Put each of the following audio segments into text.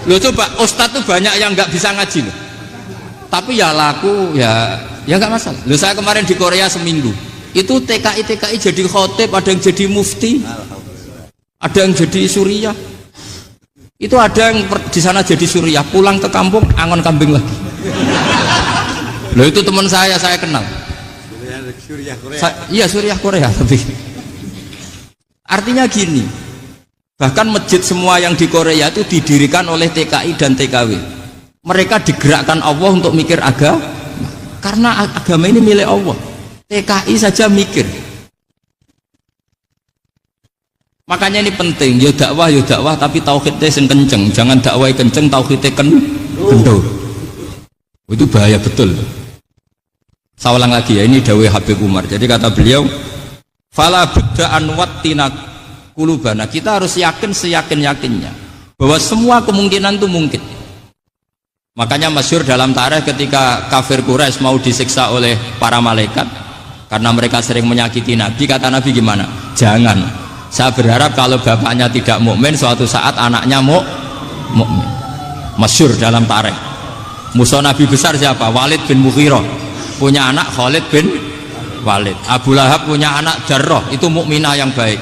Loh coba ustadz tuh banyak yang nggak bisa ngaji loh. Tapi ya laku ya nggak masalah. Loh saya kemarin di Korea seminggu. Itu TKI jadi khotib, ada yang jadi mufti. Ada yang jadi suriah. Itu ada yang di sana jadi suriah, pulang ke kampung angon kambing lagi. Loh itu teman saya kenal. Suriah Korea. Iya suriah Korea tapi. Artinya gini, bahkan masjid semua yang di Korea itu didirikan oleh TKI dan TKW. Mereka digerakkan Allah untuk mikir agama, karena agama ini milik Allah. TKI saja mikir. Makanya ini penting, ya dakwah tapi tauhidnya sing kenceng, jangan dakwah kenceng tauhidnya kendor. Itu bahaya betul. Saya ulang lagi ya, ini dawuh Habib Umar. Jadi kata beliau, fala budda an wattina kulubana, kita harus yakin seyakin-yakinnya bahwa semua kemungkinan itu mungkin. Makanya masyhur dalam tarikh ketika kafir Quraisy mau disiksa oleh para malaikat karena mereka sering menyakiti Nabi, kata Nabi gimana? Jangan. Saya berharap kalau bapaknya tidak mukmin, suatu saat anaknya mukmin. Masyhur dalam tarikh. Musuh Nabi besar siapa? Walid bin Mughirah. Punya anak Khalid bin Walid. Abu Lahab punya anak Jarrah, itu mukminah yang baik.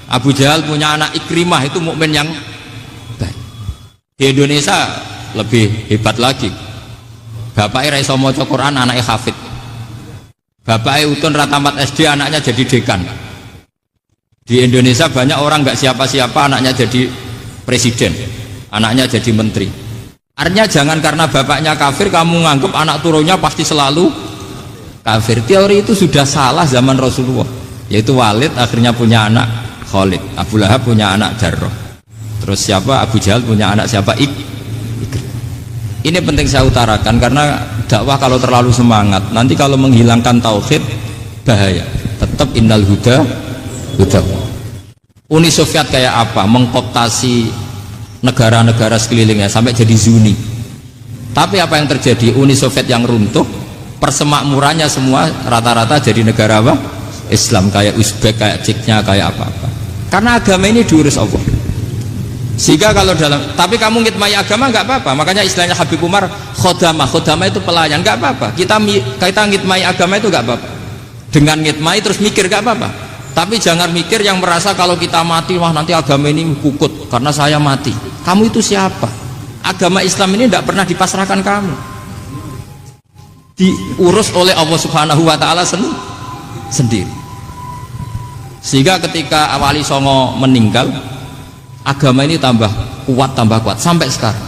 Abu Jahal punya anak Ikrimah, itu mukmin yang baik. Di Indonesia lebih hebat lagi. Bapaknya ra iso maca Quran, anaknya hafid. Bapaknya utun ratamat SD, anaknya jadi dekan. Di Indonesia banyak orang nggak siapa-siapa, anaknya jadi presiden, anaknya jadi menteri. Artinya jangan karena bapaknya kafir kamu nganggap anak turunnya pasti selalu kafir. Teori itu sudah salah zaman Rasulullah. Yaitu Walid akhirnya punya anak Khalid, Abu Lahab punya anak Jarrah, terus siapa? Abu Jahal punya anak siapa? Ini penting saya utarakan karena dakwah kalau terlalu semangat nanti kalau menghilangkan tauhid bahaya. Tetap innal huda. Uni Soviet kayak apa? Mengkooptasi negara-negara sekelilingnya sampai jadi Zuni. Tapi apa yang terjadi? Uni Soviet yang runtuh, persemakmurannya semua rata-rata jadi negara apa? Islam, kayak Uzbek, kayak Ceknya, kayak apa-apa. Karena agama ini diurus Allah. Sehingga kalau tapi kamu ngitmai agama nggak apa-apa. Makanya istilahnya Habib Umar khodamah itu pelayan, nggak apa-apa. Kita ngitmai agama itu nggak apa-apa. Dengan ngitmai terus mikir nggak apa-apa. Tapi jangan mikir yang merasa kalau kita mati, wah nanti agama ini kukut karena saya mati. Kamu itu siapa? Agama Islam ini tidak pernah dipasrahkan kamu. Diurus oleh Allah Subhanahu wa Ta'ala sendiri. Sehingga ketika Wali Songo meninggal, agama ini tambah kuat sampai sekarang.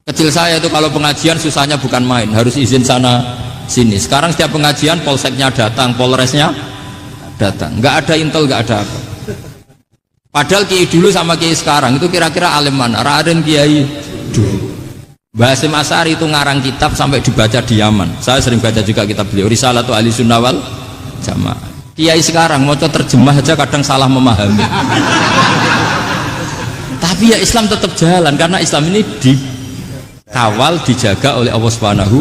Kecil saya itu kalau pengajian susahnya bukan main, harus izin sana sini. Sekarang setiap pengajian polseknya datang, polresnya datang, nggak ada intel, nggak ada apa. Padahal kiai dulu sama kiai sekarang itu kira-kira alim mana? Raden kiai dulu. Mbah Hasyim Asy'ari itu ngarang kitab sampai dibaca di Yaman. Saya sering baca juga kitab beliau, Risalatu Ahli Sunnah wal Jamaah. Kiai sekarang mau terjemah aja kadang salah memahami. Tapi ya Islam tetap jalan karena Islam ini dikawal, dijaga oleh Allah Subhanahu.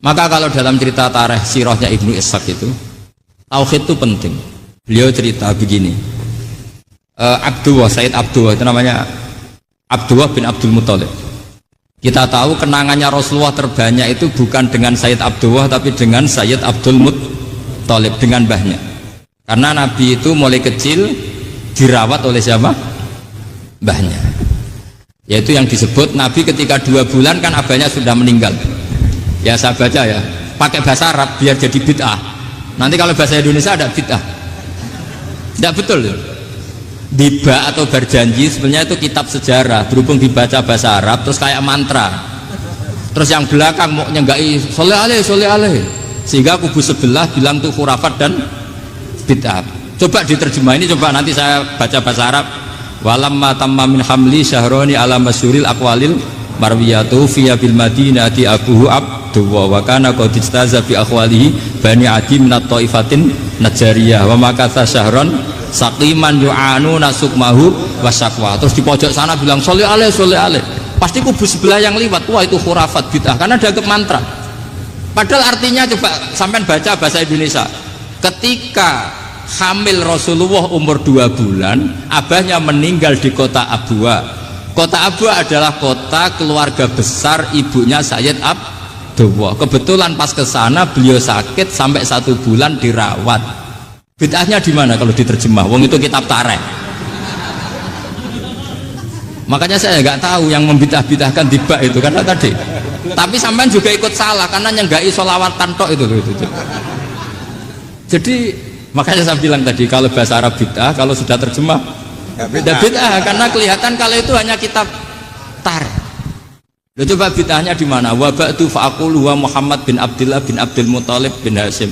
Maka kalau dalam cerita tarikh sirahnya Ibnu Ishaq itu tauhid itu penting. Beliau cerita begini, Sayyid Abdullah itu namanya Abdullah bin Abdul Muthalib. Kita tahu kenangannya Rasulullah terbanyak itu bukan dengan Sayyid Abdullah tapi dengan Sayyid Abdul Muthalib, dengan mbahnya. Karena Nabi itu mulai kecil dirawat oleh siapa? Mbahnya. Yaitu yang disebut Nabi ketika 2 bulan kan abahnya sudah meninggal. Ya saya baca ya, pakai bahasa Arab biar jadi bid'ah. Nanti kalau bahasa Indonesia ada bid'ah. Tidak betul ya? Diba atau berjanji sebenarnya itu kitab sejarah, berhubung dibaca bahasa Arab terus kayak mantra. Terus yang belakang mau nyenggai soleh aleh, sehingga kubu sebelah bilang tuh khurafat dan bid'ah. Coba diterjemah ini, coba nanti saya baca bahasa Arab. Walamma tamma min hamli syahroni ala masyuril aqwalil marwiyatu fiya bil madinati abuhu abduwa wa kana qad istaza bi akhwalihi bani adi minat taifatin najariyah wa makatha syahron saqiman yu'anu nasukmahu wasakwa. Terus di pojok sana bilang soleh aleh, pasti kubu sebelah yang liwat, wah itu khurafat bid'ah karena dianggap mantra. Padahal artinya coba sampean baca bahasa Indonesia, ketika hamil Rasulullah umur 2 bulan, abahnya meninggal di kota Abwa. Kota Abwa adalah kota keluarga besar ibunya Sayyid Abdullah. Kebetulan pas ke sana beliau sakit sampai 1 bulan dirawat. Bid'ahnya di mana kalau diterjemah? Wong itu kitab tareh. Makanya saya nggak tahu yang membidah-bidahkan tiba itu karena tadi. Tapi sampean juga ikut salah karena nyenggai sholawatan tok itu. Jadi makanya saya bilang tadi kalau bahasa Arab bid'ah, kalau sudah terjemah bid'ah karena kelihatan kalau itu hanya kitab tar. Loh, coba bid'ahnya di mana? Wa ba'du fa'aqulu wa Muhammad bin Abdullah bin Abdul Muthalib bin Hashim.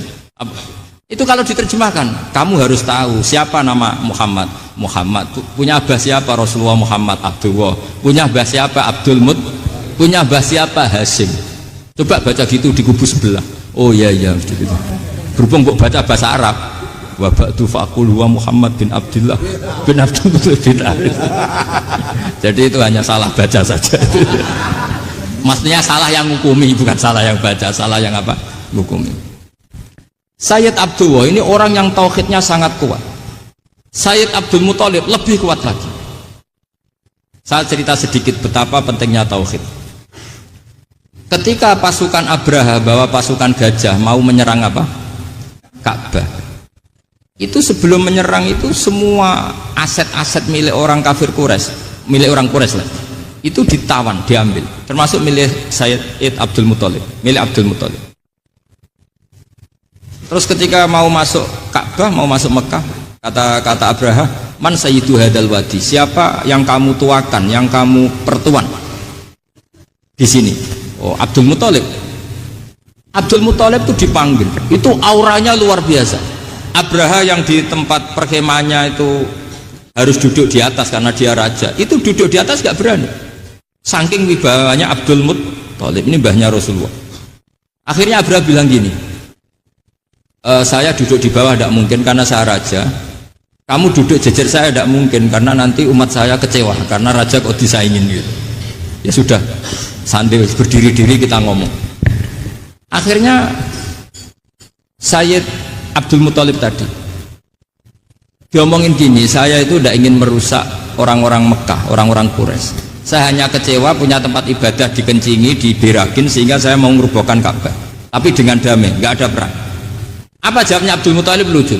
Itu kalau diterjemahkan, kamu harus tahu siapa nama Muhammad. Muhammad punya abah siapa? Rasulullah Muhammad Abdullah. Punya abah siapa? Abdul Mut. Punya abah siapa? Hashim. Coba baca gitu di kubu sebelah. Oh iya gitu. Berhubung kok baca bahasa Arab. Wa ba'du fa'aqulu wa Muhammad bin Abdullah bin Abdul Muthalib bin Hashim. Jadi itu hanya salah baca saja. Maksudnya salah yang hukumi, bukan salah yang baca, salah yang apa? Hukumi. Sayyid Abdullah ini orang yang tauhidnya sangat kuat. Sayyid Abdul Muthalib lebih kuat lagi. Saya cerita sedikit betapa pentingnya tauhid. Ketika pasukan Abraha bawa pasukan gajah mau menyerang apa? Ka'bah. Itu sebelum menyerang itu semua aset-aset milik orang kafir Quraisy, milik orang Quraisy lah, itu ditawan, diambil, termasuk milik Sayyid Abdul Muthalib, milik Abdul Muthalib. Terus ketika mau masuk Ka'bah, mau masuk Mekah, kata Abraha, man sayyidu hadal wadi, siapa yang kamu tuakan, yang kamu pertuan di sini? Oh, Abdul Muthalib. Abdul Muthalib itu dipanggil, itu auranya luar biasa. Abraha yang di tempat perkemahannya itu harus duduk di atas karena dia raja, itu duduk di atas gak berani, saking wibawanya Abdul Muthalib, ini mbahnya Rasulullah. Akhirnya Abraha bilang gini, saya duduk di bawah tidak mungkin karena saya raja, kamu duduk jejer saya tidak mungkin karena nanti umat saya kecewa karena raja kok disaingin gitu. Ya sudah, santai berdiri-diri kita ngomong. Akhirnya Sayyid Abdul Muthalib tadi diomongin gini, saya itu tidak ingin merusak orang-orang Mekah, orang-orang Quraisy. Saya hanya kecewa punya tempat ibadah dikencingi, diberakin sehingga saya mau merubuhkan Ka'bah. Tapi dengan damai, nggak ada perang. Apa jawabnya Abdul Muthalib? Lucu.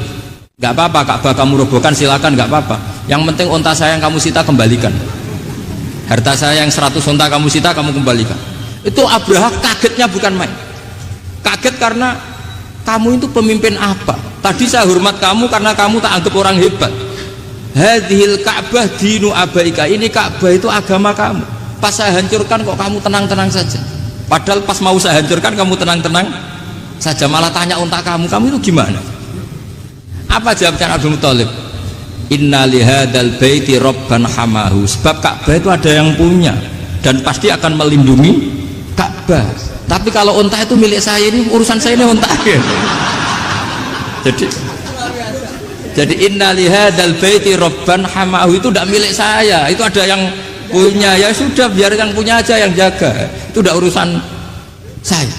Nggak apa-apa Ka'bah kamu robohkan, silakan, nggak apa-apa. Yang penting unta saya yang kamu sita kembalikan. Harta saya yang 100 unta kamu sita kamu kembalikan. Itu Abraha kagetnya bukan main. Kaget karena kamu itu pemimpin apa? Tadi saya hormat kamu karena kamu tak anggap orang hebat. Hadhil Ka'bah dinu abaika, ini Ka'bah itu agama kamu. Pas saya hancurkan kok kamu tenang-tenang saja. Padahal pas mau saya hancurkan kamu tenang-tenang saja, malah tanya unta kamu itu gimana? Apa jawabnya Abdul Muthalib? Inna lihadal baiti robban hamahu, sebab Ka'bah itu ada yang punya dan pasti akan melindungi Ka'bah. Tapi kalau unta itu milik saya, ini urusan saya, ini unta. Jadi inna lihadal baiti robban hamahu itu tidak milik saya, itu ada yang punya. Ya sudah, biar yang punya aja yang jaga, itu tidak urusan saya.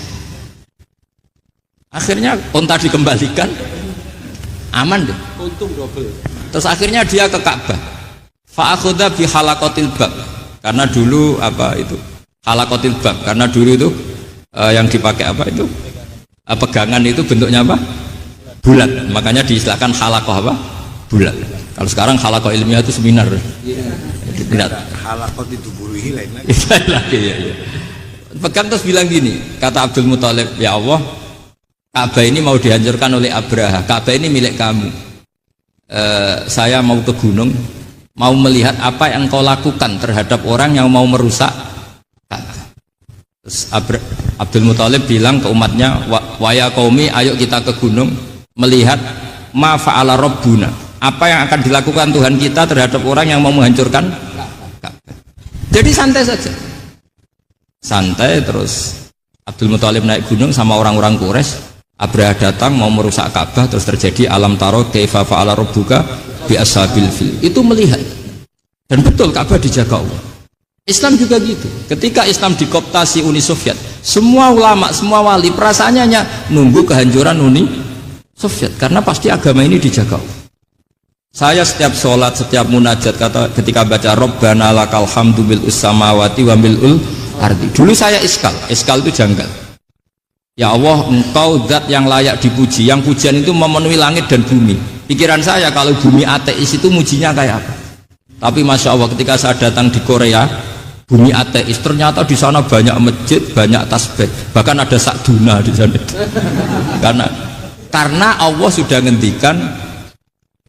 Akhirnya unta dikembalikan, aman deh, untung double. Terus akhirnya dia ke Ka'bah, fa'akhudha bi halaqatil bab, karena dulu apa itu halaqatil bab, karena dulu itu yang dipakai apa itu pegangan itu bentuknya apa? Bulat, makanya diistilahkan halaqah apa? Bulat. Kalau sekarang halaqah ilmiah itu seminar. Iya. Halaqah itu buruhi lain lagi. Ya. Pegang terus bilang gini, kata Abdul Muthalib, ya Allah, Ka'bah ini mau dihancurkan oleh Abraha. Ka'bah ini milik kamu. Saya mau ke gunung, mau melihat apa yang kau lakukan terhadap orang yang mau merusak Ka'bah. Terus Abdul Muthalib bilang ke umatnya, wa ya qaumi, ayo kita ke gunung melihat ma fa'ala rabbuna, apa yang akan dilakukan Tuhan kita terhadap orang yang mau menghancurkan Ka'bah. Jadi santai saja, santai. Terus Abdul Muthalib naik gunung sama orang-orang Quraisy. Abraha datang mau merusak Ka'bah, terus terjadi alam taro kaifa fa'ala rabbuka bi ashabil fil. Itu melihat, dan betul Ka'bah dijaga Allah. Islam juga gitu. Ketika Islam dikooptasi Uni Soviet, semua ulama, semua wali perasaannya hanya nunggu kehancuran Uni Soviet, karena pasti agama ini dijaga Allah. Saya setiap sholat, setiap munajat ketika baca Rabbana lakal hamdu bil samawati wa mil'ul ardi. Dulu saya iskal itu janggal. Ya Allah, engkau zat yang layak dipuji, yang pujian itu memenuhi langit dan bumi. Pikiran saya kalau bumi ateis itu mujinya kayak apa? Tapi Masya Allah ketika saya datang di Korea, bumi ateis, ternyata di sana banyak masjid, banyak tasbih, bahkan ada sakduna di sana. Karena Allah sudah ngendikan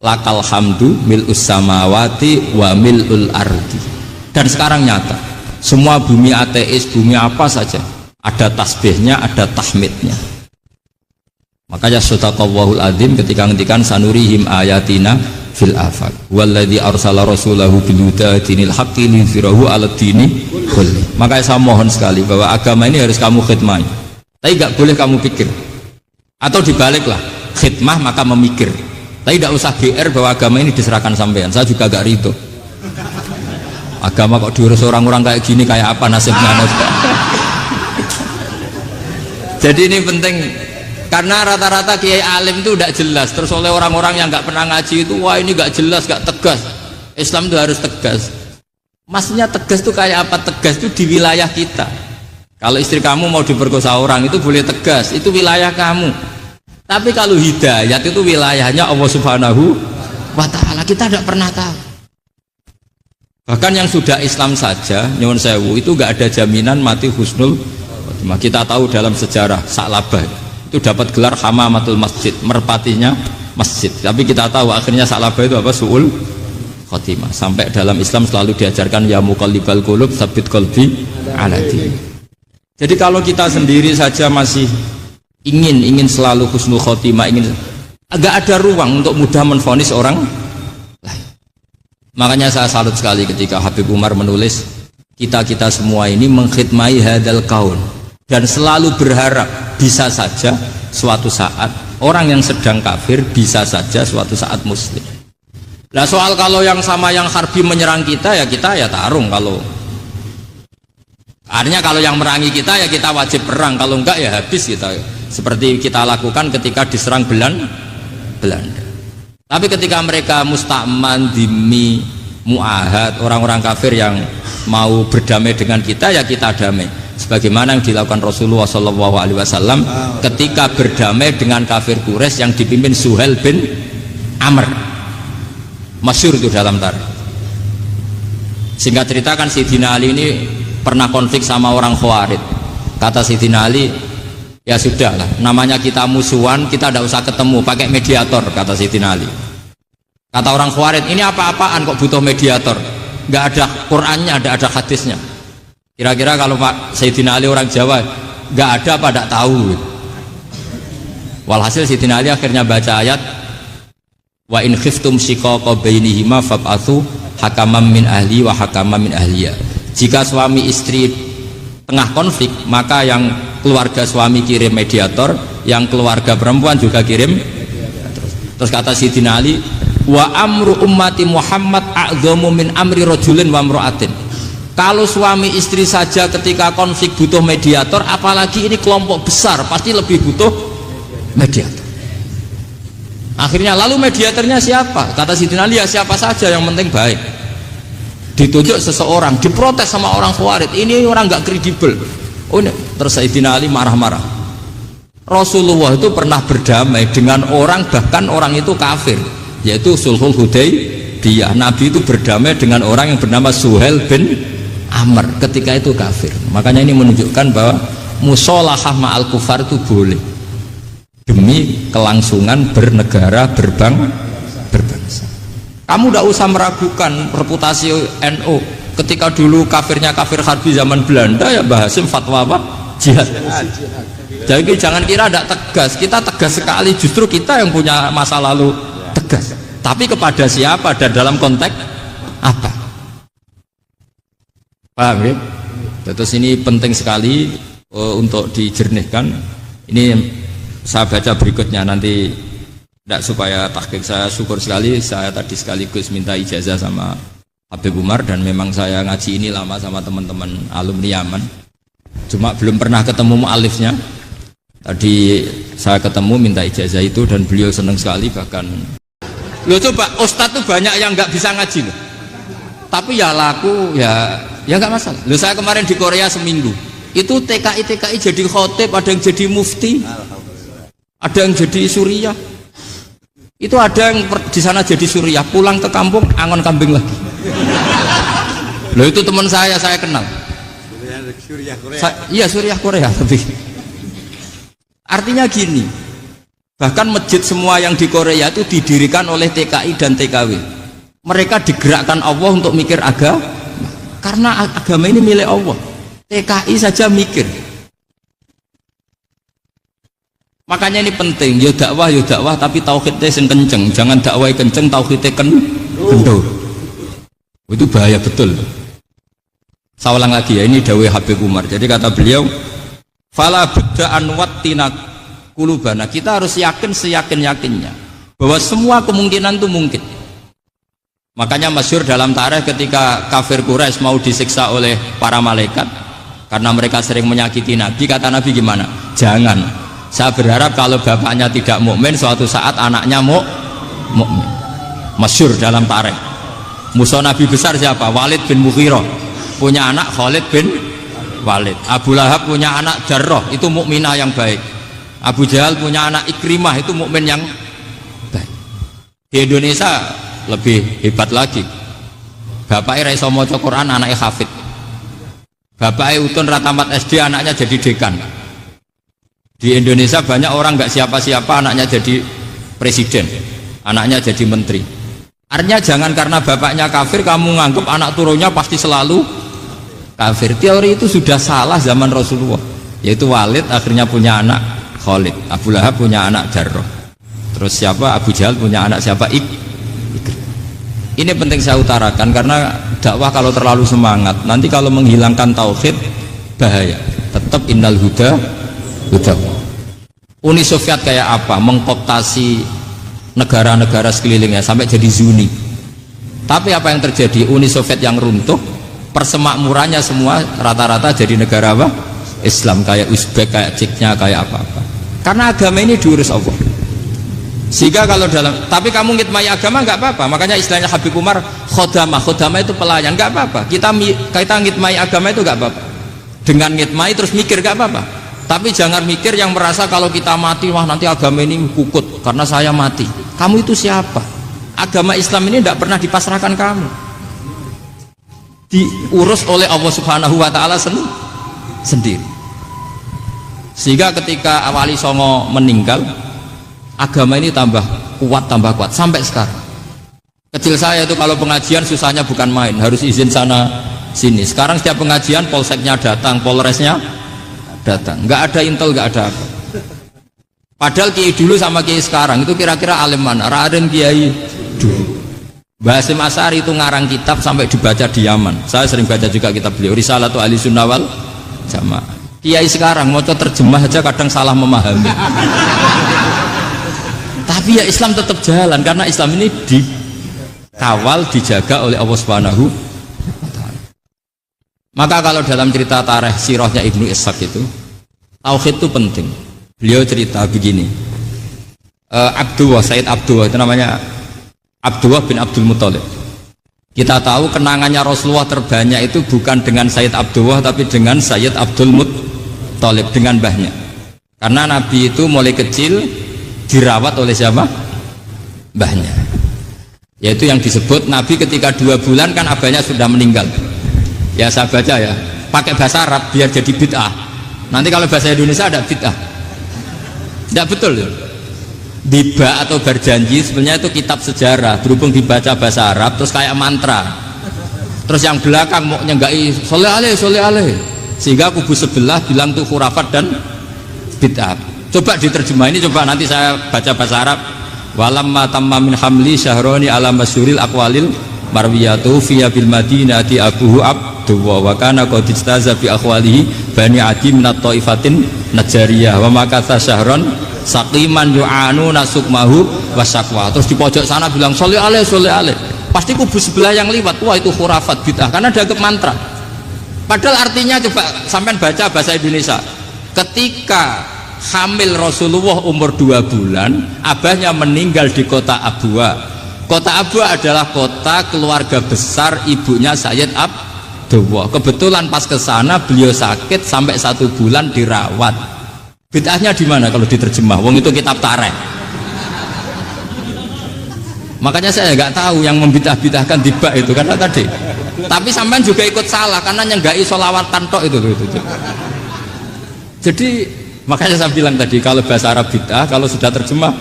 lakal hamdu mil'us samawati wa mil'ul ardi. Dan sekarang nyata semua bumi ateis, bumi apa saja ada tasbihnya, ada tahmidnya. Makanya sadaqallahul adzim ketika ngendikan sanurihim ayatina fil afaq walladzi arsala rasulahu bil huda dinil haqqi liyuzhirahu 'alad dini kulli. Makanya saya mohon sekali bahwa agama ini harus kamu khidmah, tapi gak boleh kamu pikir, atau dibaliklah, khidmah maka memikir. Tapi tidak usah GR bahwa agama ini diserahkan sampean. Saya juga gak ridho. Agama kok diurus orang-orang kayak gini, kayak apa nasibnya? Jadi ini penting, karena rata-rata kiai alim itu tidak jelas. Terus oleh orang-orang yang nggak pernah ngaji itu, wah ini nggak jelas, nggak tegas. Islam itu harus tegas. Maksudnya tegas itu kayak apa? Tegas itu di wilayah kita. Kalau istri kamu mau diperkosa orang itu boleh tegas, itu wilayah kamu. Tapi kalau hidayat itu wilayahnya Allah Subhanahu wa Ta'ala, kita tidak pernah tahu. Bahkan yang sudah Islam saja, nyuwun sewu, itu nggak ada jaminan mati husnul khotimah. Kita tahu dalam sejarah Sa'labah itu dapat gelar hamamatul masjid, merpatinya masjid. Tapi kita tahu akhirnya Sa'labah itu apa? Su'ul khotimah. Sampai dalam Islam selalu diajarkan ya muqallibal qulub tsabbit qalbi ala din. Jadi kalau kita sendiri saja masih ingin selalu husnul khotimah, agak ada ruang untuk mudah menvonis orang lain. Makanya saya salut sekali ketika Habib Umar menulis kita semua ini mengkhidmati hadal kaun dan selalu berharap bisa saja suatu saat orang yang sedang kafir bisa saja suatu saat muslim. Nah soal kalau yang sama yang harbi menyerang kita ya tarung. Kalau artinya kalau yang merangi kita ya kita wajib perang, kalau enggak ya habis kita. Seperti kita lakukan ketika diserang Belanda. Tapi ketika mereka musta'man, dhimmi, mu'ahad, orang-orang kafir yang mau berdamai dengan kita, ya kita damai. Sebagaimana yang dilakukan Rasulullah SAW ketika berdamai dengan kafir Quraisy yang dipimpin Suhail bin Amr. Masyhur itu dalam tarikh. Singkat cerita kan Sayyidina Ali ini pernah konflik sama orang Khawarij. Kata Sayyidina Ali, ya sudahlah, namanya kita musuhan, kita tidak usah ketemu, pakai mediator, kata Sayyidina Ali. Kata orang Khawarij, ini apa-apaan kok butuh mediator? Nggak ada Qur'annya, ada hadisnya. Kira-kira kalau Pak Sayyidina Ali orang Jawa, nggak ada apa tidak tahu. Walhasil Sayyidina Ali akhirnya baca ayat wa in khiftum shiqaqa bainihima fab'atsu hakaman min ahli wa hakaman min ahliya. Jika suami istri tengah konflik, maka yang keluarga suami kirim mediator, yang keluarga perempuan juga kirim. Terus kata Sayyidina Ali, wa amru ummati Muhammad a'dhamu min amri rajulin wa imra'atin. Kalau suami istri saja ketika konflik butuh mediator, apalagi ini kelompok besar pasti lebih butuh mediator. Akhirnya lalu mediatornya siapa? Kata Sayyidina Ali, ya siapa saja yang penting baik. Ditunjuk seseorang, diprotes sama orang Khawarij, ini orang nggak kredibel. Oh ini, terus Sayyidina Ali marah-marah. Rasulullah itu pernah berdamai dengan orang, bahkan orang itu kafir, yaitu Sulhul Hudaybiyah. Nabi itu berdamai dengan orang yang bernama Suhail bin Amr ketika itu kafir. Makanya ini menunjukkan bahwa musolahah ma'al kufar itu boleh demi kelangsungan bernegara, berbangsa. Kamu tidak usah meragukan reputasi NU. Ketika dulu kafirnya kafir harbi zaman Belanda, ya Mbah Hasim fatwa apa? Jihad. Jadi jangan kira tidak tegas, kita tegas sekali, justru kita yang punya masa lalu tegas. Tapi kepada siapa dan dalam konteks apa? Paham ya? Terus ini penting sekali untuk dijernihkan. Ini saya baca berikutnya nanti. Tidak supaya tahqiq, saya syukur sekali, saya tadi sekaligus minta ijazah sama Habib Umar, dan memang saya ngaji ini lama sama teman-teman alumni Yaman, cuma belum pernah ketemu mu'alifnya. Tadi saya ketemu minta ijazah itu dan beliau senang sekali, bahkan Loh coba ustadz tuh banyak yang nggak bisa ngaji loh. Tapi ya laku ya nggak masalah. Loh saya kemarin di Korea seminggu. Itu TKI jadi khotib, ada yang jadi mufti, ada yang jadi suriah. Itu ada yang di sana jadi suriah, pulang ke kampung angon kambing lagi. Loh itu teman saya kenal. Suriah Korea. Iya suriah Korea tapi. Artinya gini, bahkan masjid semua yang di Korea itu didirikan oleh TKI dan TKW. Mereka digerakkan Allah untuk mikir agama, karena agama ini milik Allah. TKI saja mikir. Makanya ini penting, yo dakwah tapi tauhidnya sing kenceng, jangan dakwah kenceng tauhidnya kendor. Itu bahaya betul. Saya ulang lagi ya, ini dawuh Habib Umar. Jadi kata beliau, fala budda'an wattina kulubana. Kita harus yakin seyakin-yakinnya bahwa semua kemungkinan itu mungkin. Makanya masyhur dalam tarikh ketika kafir Quraisy mau disiksa oleh para malaikat karena mereka sering menyakiti Nabi, kata Nabi gimana? Jangan. Saya berharap kalau bapaknya tidak mukmin, suatu saat anaknya mukmin. Masyhur dalam tarikh. Musuh Nabi besar siapa? Walid bin Mughirah. Punya anak Khalid bin Walid. Abu Lahab punya anak Jarrah, itu mukminah yang baik. Abu Jahal punya anak Ikrimah, itu mukmin yang baik. Di Indonesia lebih hebat lagi. Bapaknya Raiso Moco Quran, anaknya Hafid. Bapaknya Utun Ratamat SD, anaknya jadi dekan. Di Indonesia banyak orang nggak siapa-siapa, anaknya jadi presiden, anaknya jadi menteri. Artinya jangan karena bapaknya kafir kamu nganggap anak turunnya pasti selalu kafir. Teori itu sudah salah zaman Rasulullah. Yaitu Walid akhirnya punya anak Khalid, Abu Lahab punya anak Jarrah, terus siapa? Abu Jahal punya anak siapa? Ini penting saya utarakan karena dakwah kalau terlalu semangat nanti kalau menghilangkan tauhid bahaya. Tetap innal huda. Uni Soviet kayak apa? Mengkooptasi negara-negara sekelilingnya sampai jadi Zuni. Tapi apa yang terjadi? Uni Soviet yang runtuh, persemakmurannya semua rata-rata jadi negara apa? Islam, kayak Uzbek, kayak Ceknya, kayak apa-apa. Karena agama ini diurus Allah. Sehingga kalau tapi kamu ngitmai agama nggak apa-apa. Makanya istilahnya Habib Umar khodamah itu pelayan, nggak apa-apa. Kita ngitmai agama itu nggak apa-apa. Dengan ngitmai terus mikir nggak apa-apa. Tapi jangan mikir yang merasa kalau kita mati, wah nanti agama ini kukut karena saya mati. Kamu itu siapa? Agama Islam ini tidak pernah dipasrahkan kamu. Diurus oleh Allah Subhanahu wa Ta'ala sendiri. Sehingga ketika Wali Songo meninggal, agama ini tambah kuat sampai sekarang. Kecil saya itu kalau pengajian susahnya bukan main, harus izin sana sini. Sekarang setiap pengajian polseknya datang, polresnya datang, nggak ada intel, nggak ada apa. Padahal kiai dulu sama kiai sekarang itu kira-kira alim mana? Raden Kiai dulu. Mbah Hasyim Asy'ari itu ngarang kitab sampai dibaca di Yaman. Saya sering baca juga kitab beliau, Risalatu Ahli Sunnah wal Jamaah. Kiai sekarang mau terjemah aja kadang salah memahami. Tapi ya Islam tetap jalan karena Islam ini dikawal, dijaga oleh Allah Subhanahu wa Ta'ala. Maka kalau dalam cerita tarikh sirahnya Ibnu Ishaq itu tauhid itu penting. Beliau cerita begini, Sayyid Abdullah itu namanya Abdullah bin Abdul Muthalib. Kita tahu kenangannya Rasulullah terbanyak itu bukan dengan Sayyid Abdullah tapi dengan Sayyid Abdul Muthalib, dengan mbahnya. Karena Nabi itu mulai kecil dirawat oleh siapa? Mbahnya. Yaitu yang disebut Nabi ketika 2 bulan kan abahnya sudah meninggal. Ya saya baca ya, pakai bahasa Arab biar jadi bid'ah. Nanti kalau bahasa Indonesia ada bid'ah. Tidak betul ya. Diba atau berjanji sebenarnya itu kitab sejarah, berhubung dibaca bahasa Arab terus kayak mantra. Terus yang belakang mau nyenggai soleh aleh, sehingga kubu sebelah bilang tuh khurafat dan bid'ah. Coba diterjemah ini, coba nanti saya baca bahasa Arab. Walamma tamma min hamli syahroni ala masyuril aqwalil marwiyatu fiya bil madinati abuhu abduwa wa kana qad istaza bi akhwalihi bani adi minat taifatin najariyah wa makatha syahron saqiman yu'anu nasukmahu wasakwa. Terus di pojok sana bilang sholli alaihi, pasti kubu sebelah yang liwat, wah itu khurafat bid'ah karena dianggap mantra. Padahal artinya coba sampean baca bahasa Indonesia, ketika hamil Rasulullah umur 2 bulan, abahnya meninggal di kota Abwa. Kota Abwa adalah kota keluarga besar ibunya Sayyid Abdullah. Kebetulan pas ke sana beliau sakit sampai 1 bulan dirawat. Bid'ahnya di mana kalau diterjemah? Wong itu kitab tarikh. Makanya saya nggak tahu yang membidah-bidahkan tiba itu karena tadi. Tapi sampean juga ikut salah karena nyenggai sholawatan tok itu. Jadi makanya saya bilang tadi kalau bahasa Arab bid'ah, kalau sudah terjemah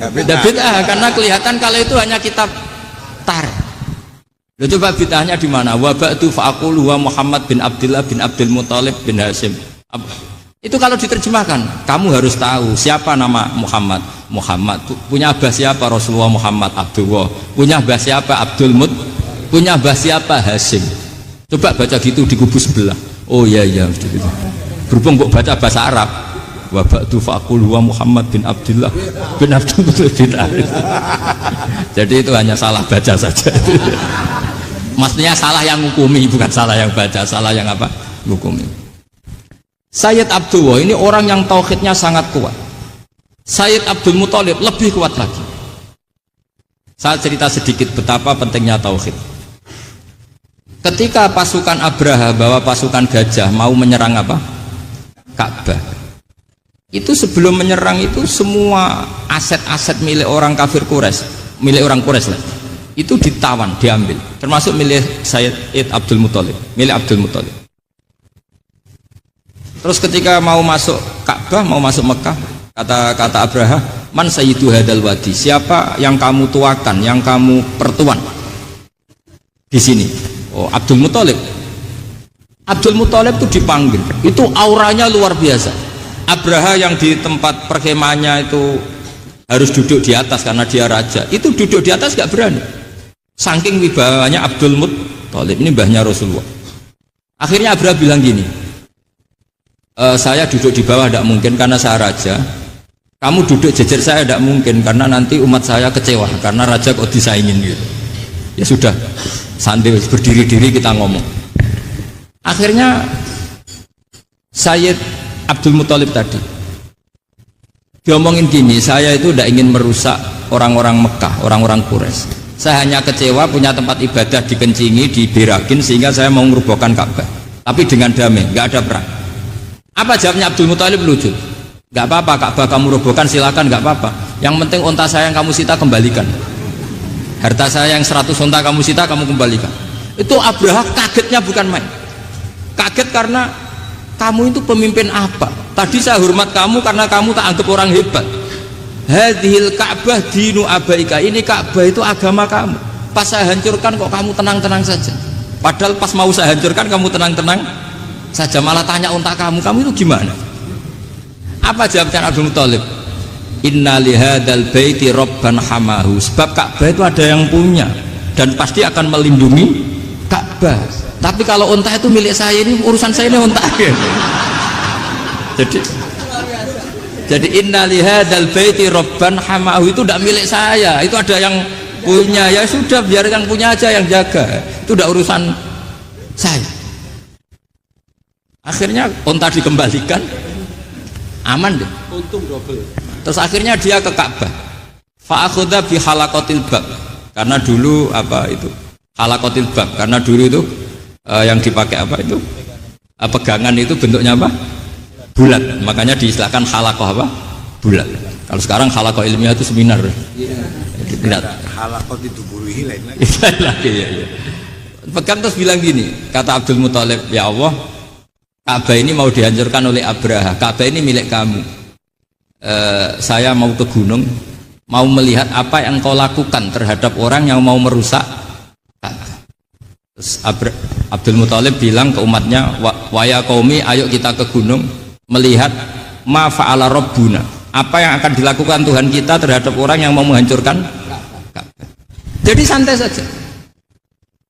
bid'ah karena kelihatan kalau itu hanya kitab tarikh. Coba bid'ahnya di mana? Wa ba'du fa'aqulu wa Muhammad bin Abdullah bin Abdul Muthalib bin Hashim. Itu kalau diterjemahkan, kamu harus tahu siapa nama Muhammad. Muhammad punya abah siapa? Rasulullah Muhammad Abdullah. Punya abah siapa? Abdul Mut. Punya abah siapa? Hashim. Coba baca gitu di kubu sebelah. Oh iya gitu. Berhubung kok baca bahasa Arab. Wa ba'du fa'aqulu wa Muhammad bin Abdullah bin Abdul Muthalib bin Hashim. Jadi itu hanya salah baca saja. Maksudnya salah yang hukumi, bukan salah yang baca, salah yang apa? Hukumi. Sayyid Abdullah ini orang yang tauhidnya sangat kuat. Sayyid Abdul Muthalib lebih kuat lagi. Saya cerita sedikit betapa pentingnya tauhid. Ketika pasukan Abraha bawa pasukan gajah mau menyerang apa? Ka'bah. Itu sebelum menyerang itu semua aset-aset milik orang kafir Quraisy, milik orang Quraisy lah. Itu ditawan, diambil, termasuk milik Sayyid Abdul Muthalib, milik Abdul Muthalib. Terus ketika mau masuk Ka'bah, mau masuk Mekah, kata Abraha, man sayyidu hadal wadi, siapa yang kamu tuakan, yang kamu pertuan di sini? Oh, Abdul Muthalib. Abdul Muthalib itu dipanggil, itu auranya luar biasa. Abraha yang di tempat perkemahannya itu harus duduk di atas karena dia raja, itu duduk di atas gak berani. Saking wibawanya Abdul Muthalib, ini mbahnya Rasulullah. Akhirnya Abraha bilang gini, saya duduk di bawah tidak mungkin karena saya raja. Kamu duduk jejer saya tidak mungkin karena nanti umat saya kecewa karena raja kok disaingin gitu. Ya sudah, sambil berdiri-diri kita ngomong. Akhirnya Sayyid Abdul Muthalib tadi diomongin gini, saya itu tidak ingin merusak orang-orang Mekah, orang-orang Quraisy. Saya hanya kecewa punya tempat ibadah dikencingi, diberakin sehingga saya mau merubuhkan Ka'bah. Tapi dengan damai, nggak ada perang. Apa jawabnya Abdul Muthalib? Lucu. Gak apa-apa, Ka'bah kamu robohkan silakan, gak apa-apa. Yang penting unta saya yang kamu sita kembalikan. Harta saya yang 100 unta kamu sita kamu kembalikan. Itu Abraha kagetnya bukan main. Kaget karena kamu itu pemimpin apa? Tadi saya hormat kamu karena kamu tak anggap orang hebat. Hadhil Ka'bah dinu abaika. Ini Ka'bah itu agama kamu. Pas saya hancurkan kok kamu tenang-tenang saja. Padahal pas mau saya hancurkan kamu tenang-tenang saja, malah tanya unta kamu itu gimana? Apa jawabnya Abdul Muthalib? Inna lihadal baiti robban hamahu. Sebab Ka'bah itu ada yang punya dan pasti akan melindungi Ka'bah. Tapi kalau unta itu milik saya, ini urusan saya, ini unta. Jadi inna lihadal baiti robban hamahu itu tidak milik saya, itu ada yang punya. Ya sudah, biar yang punya aja yang jaga, itu tidak urusan saya. Akhirnya unta dikembalikan, aman deh, untung double. Terus akhirnya dia ke Ka'bah, fa'akhudha bi halaqatil bab, karena dulu apa itu halaqatil bab, karena dulu itu yang dipakai apa itu pegangan itu bentuknya apa, bulat, makanya diistilahkan halaqah apa, bulat. Kalau sekarang halaqah ilmiah itu seminar. Tidak. Halaqah itu buruhi lain lagi. Ya. Pegang terus bilang gini, kata Abdul Muthalib, ya Allah, Ka'bah ini mau dihancurkan oleh Abraha. Ka'bah ini milik kamu. Saya mau ke gunung, mau melihat apa yang kau lakukan terhadap orang yang mau merusak Ka'bah. Terus Abdul Muthalib bilang ke umatnya, wa ya qaumi, ayo kita ke gunung melihat ma fa'ala rabbuna. Apa yang akan dilakukan Tuhan kita terhadap orang yang mau menghancurkan Ka'bah. Jadi santai saja.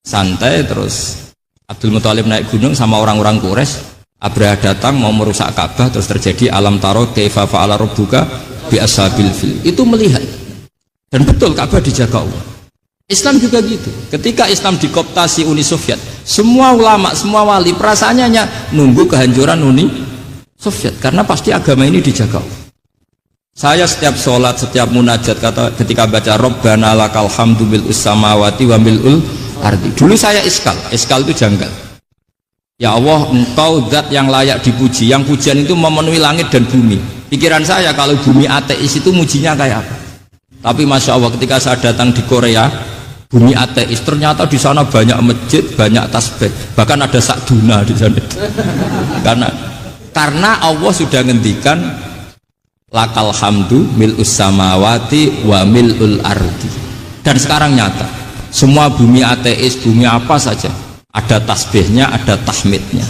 Santai. Terus Abdul Muthalib naik gunung sama orang-orang Quraisy. Abraha datang mau merusak Ka'bah, terus terjadi alam taro kaifa fa'ala rabbuka bi ashabil fil. Itu melihat. Dan betul Ka'bah dijaga Allah. Islam juga gitu. Ketika Islam dikooptasi Uni Soviet, semua ulama, semua wali perasaannya hanya nunggu kehancuran Uni Soviet karena pasti agama ini dijaga Allah. Saya setiap sholat, setiap munajat ketika baca Rabbana lakal hamdu mil'us samawati wa mil'ul ardi. Dulu saya iskal itu janggal. Ya Allah, engkau zat yang layak dipuji, yang pujian itu memenuhi langit dan bumi. Pikiran saya kalau bumi ateis itu mujinya kayak apa? Tapi Masya Allah ketika saya datang di Korea, bumi ateis, ternyata di sana banyak masjid, banyak tasbih, bahkan ada sakduna di sana. Karena Allah sudah ngendikan lakal hamdu mil'us samawati wa mil'ul ardi. Dan sekarang nyata, semua bumi ateis, bumi apa saja, ada tasbihnya, ada tahmidnya.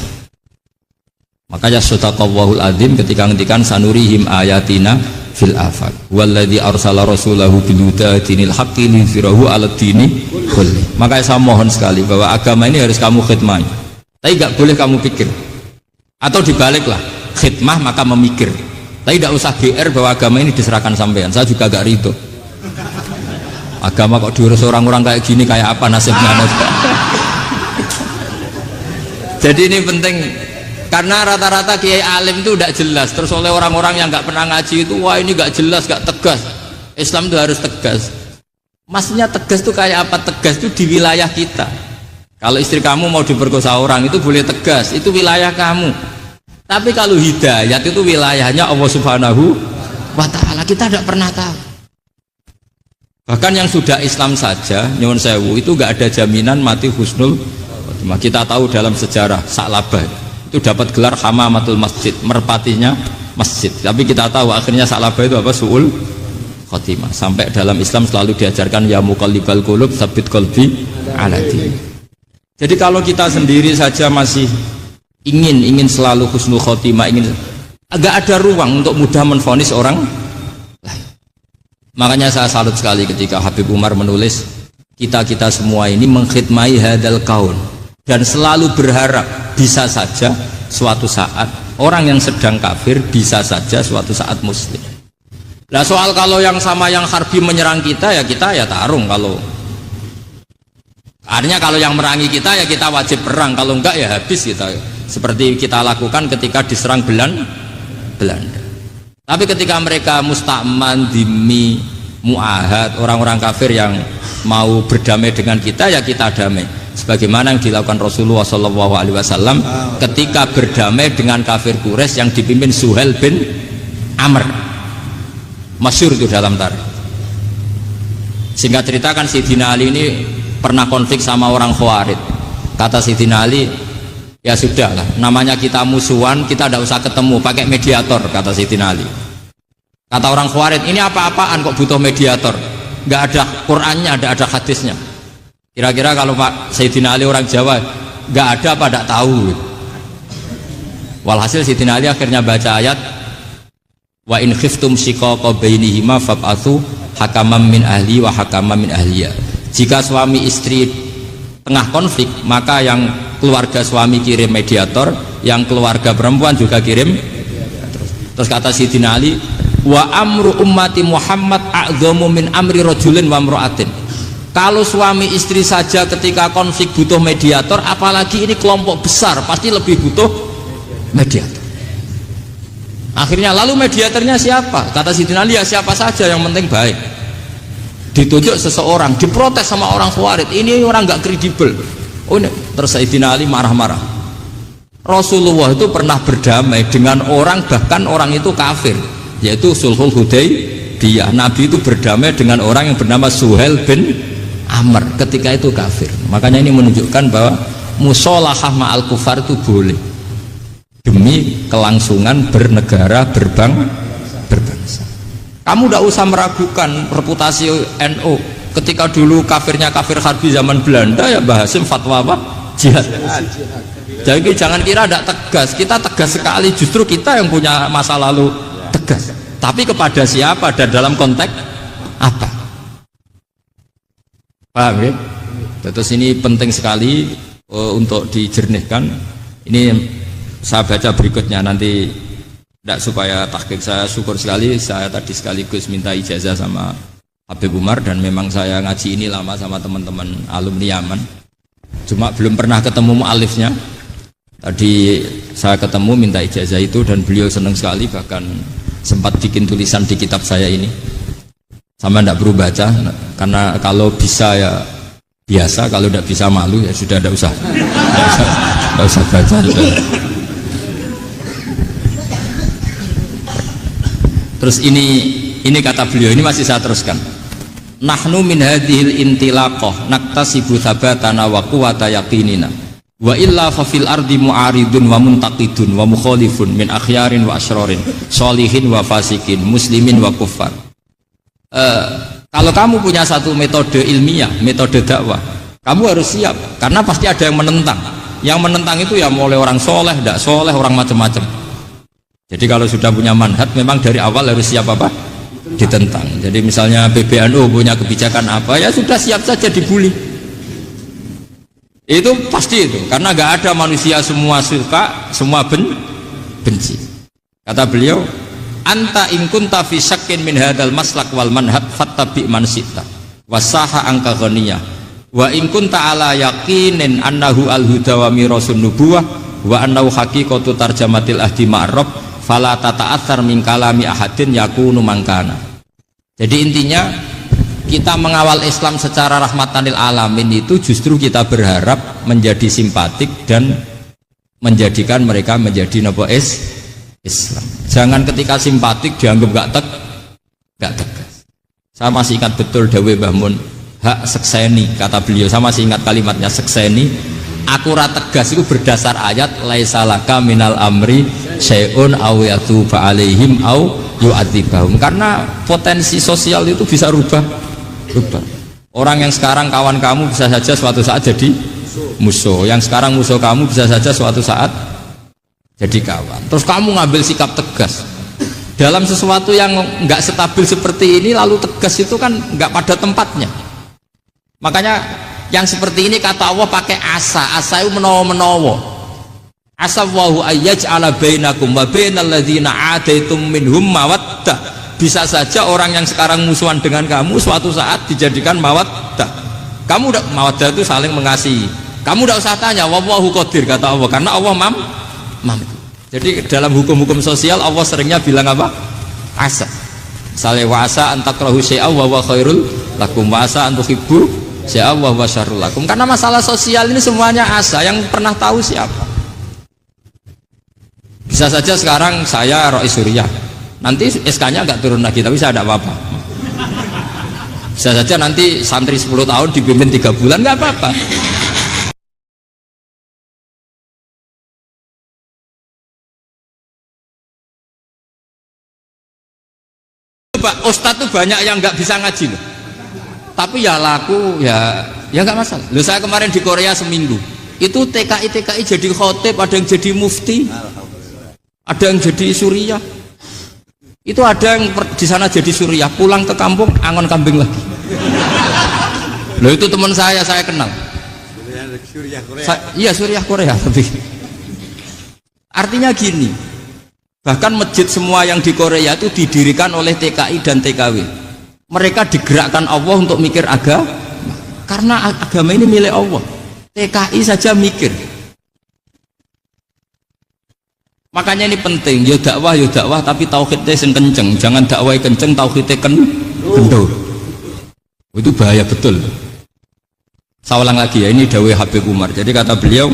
Makanya sadaqallahul adzim ketika ngendikan sanurihim ayatina fil afaq walladzi arsala rasulahu bil huda dinil haqqi liyuzhirahu 'alad dini kulli. Makanya saya mohon sekali bahwa agama ini harus kamu khidmah. Tapi enggak boleh kamu pikir. Atau dibaliklah, khidmah maka memikir. Tapi tidak usah GR bahwa agama ini diserahkan sampean. Saya juga gak ridho. Agama kok diurus orang-orang kayak gini, kayak apa nasibnya? Jadi ini penting karena rata-rata kiai alim itu tidak jelas. Terus oleh orang-orang yang nggak pernah ngaji itu, wah ini nggak jelas, nggak tegas. Islam itu harus tegas. Maksudnya tegas itu kayak apa? Tegas itu di wilayah kita. Kalau istri kamu mau diperkosa orang itu boleh tegas, itu wilayah kamu. Tapi kalau hidayat itu wilayahnya Allah Subhanahu wa Ta'ala, kita tidak pernah tahu. Bahkan yang sudah Islam saja, nyuwun sewu, itu nggak ada jaminan mati husnul. Kita tahu dalam sejarah Sa'labah itu dapat gelar hamamatul masjid, merpatinya masjid. Tapi kita tahu akhirnya Sa'labah itu apa? Su'ul khotimah. Sampai dalam Islam selalu diajarkan ya muqallibal qulub tsabbit qalbi ala dinik. Jadi kalau kita sendiri saja masih ingin selalu husnul khotimah, agak ada ruang untuk mudah menvonis orang lain. Makanya saya salut sekali ketika Habib Umar menulis kita semua ini mengkhidmati hadal kaun dan selalu berharap bisa saja suatu saat orang yang sedang kafir bisa saja suatu saat muslim. Nah soal kalau yang sama yang harbi menyerang kita ya tarung. Kalau artinya kalau yang merangi kita ya kita wajib perang, kalau enggak ya habis kita. Seperti kita lakukan ketika diserang Belanda. Tapi ketika mereka musta'man, dhimmi, mu'ahad, orang-orang kafir yang mau berdamai dengan kita ya kita damai. Sebagaimana yang dilakukan Rasulullah SAW ketika berdamai dengan kafir Quraisy yang dipimpin Suhail bin Amr. Masyhur itu dalam tarikh. Singkat cerita kan Sayyidina Ali ini pernah konflik sama orang Khawarij. Kata Sayyidina Ali, ya sudah lah, namanya kita musuhan, kita tidak usah ketemu, pakai mediator, kata Sayyidina Ali. Kata orang Khawarij, ini apa-apaan kok butuh mediator? Nggak ada Qur'annya, ada hadisnya. Kira-kira kalau Pak Sayyidina Ali orang Jawa, nggak ada apa tidak tahu. Walhasil Sayyidina Ali akhirnya baca ayat wa in khiftum shiqaqa bainihima fab'atsu hakaman min ahli wa hakaman min ahliya. Jika suami istri tengah konflik, maka yang keluarga suami kirim mediator, yang keluarga perempuan juga kirim. Terus kata Sayyidina Ali, wa amru ummati Muhammad a'dhamu min amri rajulin wa imra'atin. Kalau suami istri saja ketika konflik butuh mediator, apalagi ini kelompok besar pasti lebih butuh mediator. Akhirnya lalu mediatornya siapa? Kata Sayyidina Ali, ya siapa saja yang penting baik. Ditunjuk seseorang, diprotes sama orang Khawarij, ini orang nggak kredibel. Oh ini, terus Sayyidina Ali marah-marah. Rasulullah itu pernah berdamai dengan orang, bahkan orang itu kafir, yaitu Sulhul Hudaybiyah. Nabi itu berdamai dengan orang yang bernama Suhail bin Amr ketika itu kafir. Makanya ini menunjukkan bahwa musolahah ma'al kufar itu boleh demi kelangsungan bernegara, berbangsa. Kamu tidak usah meragukan reputasi NU. Ketika dulu kafirnya kafir harbi zaman Belanda, ya Mbah Hasim fatwa apa? Jihad. Jadi jangan kira tidak tegas. Kita tegas sekali, justru kita yang punya masa lalu tegas. Tapi kepada siapa dan dalam konteks apa? Paham ya? Terus ini penting sekali untuk dijernihkan. Ini saya baca berikutnya nanti. Tidak supaya tahqiq, saya syukur sekali saya tadi sekaligus minta ijazah sama Habib Umar dan memang saya ngaji ini lama sama teman-teman alumni Yaman, cuma belum pernah ketemu mu'alifnya. Tadi saya ketemu minta ijazah itu dan beliau senang sekali, bahkan sempat bikin tulisan di kitab saya ini. Sama tidak perlu baca, karena kalau bisa ya biasa, kalau tidak bisa malu ya sudah, tidak usah baca. Sudah. Terus ini kata beliau, ini masih saya teruskan. Nahnu min hadhil intilaqah naktasibu thabatana wa quwwata yaqinina wa illa fa fil ardi mu'aridun wa muntaqidun wa mukhalifun min akhyarin wa asyrarin sholihin wa fasikin muslimin wa kuffar. Kalau kamu punya satu metode ilmiah, metode dakwah, kamu harus siap karena pasti ada yang menentang. Yang menentang itu ya mulai orang soleh, tidak soleh, orang macam-macam. Jadi kalau sudah punya manhaj, memang dari awal harus siap apa? Ditentang. Jadi misalnya PBNU punya kebijakan apa, ya sudah siap saja dibully. Itu pasti itu, karena nggak ada manusia semua suka, semua benci. Kata beliau, anta in kunta fi syakkin min hadzal maslak wal manhaj fattabi man syi'ta wasaha angka ghaniyah wa in kunta ala yaqinin annahu al huda wa mirasun nubuwah wa annahu haqiqatu tarjamatil ahdi ma'rab fala tata'athar min kalami ahadin yakunu mangkana. Jadi intinya kita mengawal Islam secara rahmatanil alamin itu justru kita berharap menjadi simpatik dan menjadikan mereka menjadi Islam. Jangan ketika simpatik dianggap gak tegas. Saya masih ingat betul dawuh Mbah Mun, hak sekseni, kata beliau, saya masih ingat kalimatnya sekseni. Akurat tegas itu berdasar ayat laisalaka minal amri syai'un aw yatuba alaihim aw yu'adzibahum. Karena potensi sosial itu bisa rubah. Orang yang sekarang kawan kamu bisa saja suatu saat jadi musuh. Yang sekarang musuh kamu bisa saja suatu saat jadi kawan. Terus kamu ngambil sikap tegas dalam sesuatu yang nggak stabil seperti ini, lalu tegas itu kan nggak pada tempatnya. Makanya yang seperti ini kata Allah pakai asa itu menawa asa wahu ayyaj'ala bainakum wa bainal ladzina adaitum minhum mawaddah. Bisa saja orang yang sekarang musuhan dengan kamu suatu saat dijadikan mawaddah. Kamu udah mawaddah itu saling mengasihi. Kamu udah usah tanya wallahu qadir, kata Allah, karena Allah mampu. Jadi dalam hukum-hukum sosial Allah seringnya bilang apa? Asa. Misalnya wa asa an takrahu syai'a wa huwa khairul lakum wa asa an tuhibbu syai'a wa huwa syarrul lakum. Karena masalah sosial ini semuanya asa, yang pernah tahu siapa? Bisa saja sekarang saya Rois Suriah, nanti SK-nya nggak turun lagi, tapi saya tidak apa-apa. Bisa saja nanti santri 10 tahun dipimpin 3 bulan, nggak apa-apa. Ustadz tuh banyak yang nggak bisa ngaji loh, tapi ya laku ya nggak masalah. Loh, saya kemarin di Korea seminggu itu TKI jadi khotib, ada yang jadi mufti, ada yang jadi suriah. Itu ada yang di sana jadi suriah, pulang ke kampung angon kambing lagi. Loh, itu teman saya kenal. Iya suriah Korea, tapi artinya gini. Bahkan masjid semua yang di Korea itu didirikan oleh TKI dan TKW. Mereka digerakkan Allah untuk mikir agama, karena agama ini milik Allah. TKI saja mikir. Makanya ini penting, ya dakwah tapi tauhidnya sing kenceng. Jangan dakwah kenceng tauhidnya kendor. Itu bahaya betul. Saya ulang lagi ya, ini dawuh Habib Umar. Jadi kata beliau,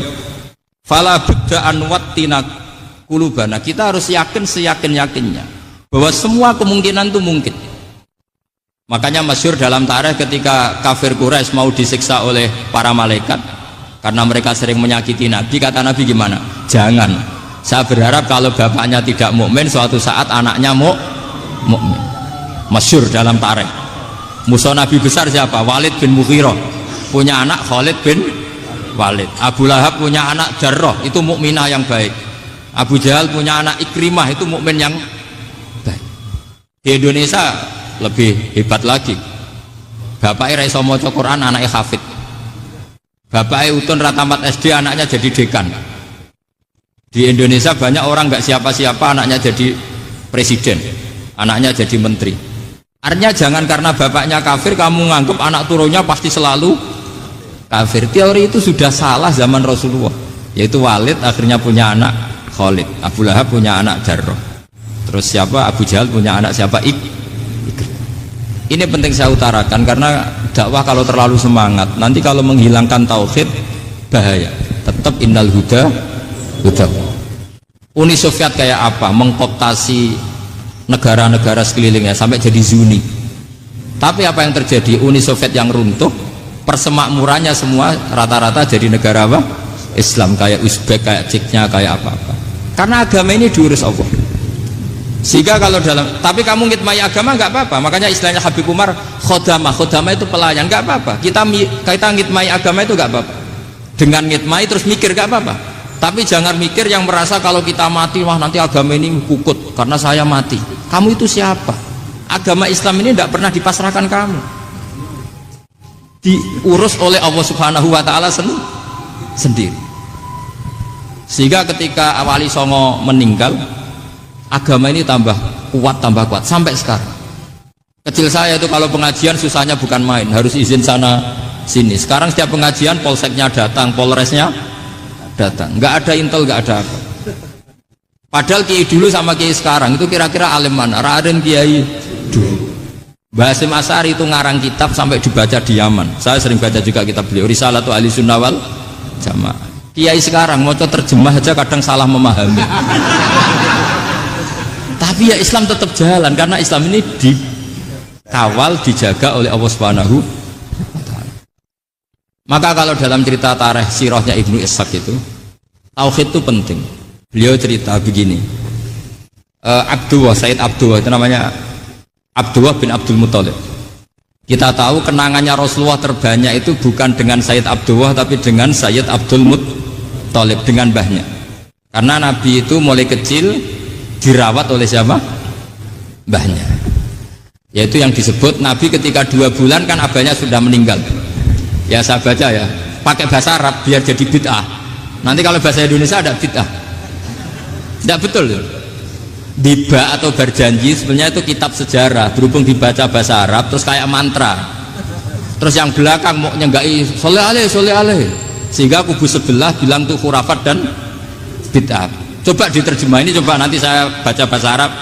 fala budda'an wattina kulubana, kita harus yakin seyakin-yakinnya bahwa semua kemungkinan itu mungkin. Makanya masyhur dalam tarikh ketika kafir Quraisy mau disiksa oleh para malaikat karena mereka sering menyakiti Nabi, kata Nabi gimana? Jangan. Saya berharap kalau bapaknya tidak mukmin, suatu saat anaknya mukmin. Masyhur dalam tarikh. Musuh Nabi besar siapa? Walid bin Mughirah. Punya anak Khalid bin Walid. Abu Lahab punya anak Jarrah, itu mukminah yang baik. Abu Jahal punya anak Ikrimah, itu mukmin yang baik. Di Indonesia lebih hebat lagi. Bapaknya raiso maca Quran, anaknya hafid. Bapaknya utun ratamat SD, anaknya jadi dekan. Di Indonesia banyak orang nggak siapa-siapa, anaknya jadi presiden, anaknya jadi menteri. Artinya jangan karena bapaknya kafir kamu nganggap anak turunnya pasti selalu kafir. Teori itu sudah salah zaman Rasulullah. Yaitu Walid akhirnya punya anak Khalid, Abu Lahab punya anak Jarrah. Terus siapa? Abu Jahal punya anak siapa? Ini penting saya utarakan karena dakwah kalau terlalu semangat nanti kalau menghilangkan tauhid bahaya. Tetap innal huda. Uni Soviet kayak apa? Mengkooptasi negara-negara sekelilingnya sampai jadi Zuni. Tapi apa yang terjadi? Uni Soviet yang runtuh, persemakmurannya semua rata-rata jadi negara apa? Islam, kayak Uzbek, kayak Ceknya, kayak apa-apa. Karena agama ini diurus Allah. Sehingga kalau tapi kamu ngitmai agama nggak apa-apa. Makanya istilahnya Habib Umar khodamah itu pelayan, nggak apa-apa. Kita ngitmai agama itu nggak apa-apa. Dengan ngitmai terus mikir nggak apa-apa. Tapi jangan mikir yang merasa kalau kita mati wah nanti agama ini kukut karena saya mati. Kamu itu siapa? Agama Islam ini tidak pernah dipasrahkan kamu. Diurus oleh Allah Subhanahu wa taala sendiri. Sehingga ketika Wali Songo meninggal, agama ini tambah kuat sampai sekarang. Kecil saya itu kalau pengajian susahnya bukan main, harus izin sana sini. Sekarang setiap pengajian polseknya datang, polresnya datang, nggak ada intel, nggak ada apa. Padahal kiai dulu sama kiai sekarang itu kira-kira alim mana? Raden Kiai dulu. Mbah Hasyim Asy'ari itu ngarang kitab sampai dibaca di Yaman. Saya sering baca juga kitab beliau, Risalatu Ahli Sunnah wal Jamaah. Kiai sekarang mau terjemah aja kadang salah memahami. Tapi ya Islam tetap jalan karena Islam ini dikawal, dijaga oleh Allah Subhanahu wa taala. Maka kalau dalam cerita tarikh sirahnya Ibnu Ishaq itu tauhid itu penting. Beliau cerita begini. Sayyid Abdullah itu namanya Abdullah bin Abdul Muthalib. Kita tahu kenangannya Rasulullah terbanyak itu bukan dengan Sayyid Abdullah tapi dengan Sayyid Abdul Muthalib, dengan mbahnya. Karena Nabi itu mulai kecil dirawat oleh siapa? Mbahnya. Yaitu yang disebut Nabi ketika 2 bulan kan abahnya sudah meninggal. Ya saya baca ya, pakai bahasa Arab biar jadi bid'ah. Nanti kalau bahasa Indonesia ada bid'ah. Tidak betul. Diba atau berjanji sebenarnya itu kitab sejarah, berhubung dibaca bahasa Arab terus kayak mantra. Terus yang belakang mau nyenggai soleh aleh, sehingga kubu sebelah bilang tuh khurafat dan bid'ah. Coba diterjemah ini, coba nanti saya baca bahasa Arab.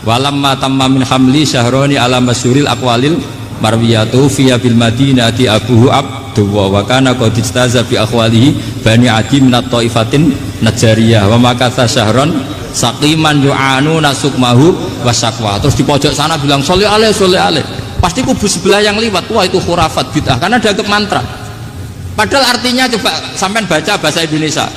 Walamma tamma min hamli syahroni ala masyuril aqwalil marwiyatu fiya bil madinati abuhu abduwa wa kana qad istaza bi akhwalihi bani adi minat taifatin najariyah wa makatha syahron saqiman yu'anu nasukmahu wasakwa. Terus di pojok sana bilang soleh aleh, pasti kubu sebelah yang liwat, wah itu khurafat bid'ah karena dianggap mantra. Padahal artinya coba sampean baca bahasa Indonesia.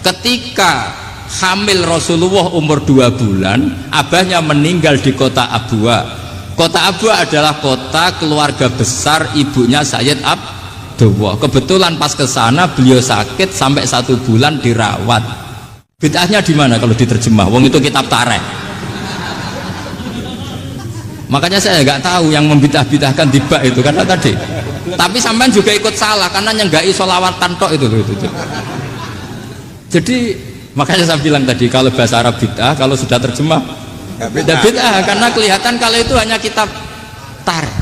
Ketika hamil Rasulullah umur 2 bulan, abahnya meninggal di kota Abwa. Kota Abwa adalah kota keluarga besar ibunya Sayyid Abdullah. Kebetulan pas ke sana beliau sakit sampai 1 bulan dirawat. Bid'ahnya di mana kalau diterjemah? Wong itu kitab tarikh. Makanya saya nggak tahu yang membidah-bidahkan tiba itu karena tadi. Tapi sampean juga ikut salah karena nyenggai sholawatan tok itu. Jadi makanya saya bilang tadi kalau bahasa Arab bid'ah, kalau sudah terjemah bid'ah karena kelihatan kalau itu hanya kitab tarikh.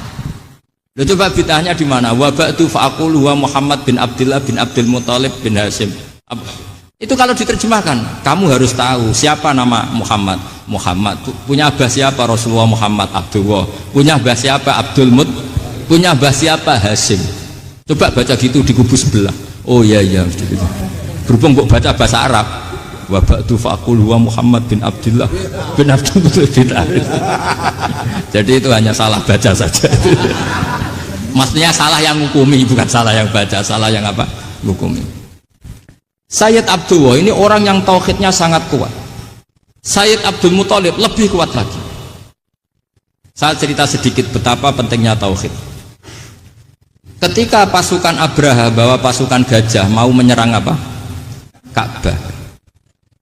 Loh, coba bid'ahnya di mana? Wa ba'du fa'aqulu wa Muhammad bin Abdullah bin Abdul Muthalib bin Hasyim. Itu kalau diterjemahkan, kamu harus tahu siapa nama Muhammad. Muhammad punya abah siapa? Rasulullah Muhammad Abdullah. Punya abah siapa? Abdul Mut. Punya abah siapa? Hasyim. Coba baca gitu di kubu sebelah. Oh iya gitu. Berhubung kok baca bahasa Arab. Wa ba'du fa'aqulu wa Muhammad bin Abdullah bin Abdul Muthalib. Jadi itu hanya salah baca saja. Maksudnya salah yang hukumi, bukan salah yang baca, salah yang apa? Hukumi. Sayyid Abdullah ini orang yang tauhidnya sangat kuat. Sayyid Abdul Muthalib lebih kuat lagi. Saya cerita sedikit betapa pentingnya tauhid. Ketika pasukan Abraha bawa pasukan gajah mau menyerang apa? Ka'bah.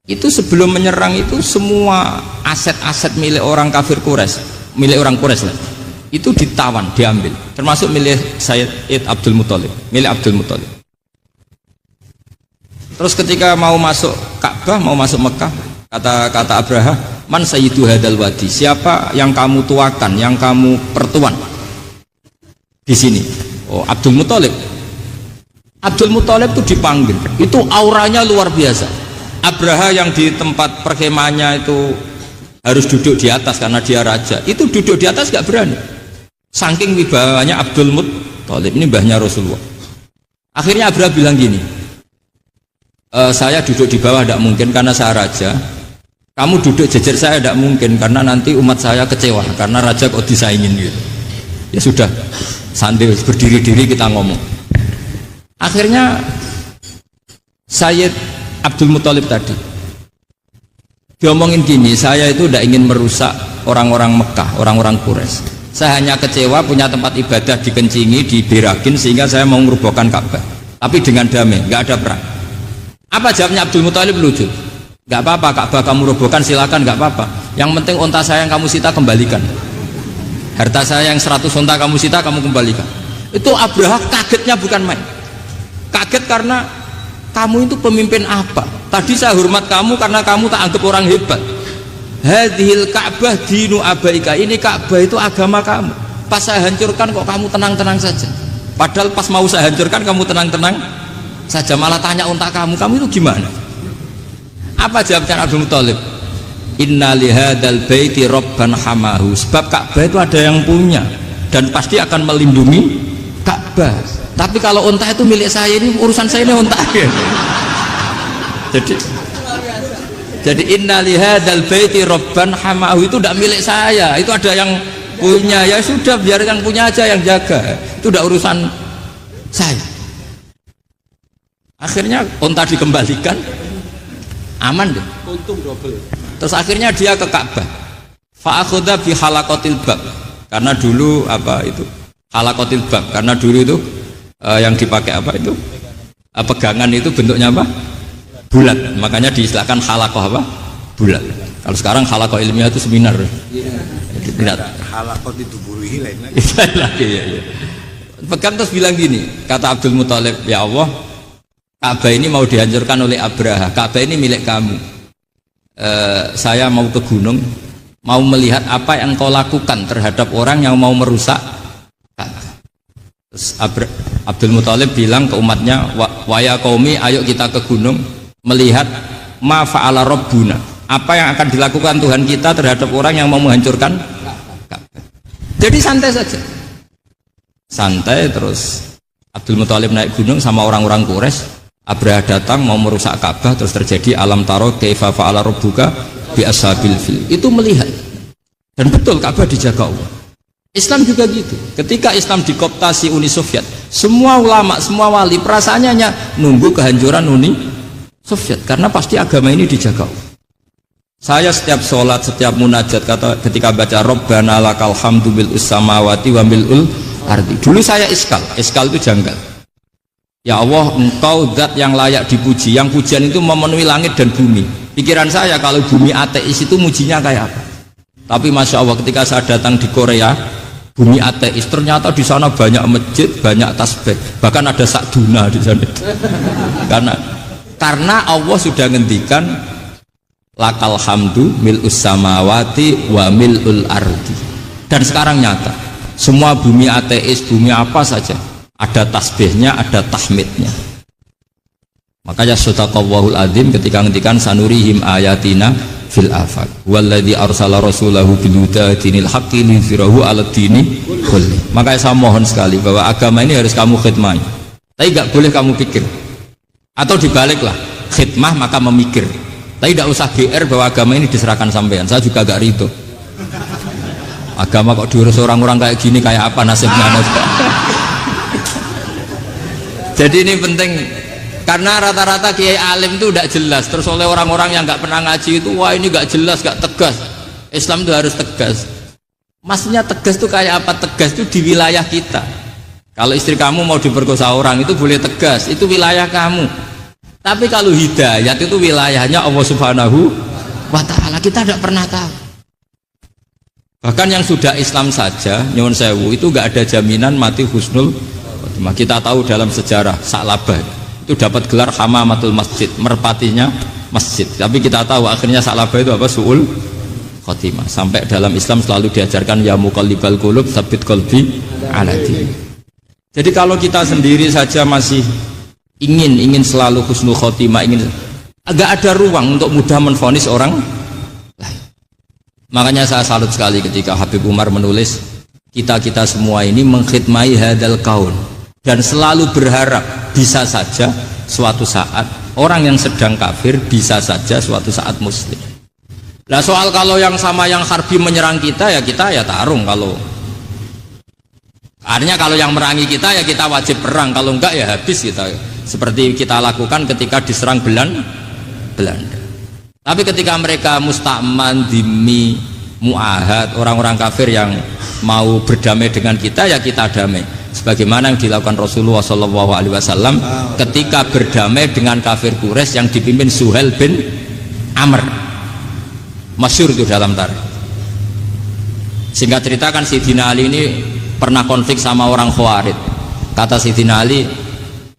Itu sebelum menyerang itu semua aset-aset milik orang kafir Quraisy, milik orang Quraisy lah. Itu ditawan, diambil, termasuk milik Sayyid Abdul Muthalib, milik Abdul Muthalib. Terus ketika mau masuk Ka'bah, mau masuk Mekah, kata Abraha, man sayyidu hadal wadi, siapa yang kamu tuakan, yang kamu pertuan di sini? Oh, Abdul Muthalib. Abdul Muthalib itu dipanggil, itu auranya luar biasa. Abraha yang di tempat perkemahannya itu harus duduk di atas karena dia raja. Itu duduk di atas gak berani. Saking wibawanya Abdul Muttalib, ini mbahnya Rasulullah. Akhirnya Abraha bilang gini, saya duduk di bawah tidak mungkin karena saya raja. Kamu duduk jejer saya tidak mungkin karena nanti umat saya kecewa karena raja kok disaingin gitu. Ya sudah, santai berdiri-diri kita ngomong. Akhirnya Sayyid Abdul Muttalib tadi diomongin gini, saya itu tidak ingin merusak orang-orang Mekah, orang-orang Quraisy. Saya hanya kecewa punya tempat ibadah dikencingi, diberakin sehingga saya mau merubuhkan Ka'bah. Tapi dengan damai, nggak ada perang. Apa jawabnya Abdul Muttalib? Lucu. Nggak apa-apa, Ka'bah kamu robohkan silakan, nggak apa-apa. Yang penting unta saya yang kamu sita kembalikan. Harta saya yang 100 unta kamu sita kamu kembalikan. Itu Abraha kagetnya bukan main. Kaget karena kamu itu pemimpin apa? Tadi saya hormat kamu karena kamu tak anggap orang hebat. Hadhil Ka'bah dinu abaika, ini Ka'bah itu agama kamu. Pas saya hancurkan kok kamu tenang-tenang saja. Padahal pas mau saya hancurkan kamu tenang-tenang saja, malah tanya unta kamu itu gimana? Apa jawabnya Abdul Muttalib? Inna lihadal baiti robban hamahu. Sebab Ka'bah itu ada yang punya dan pasti akan melindungi Ka'bah. Tapi kalau unta itu milik saya, ini urusan saya, ini unta. Jadi inna lihadal baiti robban hamahu itu tidak milik saya, itu ada yang punya. Ya sudah, biar yang punya aja yang jaga, itu tidak urusan saya. Akhirnya unta dikembalikan, aman deh, untung double. Terus akhirnya dia ke Ka'bah, fa'akhudha bi halaqatil bab, karena dulu apa itu halaqatil bab, karena dulu itu yang dipakai apa itu pegangan itu bentuknya apa, bulat, makanya diistilahkan halaqah apa, bulat. Kalau sekarang halaqah ilmiah itu seminar. Tidak. Halaqah dituburuhi lain lagi. Ya. Pegang terus bilang gini, kata Abdul Muttalib, ya Allah, Ka'bah ini mau dihancurkan oleh Abraha. Ka'bah ini milik kamu. Saya mau ke gunung, mau melihat apa yang kau lakukan terhadap orang yang mau merusak Ka'bah. Terus Abdul Muttalib bilang ke umatnya, waya qaumi, ayo kita ke gunung melihat ma fa'ala rabbuna, apa yang akan dilakukan Tuhan kita terhadap orang yang mau menghancurkan Ka'bah. Jadi santai saja, santai. Terus Abdul Muttalib naik gunung sama orang-orang Quraisy. Abraha datang mau merusak Ka'bah, terus terjadi alam taro kaifa fa'ala rabbuka bi ashabil fil. Itu melihat, dan betul Ka'bah dijaga Allah. Islam juga gitu. Ketika Islam dikooptasi Uni Soviet, semua ulama, semua wali perasaannya hanya nunggu kehancuran Uni Soviet, karena pasti agama ini dijaga Allah. Saya setiap sholat, setiap munajat, ketika baca Rabbana lakal hamdu bil samawati wa mil'ul ardi. Dulu saya iskal itu janggal. Ya Allah, engkau zat yang layak dipuji, yang pujian itu memenuhi langit dan bumi. Pikiran saya kalau bumi ateis itu mujinya kayak apa? Tapi masya Allah, ketika saya datang di Korea, bumi ateis, ternyata di sana banyak masjid, banyak tasbih, bahkan ada sakduna di sana. Karena Allah sudah ngendikan lakal hamdu mil'us samawati wa mil'ul ardi. Dan sekarang nyata, semua bumi ateis, bumi apa saja, ada tasbihnya, ada tahmidnya. Makanya sadaqallahul adzim ketika ngendikan sanurihim ayatina fil afaq walladzi arsala rasulahu bil huda dinil haqqi liyuzhirahu 'alad dini kulli. Makanya saya mohon sekali bahwa agama ini harus kamu khidmah, tapi enggak boleh kamu pikir. Atau dibaliklah, khidmah maka memikir. Tapi tidak usah GR bahwa agama ini diserahkan sampean. Saya juga gak ridho. Agama kok diurus orang-orang kayak gini, kayak apa nasibnya? Jadi ini penting, karena rata-rata kiai alim itu tidak jelas. Terus oleh orang-orang yang nggak pernah ngaji itu, wah ini nggak jelas, nggak tegas. Islam itu harus tegas. Maksudnya tegas itu kayak apa? Tegas itu di wilayah kita. Kalau istri kamu mau diperkosa orang itu boleh tegas, itu wilayah kamu. Tapi kalau hidayat itu wilayahnya Allah Subhanahu wa Ta'ala, kita tidak pernah tahu. Bahkan yang sudah Islam saja, nyuwun sewu, itu nggak ada jaminan mati husnul. Kita tahu dalam sejarah Sa'labah itu dapat gelar hamamatul masjid, merpatinya masjid. Tapi kita tahu akhirnya Sa'labah itu apa? Su'ul khotimah. Sampai dalam Islam selalu diajarkan ya muqallibal qulub tsabbit qalbi ala din. Jadi kalau kita sendiri saja masih ingin selalu husnul khotimah, agak ada ruang untuk mudah menvonis orang lain. Makanya saya salut sekali ketika Habib Umar menulis kita semua ini mengkhidmai hadal kaun dan selalu berharap bisa saja suatu saat orang yang sedang kafir bisa saja suatu saat muslim. Nah soal kalau yang sama yang harbi menyerang kita ya tarung, kalau artinya kalau yang merangi kita ya kita wajib perang, kalau enggak ya habis kita, seperti kita lakukan ketika diserang Belanda. Tapi ketika mereka musta'man, dhimmi, mu'ahad, orang-orang kafir yang mau berdamai dengan kita ya kita damai, sebagaimana yang dilakukan Rasulullah SAW ketika berdamai dengan kafir Quraisy yang dipimpin Suhail bin Amr, masyhur itu dalam tarikh. Singkat cerita kan Sayyidina Ali ini pernah konflik sama orang Khawarij. Kata Sayyidina Ali,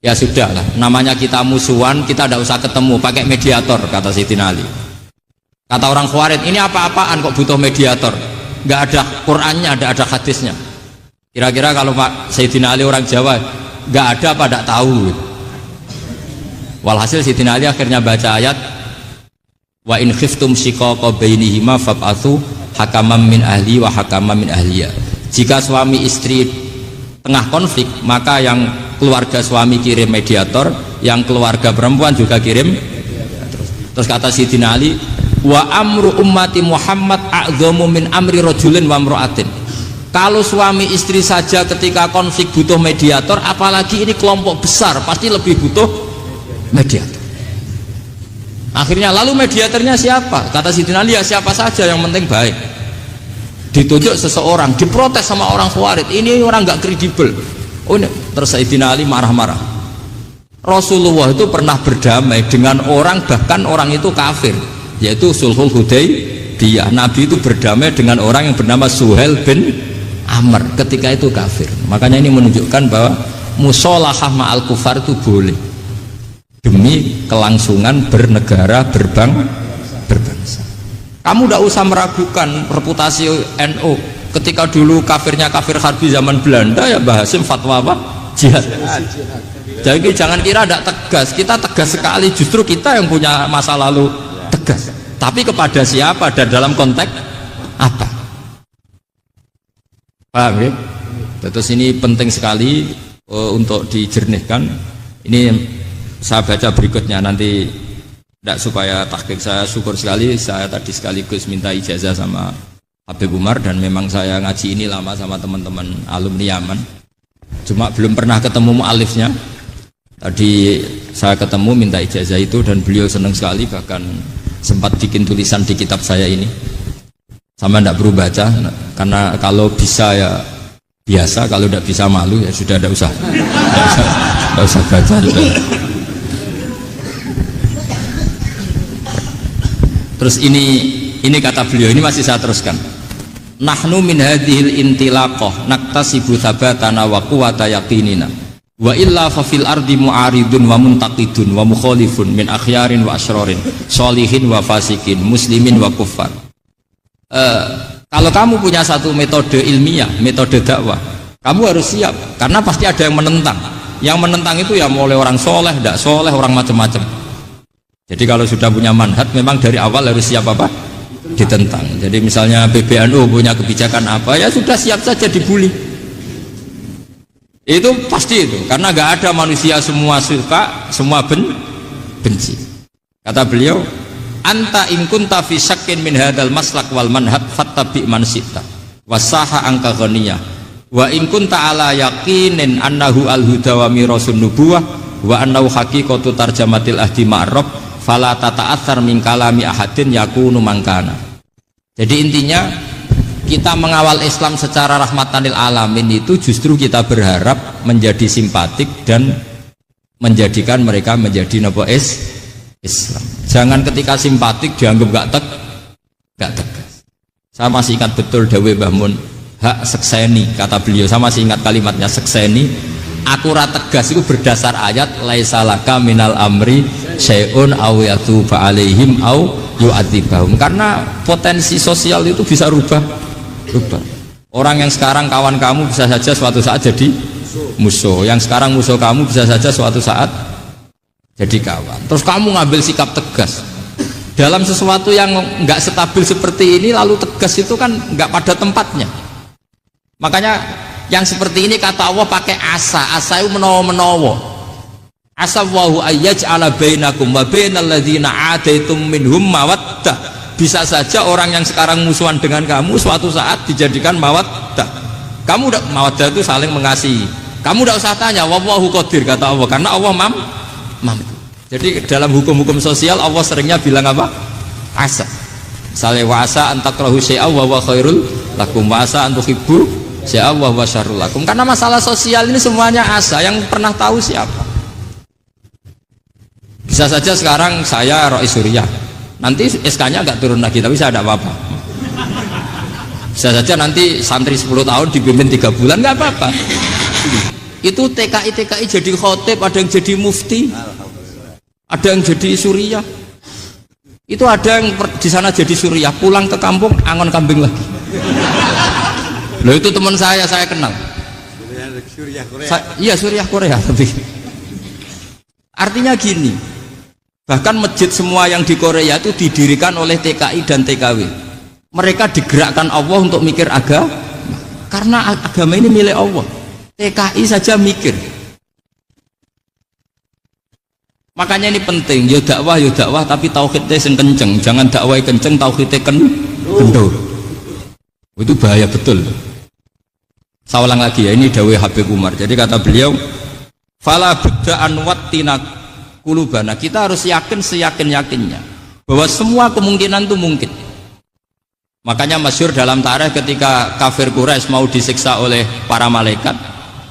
ya sudah lah, namanya kita musuhan, kita tidak usah ketemu, pakai mediator, kata Sayyidina Ali. Kata orang Khawarij, ini apa-apaan kok butuh mediator, nggak ada Qur'annya, ada hadisnya. Kira-kira kalau Pak Sayyidina Ali orang Jawa, nggak ada apa tidak tahu. Walhasil Sayyidina Ali akhirnya baca ayat, wa in khiftum shiqaqa bainihima fab'atsu hakaman min ahli wa hakaman min ahliya. Jika suami istri tengah konflik, maka yang keluarga suami kirim mediator, yang keluarga perempuan juga kirim. Terus kata Sayyidina Ali, wa amru ummati Muhammad a'dhamu min amri rajulin wa imra'atin. Kalau suami istri saja ketika konflik butuh mediator, apalagi ini kelompok besar pasti lebih butuh mediator. Akhirnya lalu mediatornya siapa? Kata Sayyidina Ali, ya siapa saja yang penting baik. Ditunjuk seseorang, diprotes sama orang Khawarij, ini orang nggak kredibel. Oh ini, terus Sayyidina Ali marah-marah. Rasulullah itu pernah berdamai dengan orang, bahkan orang itu kafir, yaitu Sulhul Hudaybiyah. Nabi itu berdamai dengan orang yang bernama Suhail bin Amr, ketika itu kafir. Makanya ini menunjukkan bahwa musolahah ma'al kufar itu boleh demi kelangsungan bernegara, berbangsa. Kamu tidak usah meragukan reputasi NU. Ketika dulu kafirnya kafir harbi zaman Belanda, ya Mbah Hasim fatwa apa? Jihad. Jadi jangan kira tidak tegas, kita tegas sekali, justru kita yang punya masa lalu tegas. Tapi kepada siapa dan dalam konteks apa? Paham ya? Terus ini penting sekali untuk dijernihkan. Ini saya baca berikutnya nanti. Tidak, supaya tahqiq. Saya syukur sekali, saya tadi sekaligus minta ijazah sama Habib Umar, dan memang saya ngaji ini lama sama teman-teman alumni Yaman, cuma belum pernah ketemu mu'alifnya. Tadi saya ketemu minta ijazah itu dan beliau senang sekali, bahkan sempat bikin tulisan di kitab saya ini. Sama tidak perlu baca, karena kalau bisa ya biasa, kalau tidak bisa malu ya sudah, tidak usah baca. Terus ini kata beliau, ini masih saya teruskan. Nahnu min hadhil intilaqah naktasibu thabatana wa quwwata yaqinina wa illa fa fil ardi mu'aridun wa muntaqidun wa mukhalifun min akhyarin wa asyrarin sholihin wa fasikin muslimin wa kuffar. Kalau kamu punya satu metode ilmiah, metode dakwah, kamu harus siap, karena pasti ada yang menentang. Yang menentang itu ya mulai orang soleh, tidak soleh, orang macam-macam. Jadi kalau sudah punya manhaj, memang dari awal harus siap apa? Ditentang. Jadi misalnya PBNU punya kebijakan apa, ya sudah siap saja dibully. Itu pasti itu, karena nggak ada manusia semua suka, semua benci. Kata beliau, anta in kunta fi syakkin min hadzal maslak wal manhaj fattabi man syi'ta wasaha angka ghaniyah wa in kunta ala yaqinin annahu al huda wa mirasun nubuwah wa annahu haqiqatu tarjamatil ahdi ma'rab fala tata'athar min kalami ahadin yakunu mangkana. Jadi intinya kita mengawal Islam secara rahmatanil alamin itu justru kita berharap menjadi simpatik dan menjadikan mereka menjadi Islam. Jangan ketika simpatik dianggap gak tegas. Saya masih ingat betul dawuh Mbah Mun, hak sekseni, kata beliau. Saya masih ingat kalimatnya, sekseni. Akurat tegas itu berdasar ayat laisa laka minal amri syai'un aw yatuba alaihim aw yu'adzibahum, karena potensi sosial itu bisa rubah. Orang yang sekarang kawan kamu bisa saja suatu saat jadi musuh, yang sekarang musuh kamu bisa saja suatu saat jadi kawan. Terus kamu ngambil sikap tegas, Dalam sesuatu yang nggak stabil seperti ini lalu tegas itu kan nggak pada tempatnya. Makanya yang seperti ini kata Allah pakai asa itu menawa-menawa. Asa wahu ayyaj'ala bainakum wa bainal ladzina adaitum minhum mawaddah. Bisa saja orang yang sekarang musuhan dengan kamu suatu saat dijadikan mawaddah. Kamu udah mawaddah itu saling mengasihi. Kamu udah usah tanya wallahu qadir kata Allah karena Allah mampu. Jadi dalam hukum-hukum sosial Allah seringnya bilang apa? Asa. Misalnya wasa antakrahu syai'a wa huwa khairul lakum wasa antuhibbu syai'a wa huwa syarrul lakum. Karena masalah sosial ini semuanya asa, yang pernah tahu siapa? Bisa saja sekarang saya Rois Surya. Nanti SK-nya enggak turun lagi tapi saya tidak apa-apa. Bisa saja nanti santri 10 tahun dipimpin 3 bulan enggak apa-apa. Itu TKI jadi khotib, ada yang jadi mufti. Ada yang jadi Suriah, itu ada yang di sana jadi Suriah, pulang ke kampung angon kambing lagi. Loh itu teman saya kenal. Suriah Korea. Iya Suriah Korea tapi. Artinya gini, bahkan masjid semua yang di Korea itu didirikan oleh TKI dan TKW. Mereka digerakkan Allah untuk mikir agama, karena agama ini milik Allah. TKI saja mikir. Makanya ini penting, ya dakwah tapi tauhidnya sing kenceng, jangan dakwah kenceng tauhidnya kendor. Itu bahaya betul. Saya ulang lagi ya, ini dawuh Habib Umar. Jadi kata beliau, fala budda'an wattina kulubana, kita harus yakin seyakin-yakinnya bahwa semua kemungkinan itu mungkin. Makanya masyhur dalam tarikh ketika kafir Quraisy mau disiksa oleh para malaikat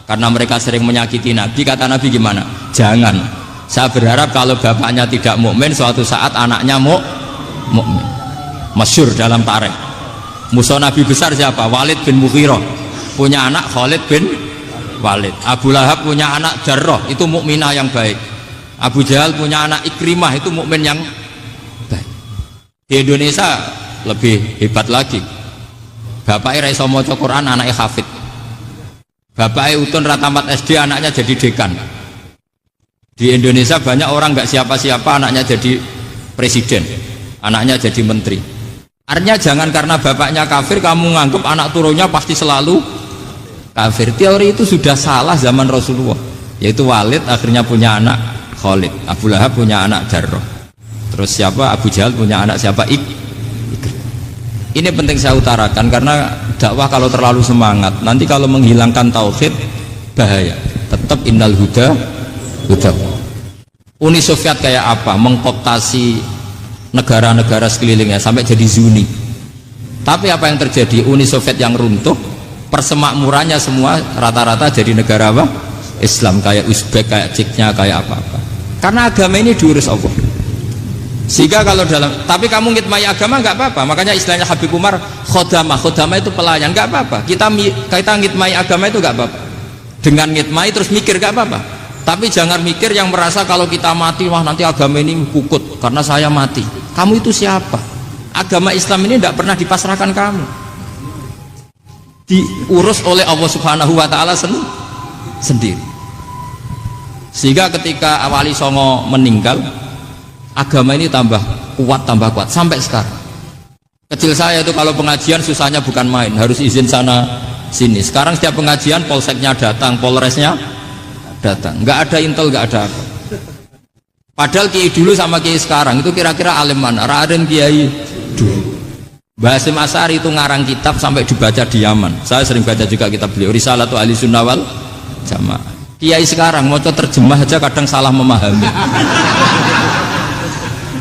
karena mereka sering menyakiti Nabi, kata Nabi gimana? Jangan. Saya berharap kalau bapaknya tidak mukmin, suatu saat anaknya mukmin. Masyhur dalam tarikh. Musuh Nabi besar siapa? Walid bin Mughirah. Punya anak Khalid bin Walid. Abu Lahab punya anak Jarrah, itu mukminah yang baik. Abu Jahal punya anak Ikrimah, itu mukmin yang baik. Di Indonesia lebih hebat lagi. Bapaknya ra iso maca Quran, anaknya hafid. Bapaknya utun ra tamat SD, anaknya jadi dekan. Di Indonesia banyak orang nggak siapa-siapa anaknya jadi presiden, anaknya jadi menteri. Artinya jangan karena bapaknya kafir kamu nganggap anak turunnya pasti selalu kafir. Teori itu sudah salah zaman Rasulullah. Yaitu Walid akhirnya punya anak Khalid, Abu Lahab punya anak Jarrah. Terus siapa? Abu Jahal punya anak siapa? Ini penting saya utarakan karena dakwah kalau terlalu semangat nanti kalau menghilangkan tauhid bahaya. Tetap innal huda. Uni Soviet kayak apa? Mengkooptasi negara-negara sekelilingnya sampai jadi Zuni. Tapi apa yang terjadi? Uni Soviet yang runtuh, persemakmurannya semua rata-rata jadi negara apa? Islam, kayak Uzbek, kayak Ceknya, kayak apa-apa. Karena agama ini diurus Allah. Sehingga kalau tapi kamu ngitmai agama nggak apa-apa. Makanya istilahnya Habib Umar khodamah itu pelayan, nggak apa-apa. Kita ngitmai agama itu nggak apa-apa. Dengan ngitmai terus mikir nggak apa-apa. Tapi jangan mikir yang merasa kalau kita mati, wah nanti agama ini kukut karena saya mati. Kamu itu siapa? Agama Islam ini tidak pernah dipasrahkan kamu. Diurus oleh Allah Subhanahu wa Ta'ala sendiri. Sehingga ketika Wali Songo meninggal, agama ini tambah kuat sampai sekarang. Kecil saya itu kalau pengajian susahnya bukan main, harus izin sana sini. Sekarang setiap pengajian polseknya datang, polresnya datang, nggak ada intel, nggak ada apa. Padahal kiai dulu sama kiai sekarang itu kira-kira alim mana? Raden kiai dulu. Mbah Hasyim Asy'ari itu ngarang kitab sampai dibaca di Yaman. Saya sering baca juga kitab beliau, Risalatu Ahli Sunnah wal Jamaah. Kiai sekarang mau terjemah aja kadang salah memahami.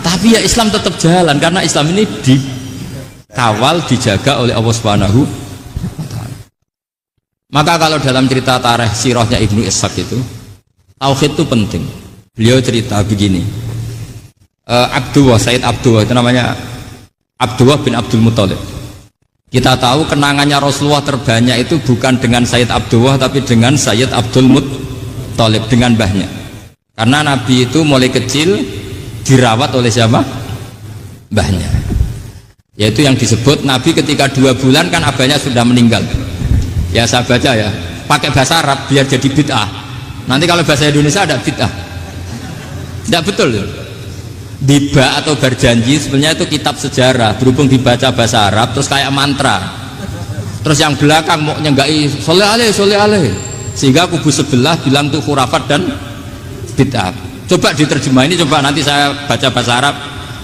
Tapi ya Islam tetap jalan karena Islam ini dikawal, dijaga oleh Allah Subhanahu. Maka kalau dalam cerita tarikh sirahnya Ibnu Ishaq itu tauhid itu penting. Beliau cerita begini, Sayyid Abdullah itu namanya Abdullah bin Abdul Muthalib. Kita tahu kenangannya Rasulullah terbanyak itu bukan dengan Sayyid Abdullah tapi dengan Sayyid Abdul Muthalib, dengan mbahnya. Karena Nabi itu mulai kecil dirawat oleh siapa? Mbahnya. Yaitu yang disebut Nabi ketika 2 bulan kan abahnya sudah meninggal. Ya saya baca ya, pakai bahasa Arab biar jadi bid'ah. Nanti kalau bahasa Indonesia ada bid'ah. Tidak betul ya. Tiba atau berjanji sebenarnya itu kitab sejarah, berhubung dibaca bahasa Arab terus kayak mantra. Terus yang belakang mau nyenggai soleh aleh, sehingga kubu sebelah bilang tuh khurafat dan bid'ah. Coba diterjemah ini, coba nanti saya baca bahasa Arab.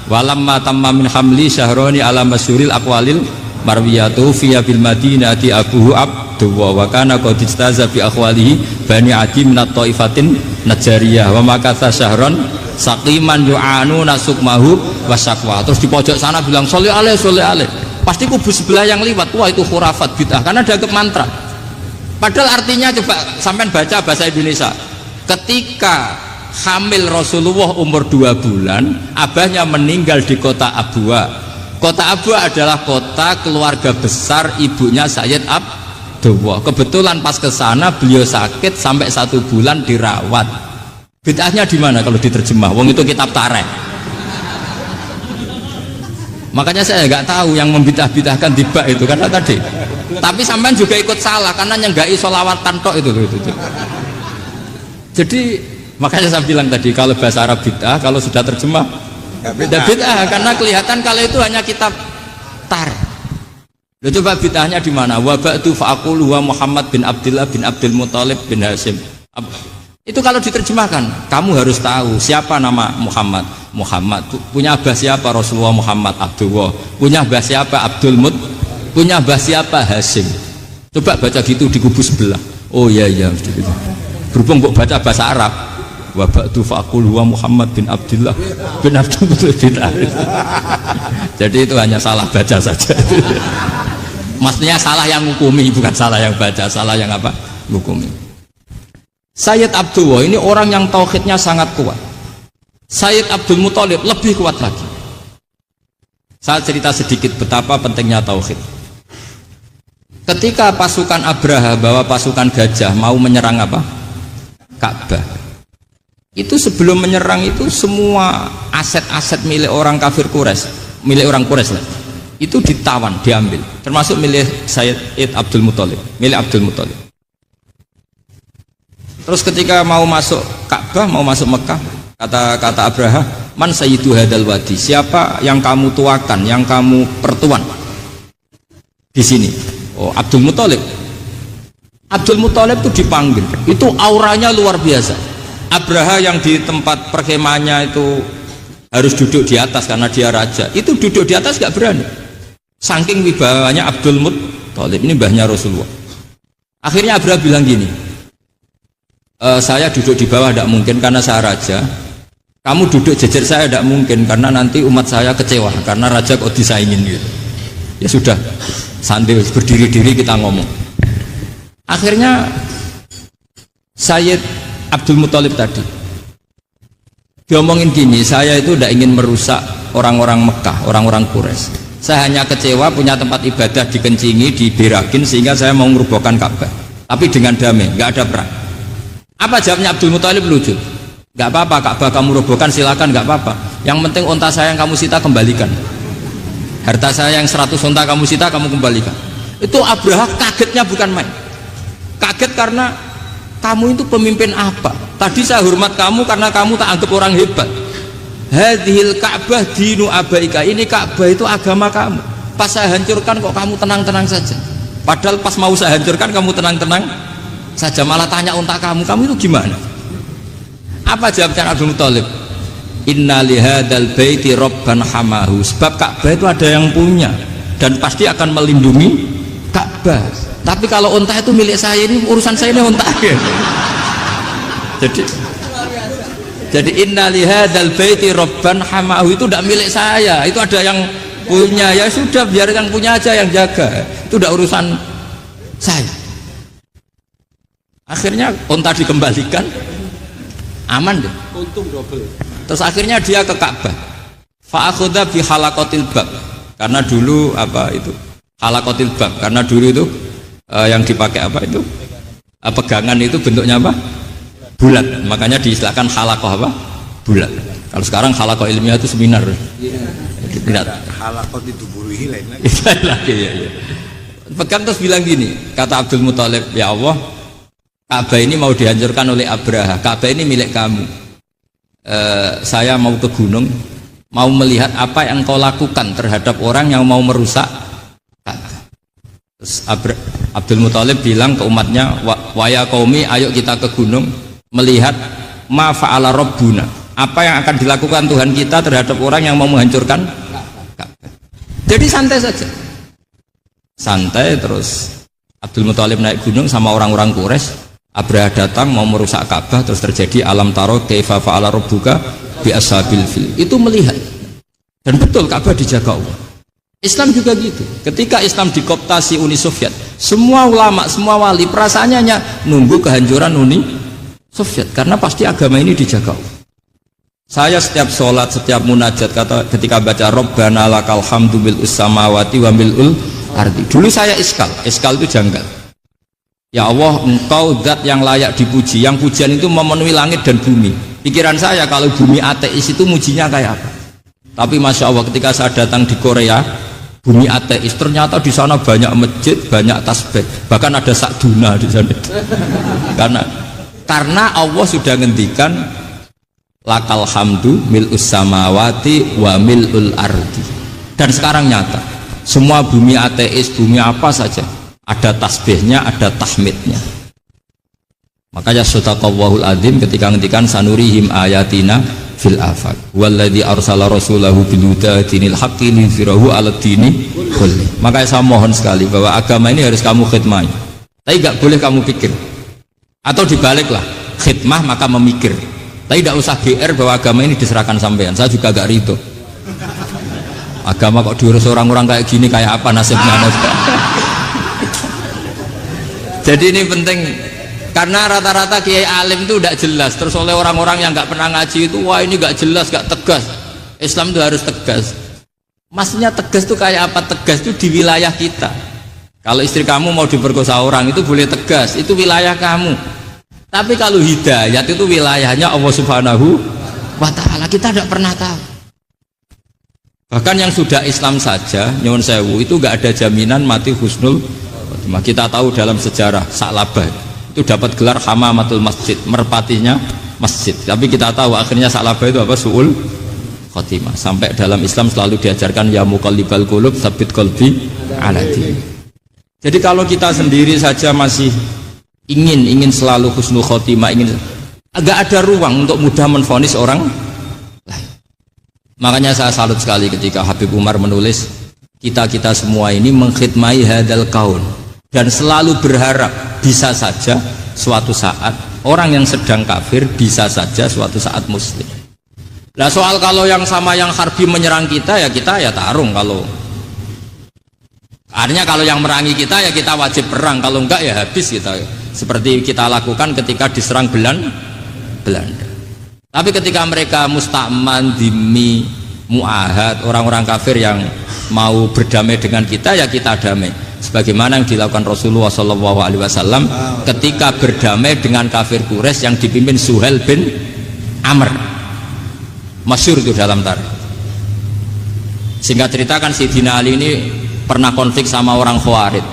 Walamma tamma min hamli syahroni ala masyuril aqwalil marwiyatu fiya bil madinati abuhu abduwa wa kana qad istaza bi akhwalihi bani adi min at-taifatin najariyah wa makatha syahron saqiman yu'anu nasukmahu wasakwa. Terus di pojok sana bilang soleh aleh, pasti kubu sebelah yang liwat, wah itu khurafat bid'ah karena dianggap mantra. Padahal artinya coba sampean baca bahasa Indonesia. Ketika hamil Rasulullah umur 2 bulan, abahnya meninggal di kota Abwa. Kota Abwa adalah kota keluarga besar ibunya Sayyid Abdullah. Kebetulan pas ke sana beliau sakit sampai 1 bulan dirawat. Bid'ahnya di mana kalau diterjemah? Wong itu kitab tarikh. Makanya saya nggak tahu yang membidah-bidahkan tiba itu karena tadi. Tapi sampean juga ikut salah karena nyenggai sholawatan tok itu. Jadi makanya saya bilang tadi kalau bahasa Arab bid'ah, kalau sudah terjemah bid'ah karena kelihatan kalau itu hanya kitab tarikh. Loh, coba bid'ahnya di mana? Wa ba'du fa'aqulu wa Muhammad bin Abdullah bin Abdul Muthalib bin Hashim. Itu kalau diterjemahkan, kamu harus tahu siapa nama Muhammad. Muhammad punya abah siapa? Rasulullah Muhammad Abdullah. Punya abah siapa? Abdul Mut. Punya abah siapa? Hashim. Coba baca gitu di kubu sebelah. Oh iya gitu. Berhubung kok baca bahasa Arab. Wa ba'du faqul wa Muhammad bin Abdullah bin Abdul Muttalib bin Jadi itu hanya salah baca saja. Maksudnya salah yang hukumi, bukan salah yang baca, salah yang apa? Hukumi. Sayyid Abdullah ini orang yang tauhidnya sangat kuat. Sayyid Abdul Muthalib lebih kuat lagi. Saya cerita sedikit betapa pentingnya tauhid. Ketika pasukan Abraha bawa pasukan gajah mau menyerang apa? Ka'bah. Itu sebelum menyerang itu semua aset-aset milik orang kafir Quraisy, milik orang Quraisy lah. Itu ditawan, diambil, termasuk milik Sayyid Abdul Muthalib, milik Abdul Muthalib. Terus ketika mau masuk Ka'bah, mau masuk Mekah, kata Abraha, man sayyidu hadal wadi, siapa yang kamu tuakan, yang kamu pertuan di sini? Oh, Abdul Muthalib. Abdul Muthalib itu dipanggil, itu auranya luar biasa. Abraha yang di tempat perkemahannya itu harus duduk di atas karena dia raja, itu duduk di atas gak berani, saking wibawanya Abdul Muthalib, ini mbahnya Rasulullah. Akhirnya Abraha bilang gini, saya duduk di bawah tidak mungkin karena saya raja, kamu duduk jejer saya tidak mungkin karena nanti umat saya kecewa karena raja kok disaingin gitu. Ya sudah, santai berdiri-diri kita ngomong. Akhirnya Sayyid Abdul Muthalib tadi diomongin gini, saya itu tidak ingin merusak orang-orang Mekah, orang-orang Quraisy. Saya hanya kecewa punya tempat ibadah dikencingi, diberakin sehingga saya mau merubuhkan Ka'bah, tapi dengan damai, nggak ada perang. Apa jawabnya Abdul Muthalib? Lucu. Gak apa-apa, Ka'bah kamu robohkan silakan, gak apa-apa. Yang penting unta saya yang kamu sita kembalikan. Harta saya yang 100 unta kamu sita kamu kembalikan. Itu Abraha kagetnya bukan main. Kaget karena kamu itu pemimpin apa? Tadi saya hormat kamu karena kamu tak anggap orang hebat. Hadhil Ka'bah dinu abaika. Ini Ka'bah itu agama kamu. Pas saya hancurkan kok kamu tenang-tenang saja. Padahal pas mau saya hancurkan kamu tenang-tenang saja, malah tanya unta kamu itu gimana? Apa jawabnya Abdul Muthalib? Inna lihadal baiti robban hamahu. Sebab Ka'bah itu ada yang punya dan pasti akan melindungi Ka'bah. Tapi kalau unta itu milik saya, ini urusan saya, ini unta. Jadi inna lihadal baiti robban hamahu itu tidak milik saya, itu ada yang punya. Ya sudah, biar yang punya aja yang jaga, itu tidak urusan saya. Akhirnya unta dikembalikan, aman deh, untung double. Terus akhirnya dia ke Ka'bah, fa'akhudha bi halaqatil bab, karena dulu apa itu halaqatil bab, karena dulu itu yang dipakai apa itu pegangan itu bentuknya apa, bulat, makanya diistilahkan halaqah apa, bulat. Kalau sekarang halaqah ilmiah itu seminar. Halaqah itu buruhi lain lagi. Ya. Pegang terus bilang gini, kata Abdul Muthalib, ya Allah, Ka'bah ini mau dihancurkan oleh Abraha. Ka'bah ini milik kamu. Saya mau ke gunung, mau melihat apa yang kau lakukan terhadap orang yang mau merusak Ka'bah. Terus Abdul Muthalib bilang ke umatnya, wa ya qaumi, ayo kita ke gunung melihat ma fa'ala rabbuna, apa yang akan dilakukan Tuhan kita terhadap orang yang mau menghancurkan Ka'bah. Jadi santai saja, santai. Terus Abdul Muthalib naik gunung sama orang-orang Quraisy. Abraha datang mau merusak Ka'bah, terus terjadi alam taro kaifa fa'ala rabbuka bi ashabil fil. Itu melihat, dan betul Ka'bah dijaga Allah. Islam juga gitu. Ketika Islam dikooptasi Uni Soviet, semua ulama, semua wali perasaannya hanya nunggu kehancuran Uni Soviet, karena pasti agama ini dijaga Allah. Saya setiap sholat, setiap munajat, ketika baca Rabbana lakal hamdu bil samawati wa mil'ul ardi, dulu saya iskal itu janggal. Ya Allah, engkau zat yang layak dipuji, yang pujian itu memenuhi langit dan bumi. Pikiran saya kalau bumi ateis itu mujinya kayak apa. Tapi Masya Allah, ketika saya datang di Korea, bumi ateis, ternyata di sana banyak masjid, banyak tasbih, bahkan ada sakduna di sana. Karena Allah sudah ngendikan lakal hamdu mil'us samawati wa mil'ul ardi. Dan sekarang nyata, semua bumi ateis, bumi apa saja, ada tasbihnya, ada tahmidnya. Makanya sadaqallahul adzim ketika ngendikan sanurihim ayatina fil afaq walladzi arsala rasulahu bil huda dinil haqqi liyuzhirahu 'alad dini kulli. Makanya saya mohon sekali bahwa agama ini harus kamu khidmah, tapi enggak boleh kamu pikir. Atau dibaliklah, khidmah maka memikir. Tapi tidak usah GR bahwa agama ini diserahkan sampean. Saya juga agak ridho. Agama kok diurus orang-orang kayak gini, kayak apa nasibnya? Jadi ini penting, karena rata-rata kiai alim itu tidak jelas. Terus oleh orang-orang yang nggak pernah ngaji itu, wah ini nggak jelas, nggak tegas. Islam itu harus tegas. Maksudnya tegas itu kayak apa? Tegas itu di wilayah kita. Kalau istri kamu mau diperkosa orang itu boleh tegas, itu wilayah kamu. Tapi kalau hidayat itu wilayahnya Allah Subhanahu wa Ta'ala, kita tidak pernah tahu. Bahkan yang sudah Islam saja, nyuwun sewu, itu nggak ada jaminan mati husnul. Kita tahu dalam sejarah Sa'labah itu dapat gelar hamamatul masjid, merpatinya masjid. Tapi kita tahu akhirnya Sa'labah itu apa? Su'ul khotimah. Sampai dalam Islam selalu diajarkan ya muqallibal qulub tsabbit qalbi ala din. Jadi kalau kita sendiri saja masih ingin selalu husnul khotimah, agak ada ruang untuk mudah menvonis orang lain. Makanya saya salut sekali ketika Habib Umar menulis kita semua ini mengkhidmai hadal kaun, dan selalu berharap bisa saja suatu saat orang yang sedang kafir bisa saja suatu saat muslim. Nah soal kalau yang sama yang harbi menyerang kita ya tarung. Kalau artinya kalau yang merangi kita ya kita wajib perang, kalau enggak ya habis kita, seperti kita lakukan ketika diserang Belanda. Tapi ketika mereka musta'man, dhimmi, mu'ahad, orang-orang kafir yang mau berdamai dengan kita ya kita damai, sebagaimana yang dilakukan Rasulullah SAW ketika berdamai dengan kafir Quraisy yang dipimpin Suhail bin Amr, masyhur itu dalam tarikh. Singkat cerita kan Sayyidina Ali ini pernah konflik sama orang Khawarij.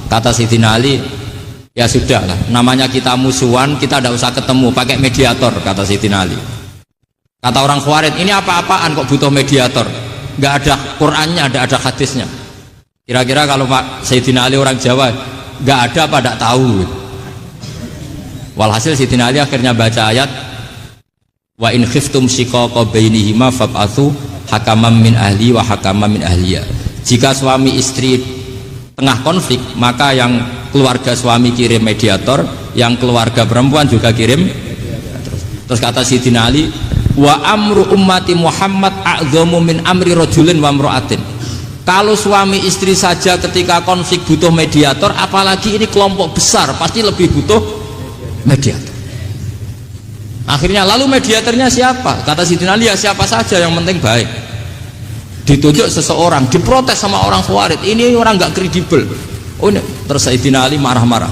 Kata Sayyidina Ali, ya sudah lah, namanya kita musuhan, kita tidak usah ketemu, pakai mediator, kata Sayyidina Ali. Kata orang Khawarij, ini apa-apaan kok butuh mediator, nggak ada Qurannya, ada hadisnya. Kira-kira kalau Pak Sayyidina Ali orang Jawa, nggak ada apa tidak tahu. Walhasil Sayyidina Ali akhirnya baca ayat wa in khiftum shiqaqa bainihima fab'atsu hakaman min ahli wa hakaman min ahliya. Jika suami istri tengah konflik, maka yang keluarga suami kirim mediator, yang keluarga perempuan juga kirim. Terus kata Sayyidina Ali, wa amru ummati Muhammad a'dhamu min amri rajulin wa imra'atin. Kalau suami istri saja ketika konflik butuh mediator, apalagi ini kelompok besar pasti lebih butuh mediator. Akhirnya lalu mediatornya siapa? Kata Sayyidina Ali, ya siapa saja yang penting baik. Ditunjuk seseorang, diprotes sama orang Khawarij, ini orang nggak kredibel. Oh ini, terus Sayyidina Ali marah-marah.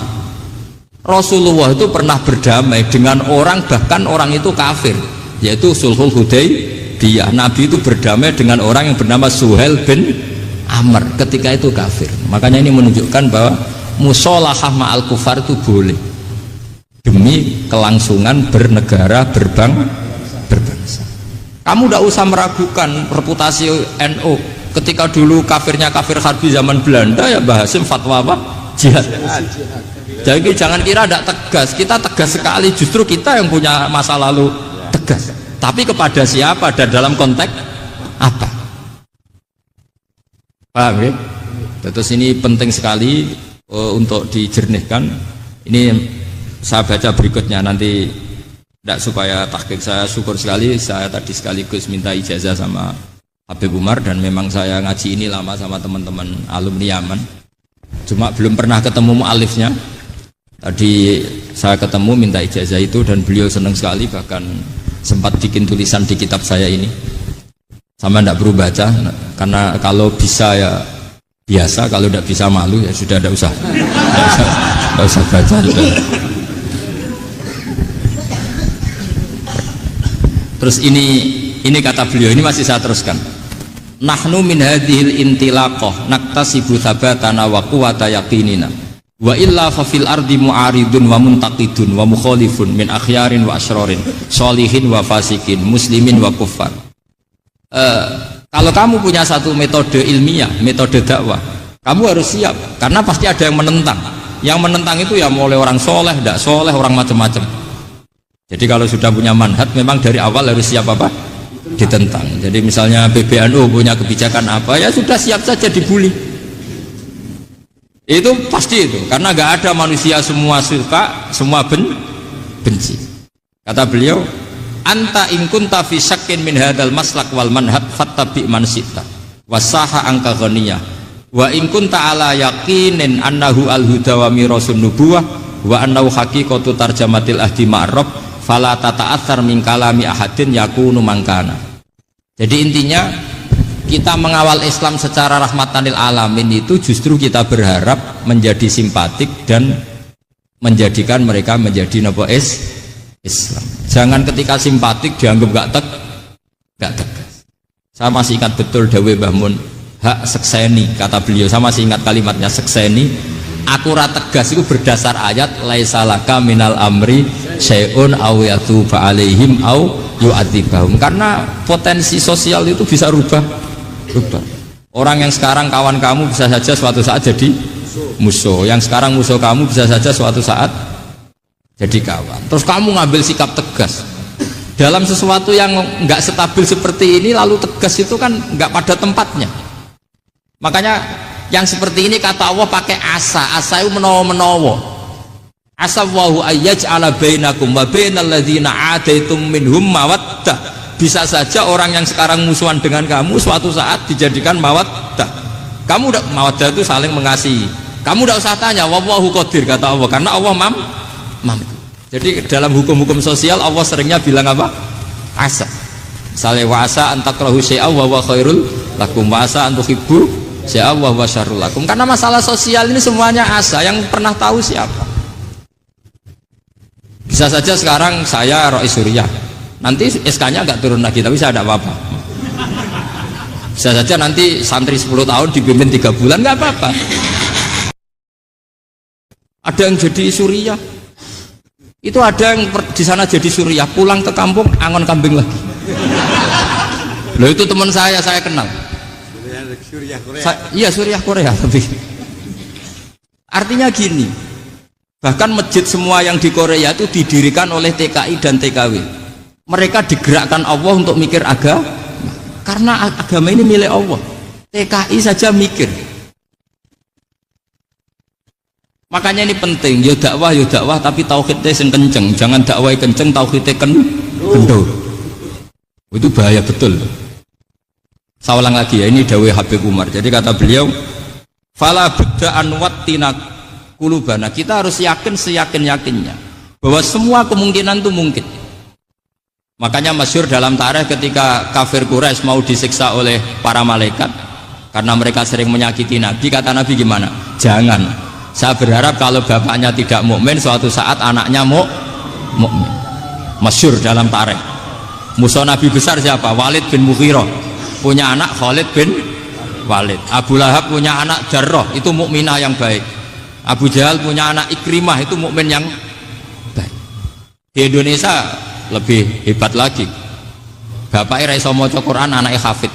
Rasulullah itu pernah berdamai dengan orang, bahkan orang itu kafir, yaitu Sulhul Hudaybiyah. Nabi itu berdamai dengan orang yang bernama Suhail bin Amr, ketika itu kafir. Makanya ini menunjukkan bahwa musolahah ma'al kufar itu boleh demi kelangsungan bernegara berbangsa. Kamu tidak usah meragukan reputasi NU. Ketika dulu kafirnya kafir harbi zaman Belanda, ya Mbah Hasim fatwa apa? Jihad. Jadi jangan kira tidak tegas, kita tegas sekali. Justru kita yang punya masa lalu tegas. Tapi kepada siapa dan dalam konteks apa? Paham ya? Terus ini penting sekali untuk dijernihkan. Ini saya baca berikutnya nanti. Tidak supaya tahqiq, saya syukur sekali saya tadi sekaligus minta ijazah sama Habib Umar dan memang saya ngaji ini lama sama teman-teman alumni Yaman, cuma belum pernah ketemu mu'alifnya. Tadi saya ketemu minta ijazah itu dan beliau senang sekali, bahkan sempat bikin tulisan di kitab saya ini. Sama tidak perlu baca karena kalau bisa ya biasa, kalau tidak bisa malu ya sudah, tidak usah baca sudah. Terus ini kata beliau, ini masih saya teruskan. Nahnu min hadhil intilaqah naktasibu thabatana wa quwwata yaqinina wa illa fa fil ardi mu'aridun wa muntaqidun wa mukhalifun min akhyarin wa asyrarin sholihin wa fasikin muslimin wa kuffar. Kalau kamu punya satu metode ilmiah, metode dakwah, kamu harus siap karena pasti ada yang menentang. Yang menentang itu ya mulai orang soleh, tidak soleh, orang macam-macam. Jadi kalau sudah punya manhaj memang dari awal harus siap apa? Ditentang. Jadi misalnya PBNU punya kebijakan apa, ya sudah siap saja dibully. Itu pasti itu, karena nggak ada manusia semua suka, semua benci. Kata beliau, anta in kunta fi syakkin min hadzal maslak wal manhaj fattabi man syi'ta wasaha angka ghaniyah wa in kunta ala yaqinin annahu al huda wa mirasun nubuwah wa annahu haqiqatu tarjamatil ahdi ma'rab fala tata'athar min kalami ahadin yakunu mangkana. Jadi intinya kita mengawal Islam secara rahmatanil alamin itu justru kita berharap menjadi simpatik dan menjadikan mereka menjadi Islam. Jangan ketika simpatik dianggap gak tegas. Saya masih ingat betul dawuh Mbah Mun, hak sekseni, kata beliau, saya masih ingat kalimatnya sekseni. Akurat tegas itu berdasar ayat laisalaka minal amri syai'un aw yatuba alaihim aw yu'adzibahum, karena potensi sosial itu bisa rubah. Orang yang sekarang kawan kamu bisa saja suatu saat jadi musuh, yang sekarang musuh kamu bisa saja suatu saat jadi kawan. Terus kamu ngambil sikap tegas dalam sesuatu yang nggak stabil seperti ini, lalu tegas itu kan nggak pada tempatnya. Makanya yang seperti ini kata Allah pakai asa itu menawa-menawa. Asa wahu ayyaj'ala bainakum wa bainal ladzina ataitum minhum mawaddah. Bisa saja orang yang sekarang musuhan dengan kamu suatu saat dijadikan mawaddah. Kamu udah mawaddah itu saling mengasihi. Kamu udah usah tanya, wallahu qadir, kata Allah, karena Allah mampu. Jadi dalam hukum-hukum sosial Allah seringnya bilang apa? Asa. Misalnya wa asa an takrahu syai'an wa huwa khairul lakum wa asa an tuhibbu syai'an wa huwa syarrul lakum. Karena masalah sosial ini semuanya asa, yang pernah tahu siapa? Bisa saja sekarang saya Rois Suriah, nanti SK-nya nggak turun lagi, tapi saya tidak apa-apa. Bisa saja nanti santri 10 tahun dipimpin 3 bulan, nggak apa-apa. Ada yang jadi Suriah, itu ada yang di sana jadi Suriah, pulang ke kampung angon kambing lagi. Loh, itu teman saya kenal. Suriah Korea. Iya, Suriah Korea. Tapi artinya gini, bahkan masjid semua yang di Korea itu didirikan oleh TKI dan TKW. Mereka digerakkan Allah untuk mikir agama, karena agama ini milik Allah. TKI saja mikir. Makanya ini penting, ya dakwah tapi tauhidnya sing kenceng, jangan dakwah kenceng tauhidnya kendor. Itu bahaya betul. Saya ulang lagi ya, ini dawuh Habib Umar. Jadi kata beliau, fala budda an wattina kulubana, kita harus yakin seyakin-yakinnya bahwa semua kemungkinan itu mungkin. Makanya masyhur dalam tarikh ketika kafir Quraisy mau disiksa oleh para malaikat karena mereka sering menyakiti Nabi, kata Nabi gimana? Jangan. Saya berharap kalau bapaknya tidak mukmin, suatu saat anaknya mukmin. Masyhur dalam tarikh. Musuh Nabi besar siapa? Walid bin Mughirah. Punya anak Khalid bin Walid. Abu Lahab punya anak Jarrah, itu mukminah yang baik. Abu Jahal punya anak Ikrimah, itu mukmin yang baik. Di Indonesia lebih hebat lagi. Bapaknya ra iso maca Quran, anaknya hafid.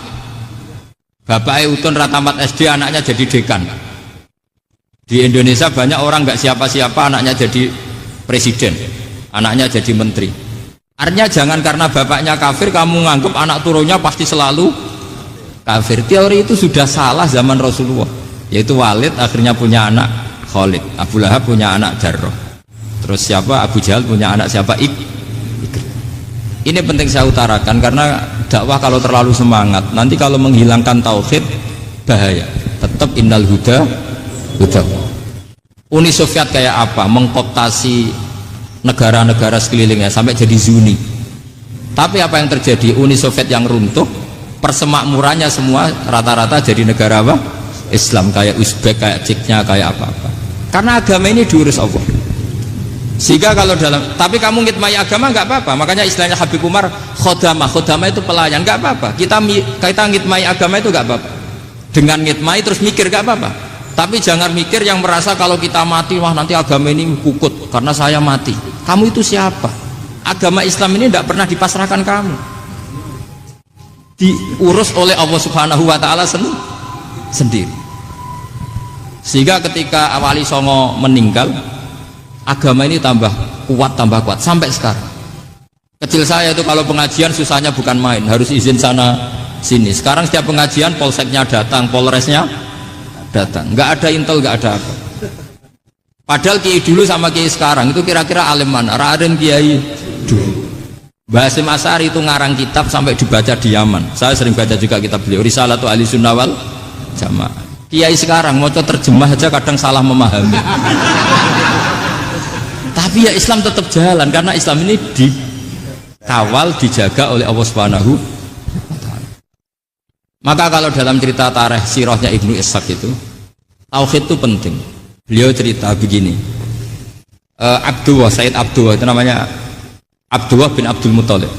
Bapaknya utun ra tamat SD, anaknya jadi dekan. Di Indonesia banyak orang nggak siapa-siapa, anaknya jadi presiden, anaknya jadi menteri. Artinya jangan karena bapaknya kafir kamu nganggep anak turunnya pasti selalu kafir. Teori itu sudah salah zaman Rasulullah. Yaitu Walid akhirnya punya anak Khalid, Abu Lahab punya anak Jarrah, terus siapa, Abu Jahal punya anak siapa, Ini penting saya utarakan karena dakwah kalau terlalu semangat nanti kalau menghilangkan tauhid bahaya. Tetap innal huda huda. Uni Soviet kayak apa, mengkooptasi negara-negara sekelilingnya sampai jadi Zuni. Tapi apa yang terjadi, Uni Soviet yang runtuh, persemakmurannya semua rata-rata jadi negara apa? Islam, kayak Uzbek, kayak Ceknya, kayak apa-apa. Karena agama ini diurus Allah. Sehingga kalau dalam, tapi kamu ngitmai agama nggak apa-apa. Makanya istilahnya Habib Umar, khodamah itu pelayan, nggak apa-apa. Kita ngitmai agama itu nggak apa-apa. Dengan ngitmai terus mikir nggak apa-apa. Tapi jangan mikir yang merasa kalau kita mati, wah nanti agama ini kukut karena saya mati. Kamu itu siapa? Agama Islam ini tidak pernah dipasrahkan kamu. Diurus oleh Allah Subhanahu Wa Taala sendiri. Sehingga ketika Wali Songo meninggal, agama ini tambah kuat sampai sekarang. Kecil saya itu kalau pengajian susahnya bukan main, harus izin sana sini. Sekarang setiap pengajian polseknya datang, polresnya datang, nggak ada intel, nggak ada apa. Padahal kiai dulu sama kiai sekarang itu kira-kira alim mana? Raden kiai dulu. Mbah Hasyim Asy'ari itu ngarang kitab sampai dibaca di Yaman. Saya sering baca juga kitab beliau, Risalatu Ahli Sunnah wal Jamaah. Kiai sekarang mau terjemah aja kadang salah memahami. Tapi ya Islam tetap jalan karena Islam ini dikawal, dijaga oleh Allah Subhanahu wa Ta'ala. Maka kalau dalam cerita tarikh sirahnya Ibnu Ishaq itu, tauhid itu penting. Beliau cerita begini, Sayyid Abdullah itu namanya Abdullah bin Abdul Muthalib.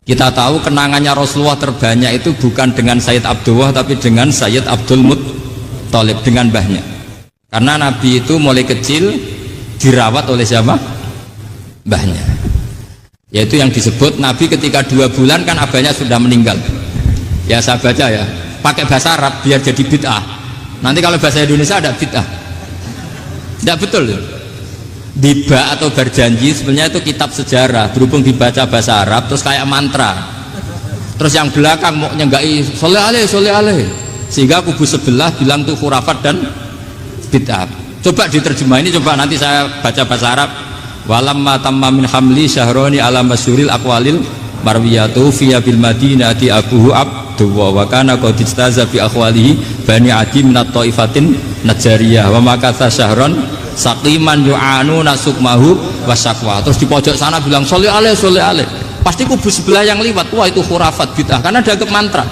Kita tahu kenangannya Rasulullah terbanyak itu bukan dengan Sayyid Abdullah tapi dengan Sayyid Abdul Muthalib, dengan mbahnya. Karena Nabi itu mulai kecil dirawat oleh siapa? Mbahnya. Yaitu yang disebut Nabi ketika 2 bulan kan abahnya sudah meninggal. Ya saya baca ya, pakai bahasa Arab biar jadi bid'ah. Nanti kalau bahasa Indonesia ada bid'ah. Tidak betul. Diba atau berjanji sebenarnya itu kitab sejarah, berhubung dibaca bahasa Arab terus kayak mantra. Terus yang belakang mau nyenggai soleh aleh, sehingga kubu sebelah bilang tuh khurafat dan bid'ah. Coba diterjemah ini, coba nanti saya baca bahasa Arab. Walamma tamma min hamli syahroni ala masyuril aqwalil marwiyatu fiya bil madinati abuhu abduwa wa kana qad istaza bi akhwalihi bani adi minat taifatin najariyah wa makatha syahron saqiman yu'anu nasukmahu wasakwa. Terus di pojok sana bilang soleh aleh. Pasti kubu sebelah yang liwat, wah itu khurafat bid'ah karena dianggap mantra.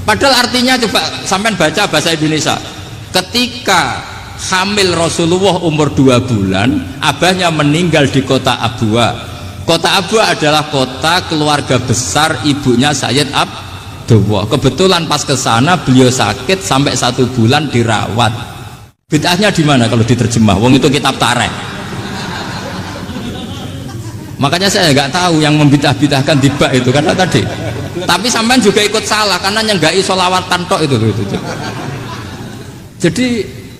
Padahal artinya coba sampean baca bahasa Indonesia. Ketika hamil Rasulullah umur 2 bulan, abahnya meninggal di kota Abwa. Kota Abwa adalah kota keluarga besar ibunya Sayyid Abdullah. Kebetulan pas ke sana beliau sakit sampai 1 bulan dirawat. Bid'ahnya di mana kalau diterjemah? Wong itu kitab tarikh. Makanya saya nggak tahu yang membidah-bidahkan tiba itu karena tadi. Tapi sampean juga ikut salah karena nyenggai sholawatan tok itu. Jadi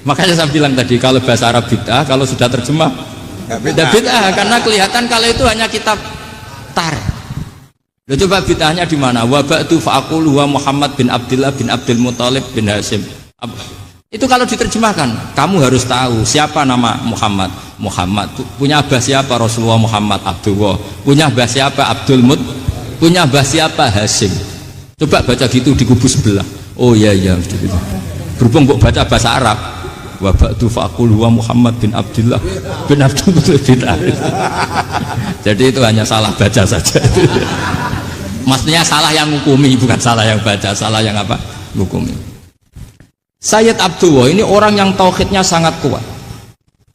makanya saya bilang tadi kalau bahasa Arab bid'ah, kalau sudah terjemah bid'ah karena kelihatan kalau itu hanya kitab tarikh. Coba bid'ahnya di mana? Wa ba'du fa'aqul huwa Muhammad bin Abdullah bin Abdul Muthalib bin Hasyim. Itu kalau diterjemahkan, kamu harus tahu siapa nama Muhammad. Muhammad punya abah siapa? Rasulullah Muhammad Abdullah. Punya abah siapa? Abdul Mut. Punya abah siapa? Hasyim. Coba baca gitu di kubu sebelah. Oh iya gitu. Berhubung kok baca bahasa Arab. Wa ba'du fa'qul huwa Muhammad bin Abdullah bin Abdul Muthalib. Jadi itu hanya salah baca saja. Maksudnya salah yang hukumi, bukan salah yang baca, salah yang apa? Hukumi. Sayyid Abdullah ini orang yang tauhidnya sangat kuat.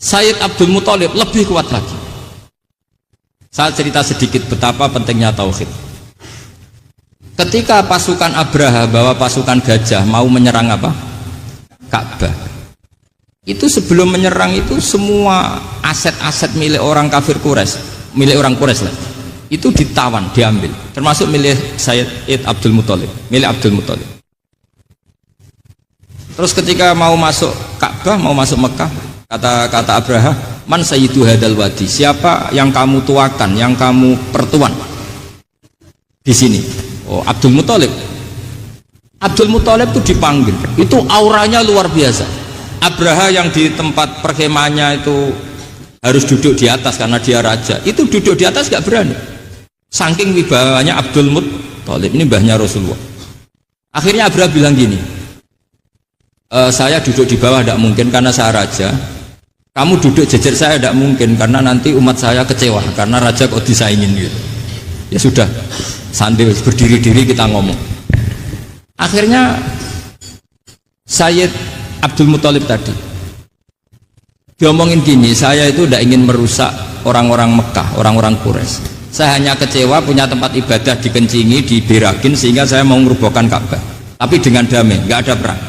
Sayyid Abdul Muthalib lebih kuat lagi. Saya cerita sedikit betapa pentingnya tauhid. Ketika pasukan Abraha bawa pasukan gajah mau menyerang apa? Ka'bah. Itu sebelum menyerang itu semua aset-aset milik orang kafir Quraisy, milik orang Quraisy lah. itu ditawan, diambil, termasuk milik Sayyid Abdul Muthalib, milik Abdul Muthalib. Terus ketika mau masuk Ka'bah, mau masuk Mekah, kata Abraha, man sayyidu hadal wadi, siapa yang kamu tuakan, yang kamu pertuan di sini? Oh, Abdul Muthalib. Abdul Muthalib itu dipanggil, itu auranya luar biasa. Abraha yang di tempat perkemahannya itu harus duduk di atas karena dia raja, itu duduk di atas gak berani, saking wibawanya Abdul Muthalib. Ini mbahnya Rasulullah. Akhirnya Abraha bilang gini, saya duduk di bawah tidak mungkin karena saya raja, kamu duduk jejer saya tidak mungkin karena nanti umat saya kecewa karena raja kok disaingin gitu. Ya sudah, santai berdiri-diri kita ngomong. Akhirnya Sayyid Abdul Muthalib tadi diomongin gini, saya itu tidak ingin merusak orang-orang Mekah, orang-orang Quraisy. Saya hanya kecewa punya tempat ibadah dikencingi, diberakin, sehingga saya mau merubuhkan Ka'bah, tapi dengan damai, nggak ada perang.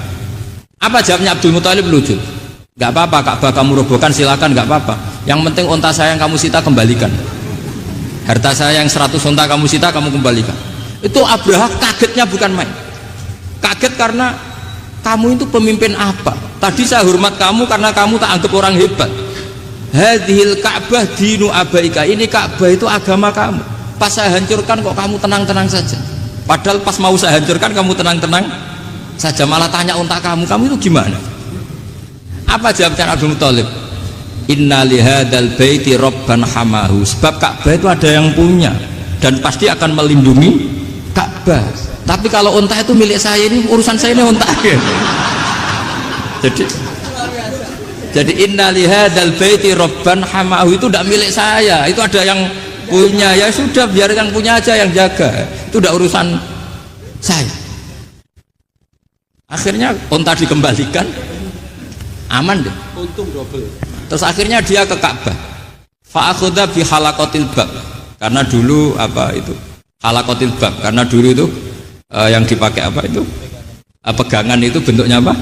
Apa jawabnya Abdul Muthalib? Lucu. Nggak apa-apa, Ka'bah kamu robohkan silakan, nggak apa-apa. Yang penting unta saya yang kamu sita kembalikan. Harta saya yang 100 unta kamu sita kamu kembalikan. Itu Abraha kagetnya bukan main. Kaget karena kamu itu pemimpin apa? Tadi saya hormat kamu karena kamu tak anggap orang hebat. Hadhil Ka'bah dinu abaika, ini Ka'bah itu agama kamu. Pas saya hancurkan kok kamu tenang-tenang saja. Padahal pas mau saya hancurkan kamu tenang-tenang saja, malah tanya unta kamu itu gimana? Apa jawabnya Abdul Muthalib? Inna lihadal baiti robban hamahu, sebab Ka'bah itu ada yang punya dan pasti akan melindungi Ka'bah. Tapi kalau unta itu milik saya, ini urusan saya, ini unta. Jadi inna lihadal baiti robban hamahu itu tidak milik saya, itu ada yang punya. Ya sudah, biar yang punya aja yang jaga, itu tidak urusan saya. Akhirnya unta dikembalikan, aman deh, untung double. Terus akhirnya dia ke Ka'bah, fa'akhudha bi halaqatil bab, karena dulu apa itu halaqatil bab, karena dulu itu yang dipakai apa itu pegangan itu bentuknya apa,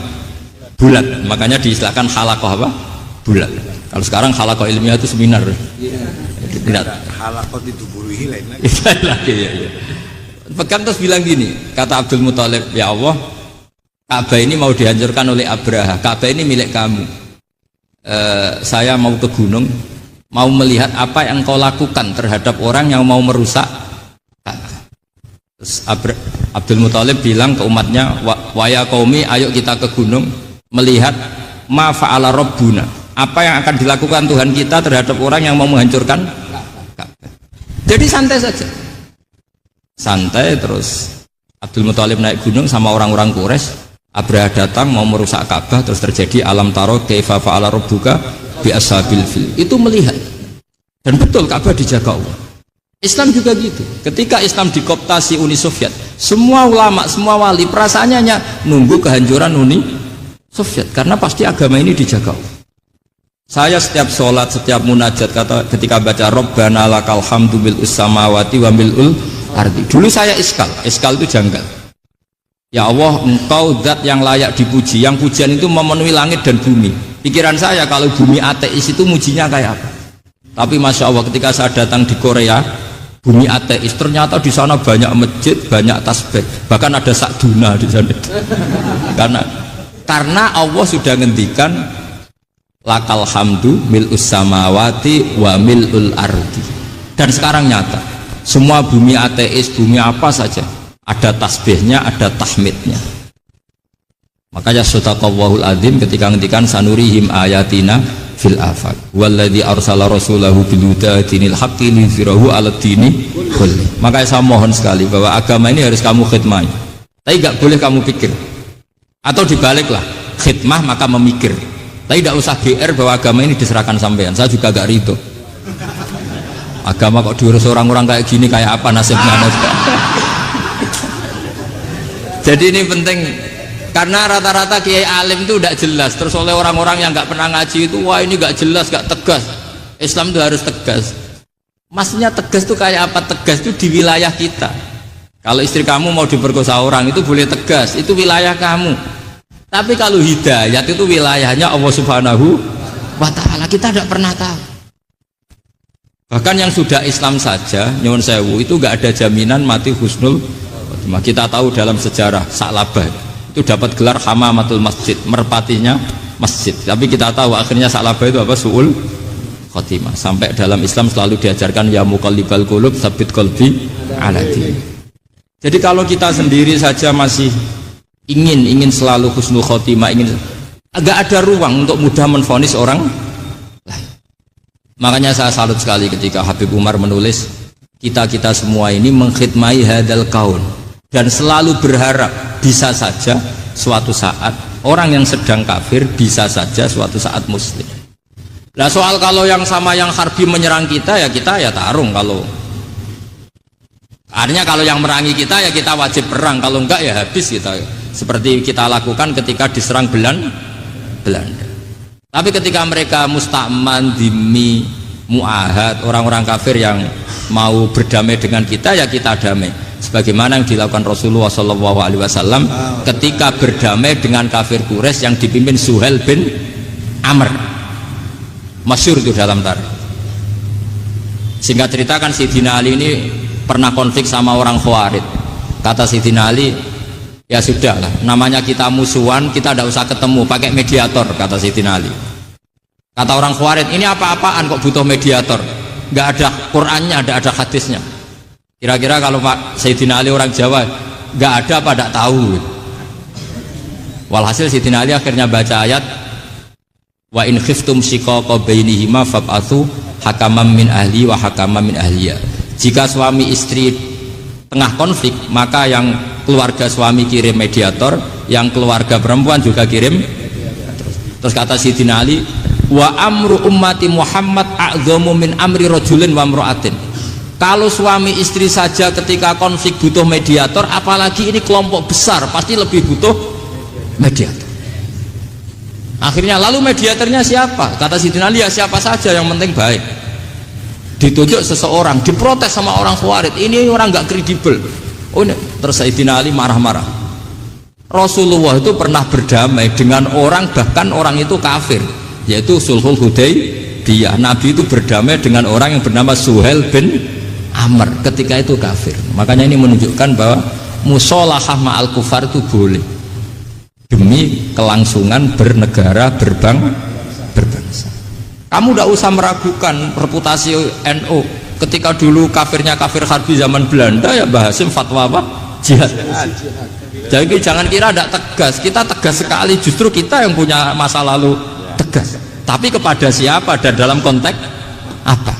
bulat, makanya diistilahkan halaqah apa, bulat. Kalau sekarang halaqah ilmiah itu seminar, tidak halaqah itu buruhi lain lagi. Ya. Pegang terus bilang gini, kata Abdul Muthalib, ya Allah, Ka'bah ini mau dihancurkan oleh Abraha, Ka'bah ini milik kamu. Saya mau ke gunung, mau melihat apa yang kau lakukan terhadap orang yang mau merusak Ka'bah. Terus Abdul Muthalib bilang ke umatnya, wa ya qaumi, ayo kita ke gunung melihat ma fa'ala rabbuna, apa yang akan dilakukan Tuhan kita terhadap orang yang mau menghancurkan Ka'bah. Jadi santai saja, santai. Terus Abdul Muthalib naik gunung sama orang-orang Quraisy. Abraha datang mau merusak Ka'bah, terus terjadi alam taro kaifa fa'ala rabbuka bi ashabil fil. Itu melihat, dan betul Ka'bah dijaga Allah. Islam juga gitu. Ketika Islam dikooptasi Uni Soviet, semua ulama, semua wali perasaannya hanya nunggu kehancuran Uni Soviet, karena pasti agama ini dijaga Allah. Saya setiap sholat, setiap munajat, ketika baca Rabbana lakal hamdu bil samawati wa mil'ul ardi. Dulu saya iskal itu janggal. Ya Allah, engkau zat yang layak dipuji, yang pujian itu memenuhi langit dan bumi. Pikiran saya kalau bumi ateis itu mujinya kayak apa. Tapi Masya Allah, ketika saya datang di Korea, bumi ateis, ternyata di sana banyak masjid, banyak tasbih, bahkan ada sakduna di sana. Karena Allah sudah ngendikan lakal hamdu mil'us samawati wa mil'ul ardi. Dan sekarang nyata, semua bumi ateis, bumi apa saja, ada tasbihnya, ada tahmidnya. Makanya sadaqallahul adzim ketika ngendikan sanurihim ayatina fil afaq walladzi arsala rasulahu bil huda dinil haqqi liyuzhirahu 'alad dini kulli. Makanya saya mohon sekali bahwa agama ini harus kamu khidmah, tapi enggak boleh kamu pikir. Atau dibaliklah, khidmah maka memikir. Tapi tidak usah GR bahwa agama ini diserahkan sampean. Saya juga gak ridho. Agama kok diurus orang-orang kayak gini, kayak apa nasibnya? Jadi ini penting, karena rata-rata kiai alim itu tidak jelas. Terus oleh orang-orang yang nggak pernah ngaji itu, wah ini nggak jelas, nggak tegas. Islam itu harus tegas. Maksudnya tegas itu kayak apa? Tegas itu di wilayah kita. Kalau istri kamu mau diperkosa orang itu boleh tegas, itu wilayah kamu. Tapi kalau hidayat itu wilayahnya Allah Subhanahu wa Ta'ala, kita tidak pernah tahu. Bahkan yang sudah Islam saja, nyuwun sewu, itu nggak ada jaminan mati husnul khotimah. Kita tahu dalam sejarah Sa'labah itu dapat gelar hamamatul masjid, merpatinya masjid. Tapi kita tahu akhirnya Sa'labah itu apa? Su'ul khotimah. Sampai dalam Islam selalu diajarkan ya muqallibal qulub tsabbit qalbi ala dinik. Jadi kalau kita sendiri saja masih ingin selalu husnul khotimah, agak ada ruang untuk mudah menvonis orang lain. Makanya saya salut sekali ketika Habib Umar menulis kita semua ini mengkhidmati hadal kaun dan selalu berharap bisa saja suatu saat orang yang sedang kafir bisa saja suatu saat muslim. Nah soal kalau yang sama yang harbi menyerang kita ya tarung. Kalau artinya kalau yang merangi kita ya kita wajib perang, kalau enggak ya habis kita, seperti kita lakukan ketika diserang Belanda. Tapi ketika mereka musta'man, dhimmi, mu'ahad, orang-orang kafir yang mau berdamai dengan kita ya kita damai, sebagaimana yang dilakukan Rasulullah SAW ketika berdamai dengan kafir Quraisy yang dipimpin Suhail bin Amr, masyhur itu dalam tarikh. Singkat cerita kan Sayyidina Ali ini pernah konflik sama orang Khawarij. Kata Sayyidina Ali, ya sudah lah, namanya kita musuhan, kita tidak usah ketemu, pakai mediator, kata Sayyidina Ali. Kata orang Khawarij, ini apa-apaan kok butuh mediator, nggak ada Qur'annya, ada hadisnya. Kira-kira kalau Pak Sayyidina Ali orang Jawa, nggak ada apa tidak tahu. Walhasil Sayyidina Ali akhirnya baca ayat wa in khiftum shiqaqa bainihima fab'atsu hakaman min ahli wa hakaman min ahliya. Jika suami istri tengah konflik, maka yang keluarga suami kirim mediator, yang keluarga perempuan juga kirim. Terus kata Sayyidina Ali, wa amru ummati Muhammad a'dhamu min amri rajulin wa imra'atin. Kalau suami istri saja ketika konflik butuh mediator, apalagi ini kelompok besar pasti lebih butuh mediator. Akhirnya lalu mediatornya siapa? Kata Sayyidina Ali, ya siapa saja yang penting baik. Ditunjuk seseorang, diprotes sama orang Khawarij, ini orang nggak kredibel. Oh ini, terus Sayyidina Ali marah-marah. Rasulullah itu pernah berdamai dengan orang, bahkan orang itu kafir, yaitu Sulhul Hudaybiyah. Nabi itu berdamai dengan orang yang bernama Suhail bin Amr ketika itu kafir. Makanya ini menunjukkan bahwa musolahah ma'al kufar itu boleh demi kelangsungan bernegara, berbangsa. Kamu tidak usah meragukan reputasi NU. Ketika dulu kafirnya kafir harbi zaman Belanda, ya Mbah Hasim fatwa apa? Jihad. Jadi jangan kira tidak tegas. Kita tegas sekali. Justru kita yang punya masa lalu tegas. Tapi kepada siapa dan dalam konteks apa?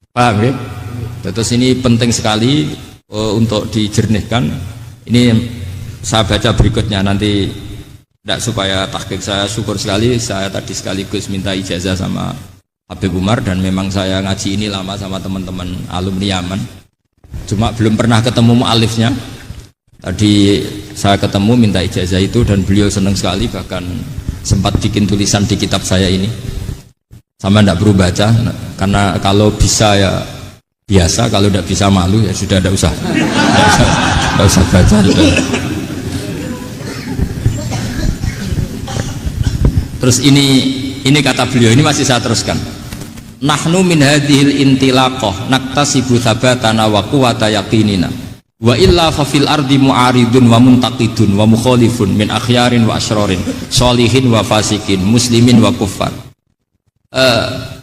Paham ya? Terus ini penting sekali untuk dijernihkan. Ini saya baca berikutnya nanti. Tidak, supaya tahqiq saya syukur sekali, saya tadi sekaligus minta ijazah sama Habib Umar, dan memang saya ngaji ini lama sama teman-teman alumni Yaman, cuma belum pernah ketemu mu'alifnya. Tadi saya ketemu minta ijazah itu dan beliau senang sekali, bahkan sempat bikin tulisan di kitab saya ini. Sama tidak perlu baca, karena kalau bisa ya biasa, kalau tidak bisa malu ya sudah, tidak usah baca sudah. Terus ini kata beliau, ini masih saya teruskan. Nahnu min hadhil intilaqah naktasibu thabatana wa quwwata yaqinina wa illa fa fil ardi mu'aridun wa muntaqidun wa mukhalifun min akhyarin wa asyrarin sholihin wa fasikin muslimin wa kuffar.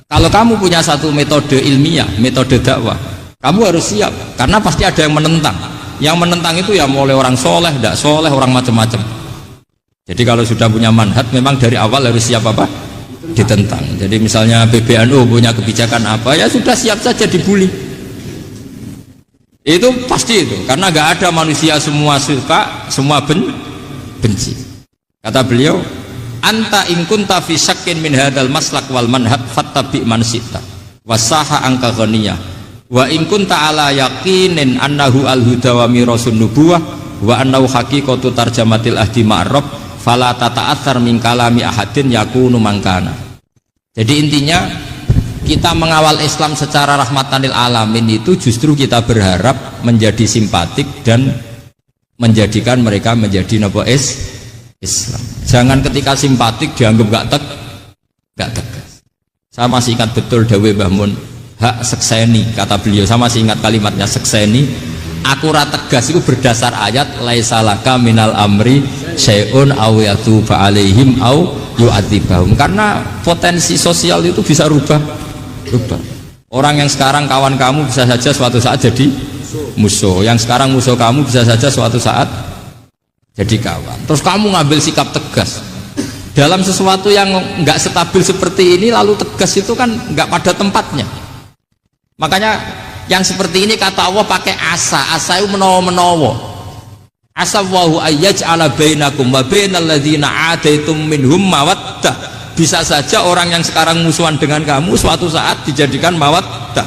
Kalau kamu punya satu metode ilmiah, metode dakwah, kamu harus siap, karena pasti ada yang menentang. Yang menentang itu ya mulai orang soleh, tidak soleh, orang macam-macam. Jadi kalau sudah punya manhaj, memang dari awal harus siap apa? Ditentang. Jadi misalnya PBNU punya kebijakan apa, ya sudah siap saja dibully. Itu pasti itu, karena nggak ada manusia semua suka, semua benci. Kata beliau, anta in kunta fi syakkin min hadzal maslak wal manhaj fattabi man syi'ta wasaha angka ghaniyah wa in kunta ala yaqinin annahu al huda wa mirasun nubuwah wa annahu haqiqatu tarjamatil ahdi ma'rab fala tata'athar min kalami ahadin yakunu mangkana. Jadi intinya kita mengawal Islam secara rahmatan lil alamin itu justru kita berharap menjadi simpatik dan menjadikan mereka menjadi Islam. Jangan ketika simpatik dianggap gak tegas. Saya masih ingat betul dawe Mbah Mun, hak sekseni, kata beliau. Saya masih ingat kalimatnya sekseni. Aku ra tegas itu berdasar ayat laisa laka minal amri syai'un aw yatuba alaihim aw yu'adzibahum. Karena potensi sosial itu bisa rubah. Orang yang sekarang kawan kamu bisa saja suatu saat jadi musuh. Yang sekarang musuh kamu bisa saja suatu saat jadi kawan. Terus kamu ngambil sikap tegas dalam sesuatu yang nggak stabil seperti ini, lalu tegas itu kan nggak pada tempatnya. Makanya yang seperti ini kata Allah pakai asa itu menawa-menawa. Asa wahu ayyaj'ala bainakum wa bainal ladzina adaitum minhum mawaddah. Bisa saja orang yang sekarang musuhan dengan kamu suatu saat dijadikan mawaddah.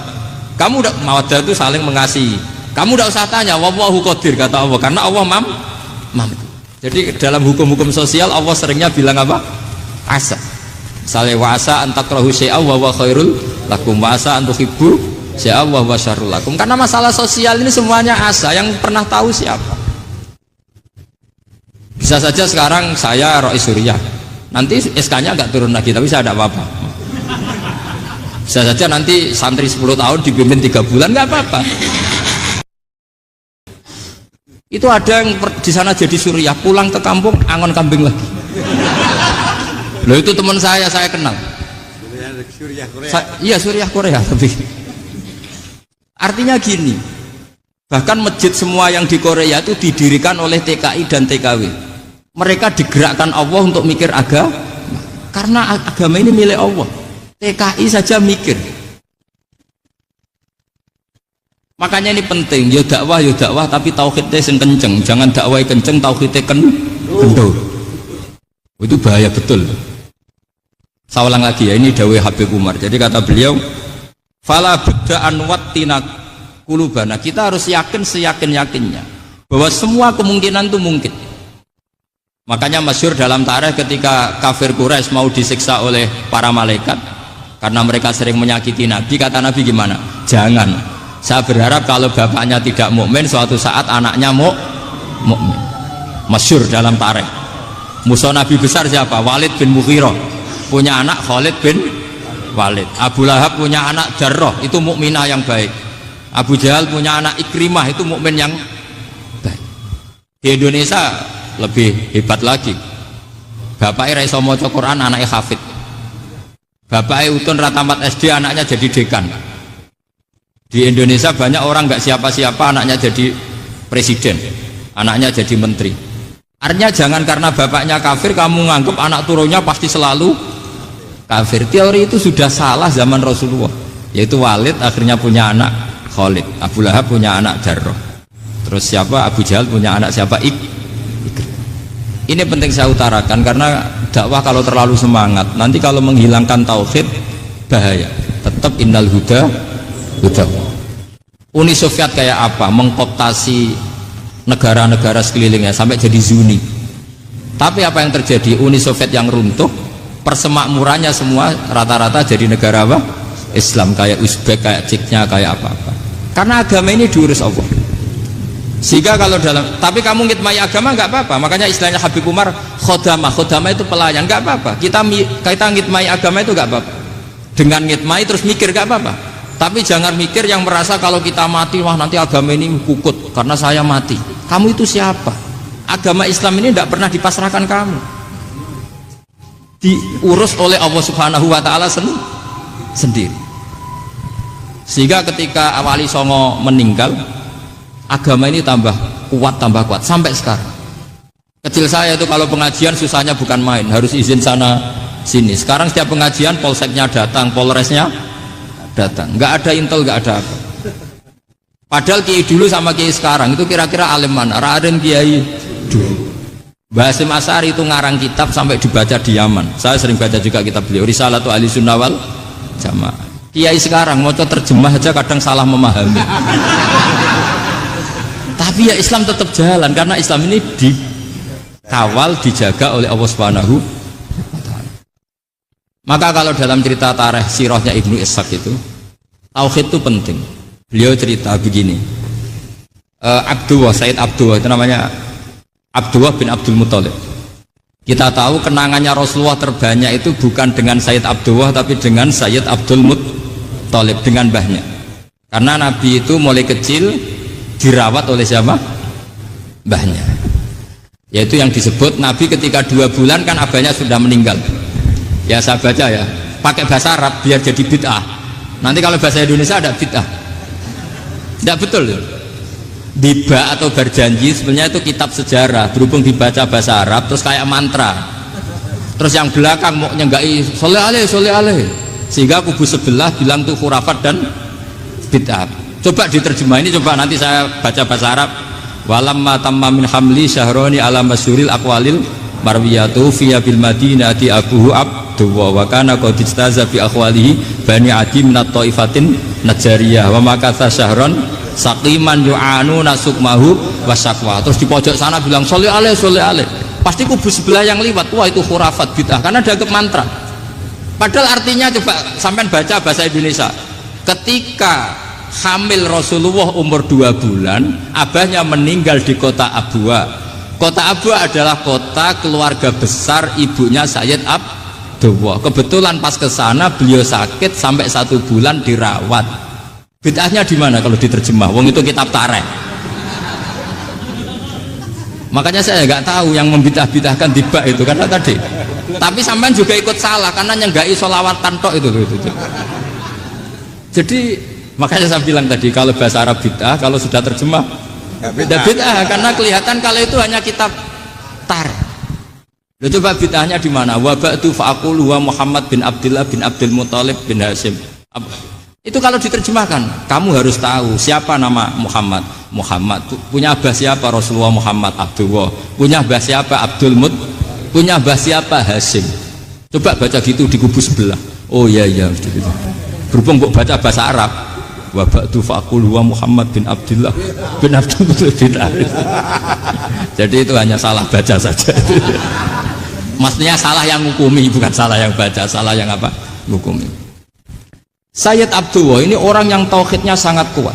Kamu udah mawaddah itu saling mengasihi. Kamu udah usah tanya, wallahu qadir, kata Allah, karena Allah mampu. Jadi dalam hukum-hukum sosial Allah seringnya bilang apa? Asa. Misalnya wa asa an takrahu syai'an wa huwa khairul lakum, wa asa an tuhibbu syai'an wa huwa syarrul lakum. Karena masalah sosial ini semuanya asa, yang pernah tahu siapa. Bisa saja sekarang saya Rois Suriah, nanti SK-nya nggak turun lagi, tapi saya tidak apa-apa. Bisa saja nanti santri 10 tahun dipimpin 3 bulan, nggak apa-apa. Itu ada yang di sana jadi Suriah, pulang ke kampung angon kambing lagi. Loh, itu teman saya kenal. Suriah Korea. Iya, Suriah Korea. Tapi artinya gini, bahkan masjid semua yang di Korea itu didirikan oleh TKI dan TKW. Mereka digerakkan Allah untuk mikir agama, karena agama ini milik Allah. TKI saja mikir. Makanya ini penting, ya dakwah tapi tauhidnya sing kenceng, jangan dakwah kenceng tauhidnya kendor. Itu bahaya betul. Saya ulang lagi ya, ini dawuh Habib Umar. Jadi kata beliau, fala budda'an wattina kulubana, kita harus yakin seyakin-yakinnya bahwa semua kemungkinan itu mungkin. Makanya masyhur dalam tarikh ketika kafir Quraisy mau disiksa oleh para malaikat karena mereka sering menyakiti Nabi, kata Nabi gimana? Jangan. Saya berharap kalau bapaknya tidak mukmin, suatu saat anaknya mukmin. Masyhur dalam tarikh. Musuh Nabi besar siapa? Walid bin Mughirah. Punya anak Khalid bin Walid. Abu Lahab punya anak Jarrah, itu mukminah yang baik. Abu Jahal punya anak Ikrimah, itu mukmin yang baik. Di Indonesia lebih hebat lagi. Bapaknya ra iso maca Quran, anaknya hafid. Bapaknya utun ra tamat SD, anaknya jadi dekan. Di Indonesia banyak orang nggak siapa-siapa, anaknya jadi presiden, anaknya jadi menteri. Artinya jangan karena bapaknya kafir kamu nganggap anak turunnya pasti selalu kafir. Teori itu sudah salah zaman Rasulullah. Yaitu Walid akhirnya punya anak Khalid, Abu Lahab punya anak Jarrah, terus siapa? Abu Jahal punya anak siapa? Ini penting saya utarakan karena dakwah kalau terlalu semangat, nanti kalau menghilangkan tauhid bahaya. Tetap innal huda. Uni Soviet kayak apa? Mengkooptasi negara-negara sekelilingnya sampai jadi Zuni. Tapi apa yang terjadi? Uni Soviet yang runtuh, persemakmurannya semua rata-rata jadi negara apa? Islam, kayak Uzbek, kayak Ceknya, kayak apa-apa. Karena agama ini diurus Allah. Sehingga kalau tapi kamu ngitmai agama nggak apa-apa. Makanya istilahnya Habib Umar, khodamah itu pelayan, nggak apa-apa. Kita ngitmai agama itu nggak apa-apa. Dengan ngitmai terus mikir nggak apa-apa. Tapi jangan mikir yang merasa kalau kita mati, wah nanti agama ini kukut karena saya mati. Kamu itu siapa? Agama Islam ini tidak pernah dipasrahkan kamu, diurus oleh Allah Subhanahu wa Ta'ala sendiri. Sehingga ketika Wali Songo meninggal, agama ini tambah kuat sampai sekarang. Kecil saya itu kalau pengajian susahnya bukan main, harus izin sana sini. Sekarang setiap pengajian polseknya datang, polresnya datang, nggak ada intel, nggak ada apa. Padahal kiai dulu sama kiai sekarang itu kira-kira alim mana? Raden kiai dulu. Mbah Hasyim Asy'ari itu ngarang kitab sampai dibaca di Yaman. Saya sering baca juga kitab beliau, Risalatu Ahli Sunnah wal Jamaah. Kiai sekarang mau terjemah aja kadang salah memahami. Tapi ya Islam tetap jalan karena Islam ini dikawal, dijaga oleh Allah Subhanahu. Maka kalau dalam cerita tarikh sirahnya Ibnu Ishaq itu, tauhid itu penting. Beliau cerita begini, Sayyid Abdullah itu namanya Abdullah bin Abdul Muthalib. Kita tahu kenangannya Rasulullah terbanyak itu bukan dengan Sayyid Abdullah tapi dengan Sayyid Abdul Muttalib, dengan mbahnya. Karena Nabi itu mulai kecil dirawat oleh siapa? Mbahnya. Yaitu yang disebut Nabi ketika 2 bulan kan abahnya sudah meninggal. Ya saya baca ya, pakai bahasa Arab biar jadi bid'ah. Nanti kalau bahasa Indonesia ada bid'ah. Tidak betul ya? Diba atau berjanji sebenarnya itu kitab sejarah, berhubung dibaca bahasa Arab terus kayak mantra. Terus yang belakang mau nyenggai soleh aleh, sehingga kubu sebelah bilang tuh khurafat dan bid'ah. Coba diterjemah ini, coba nanti saya baca bahasa Arab. Walamma tamma min hamli syahroni ala masyuril aqwalil marwiyatu fiya bil madinati abuhu abduwa wa kana qad istaza fi akhwalihi bani adi min at-taifatin najariyah wa makatha syahron saqiman yu'anu nasukmahu wasakwa. Terus di pojok sana bilang soleh aleh, pasti kubu sebelah yang liwat, wah itu khurafat bid'ah karena dianggap mantra. Padahal artinya coba sampean baca bahasa Indonesia. Ketika hamil Rasulullah umur 2 bulan, abahnya meninggal di kota Abwa. Kota Abwa adalah kota keluarga besar ibunya Sayyid Abdullah. Kebetulan pas ke sana beliau sakit sampai 1 bulan dirawat. Bid'ahnya di mana kalau diterjemah? Wong itu kitab tarikh. Makanya saya nggak tahu yang membidah-bidahkan tiba itu karena tadi. Tapi sampean juga ikut salah karena nyenggai sholawatan tok itu. Jadi makanya saya bilang tadi kalau bahasa Arab bid'ah, kalau sudah terjemah bid'ah karena kelihatan kalau itu hanya kitab tarikh. Coba bid'ahnya di mana? Wa ba'du fa'aqulu wa Muhammad bin Abdullah bin Abdul Muttalib bin Hashim. Itu kalau diterjemahkan, kamu harus tahu siapa nama Muhammad. Muhammad punya abah siapa? Rasulullah Muhammad Abdullah. Punya abah siapa? Abdul Mut. Punya abah siapa? Hashim. Coba baca gitu di kubu sebelah. Oh iya gitu. Berhubung kok baca bahasa Arab. Wa ba'du fa'aqulu wa Muhammad bin Abdullah bin Abdul Muttalib bin Hashim. Jadi itu hanya salah baca saja. Maksudnya salah yang hukumi, bukan salah yang baca, salah yang apa? Hukumi. Sayyid Abdullah ini orang yang tauhidnya sangat kuat.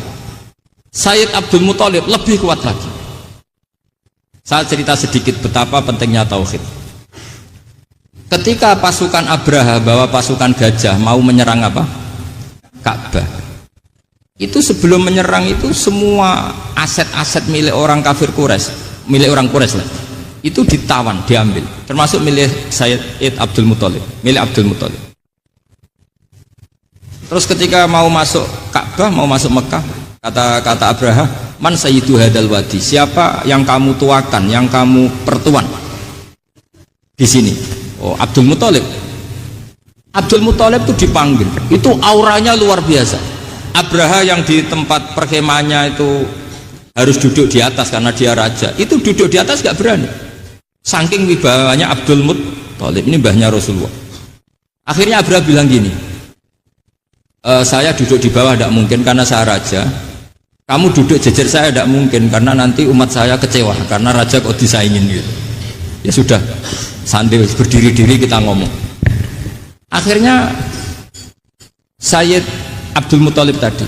Sayyid Abdul Muttalib lebih kuat lagi. Saya cerita sedikit betapa pentingnya tauhid. Ketika pasukan Abraha bawa pasukan gajah mau menyerang apa? Ka'bah. Itu sebelum menyerang itu semua aset-aset milik orang kafir Quraisy, milik orang Quraisy lah. Itu ditawan, diambil, termasuk milik Sayyid Abdul Muttalib, milik Abdul Muttalib. Terus ketika mau masuk Ka'bah, mau masuk Mekah, kata Abraha, man sayyidu hadal wadi, siapa yang kamu tuakan, yang kamu pertuan di sini? Oh, Abdul Muttalib. Abdul Muttalib itu dipanggil, itu auranya luar biasa. Abraha yang di tempat perkemahannya itu harus duduk di atas karena dia raja, itu duduk di atas gak berani. Saking wibawanya Abdul Muttalib, ini mbahnya Rasulullah. Akhirnya Abraha bilang gini, saya duduk di bawah tidak mungkin karena saya raja. Kamu duduk jejer saya tidak mungkin karena nanti umat saya kecewa karena raja kok disaingin gitu. Ya sudah, sambil berdiri-diri kita ngomong. Akhirnya Sayyid Abdul Muttalib tadi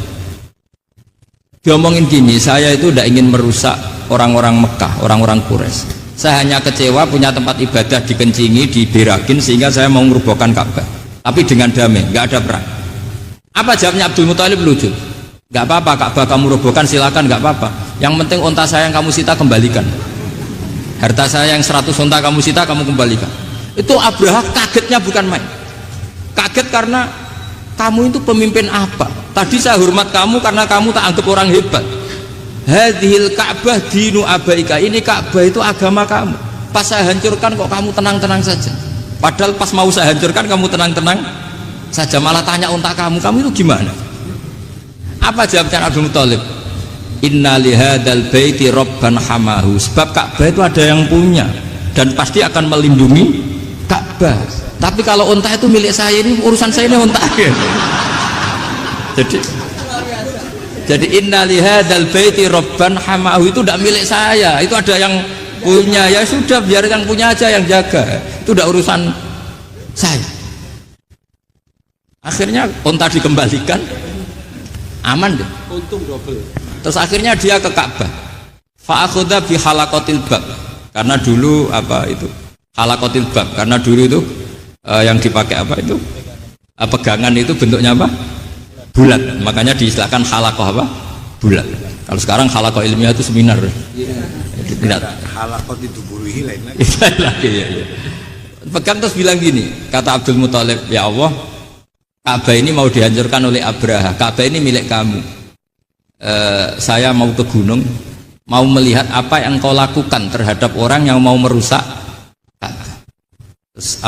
diomongin gini, saya itu tidak ingin merusak orang-orang Mekah, orang-orang Quraisy. Saya hanya kecewa punya tempat ibadah dikencingi, diberakin sehingga saya mau merubuhkan Ka'bah. Tapi dengan damai, nggak ada perang. Apa jawabnya Abdul Muttalib? Lucu. Nggak apa-apa Ka'bah kamu robohkan, silakan, nggak apa-apa. Yang penting unta saya yang kamu sita kembalikan. Harta saya yang 100 unta kamu sita kamu kembalikan. Itu Abraha kagetnya bukan main. Kaget karena kamu itu pemimpin apa? Tadi saya hormat kamu karena kamu tak anggap orang hebat. Hadhil Ka'bah dinu abaika, ini Ka'bah itu agama kamu. Pas saya hancurkan kok kamu tenang-tenang saja. Padahal pas mau saya hancurkan kamu tenang-tenang saja, malah tanya unta kamu itu gimana? Apa jawabnya Abdul Muttalib? Inna lihadal baiti robban hamahu, sebab Ka'bah itu ada yang punya dan pasti akan melindungi Ka'bah. Tapi kalau unta itu milik saya, ini urusan saya, ini unta. Jadi inna lihadal baiti robban hamahu itu tidak milik saya, itu ada yang punya. Ya sudah, biar yang punya aja yang jaga, itu tidak urusan saya. Akhirnya unta dikembalikan, aman deh, untung double. Terus akhirnya dia ke Ka'bah, fa'akhudha bihalaqatil bab, karena dulu apa itu Halakotil bab, karena dulu itu yang dipakai apa itu? Pegangan itu bentuknya apa? Bulat. Makanya diistilahkan halakoh apa? Bulat. Kalau sekarang halakoh ilmiah itu seminar. Halakot itu buruhi lain lagi. Lagi ya. Pegang terus bilang gini, kata Abdul Muthalib, ya Allah, Ka'bah ini mau dihancurkan oleh Abraha. Ka'bah ini milik kamu. Saya mau ke gunung, mau melihat apa yang kau lakukan terhadap orang yang mau merusak Ka'bah. Terus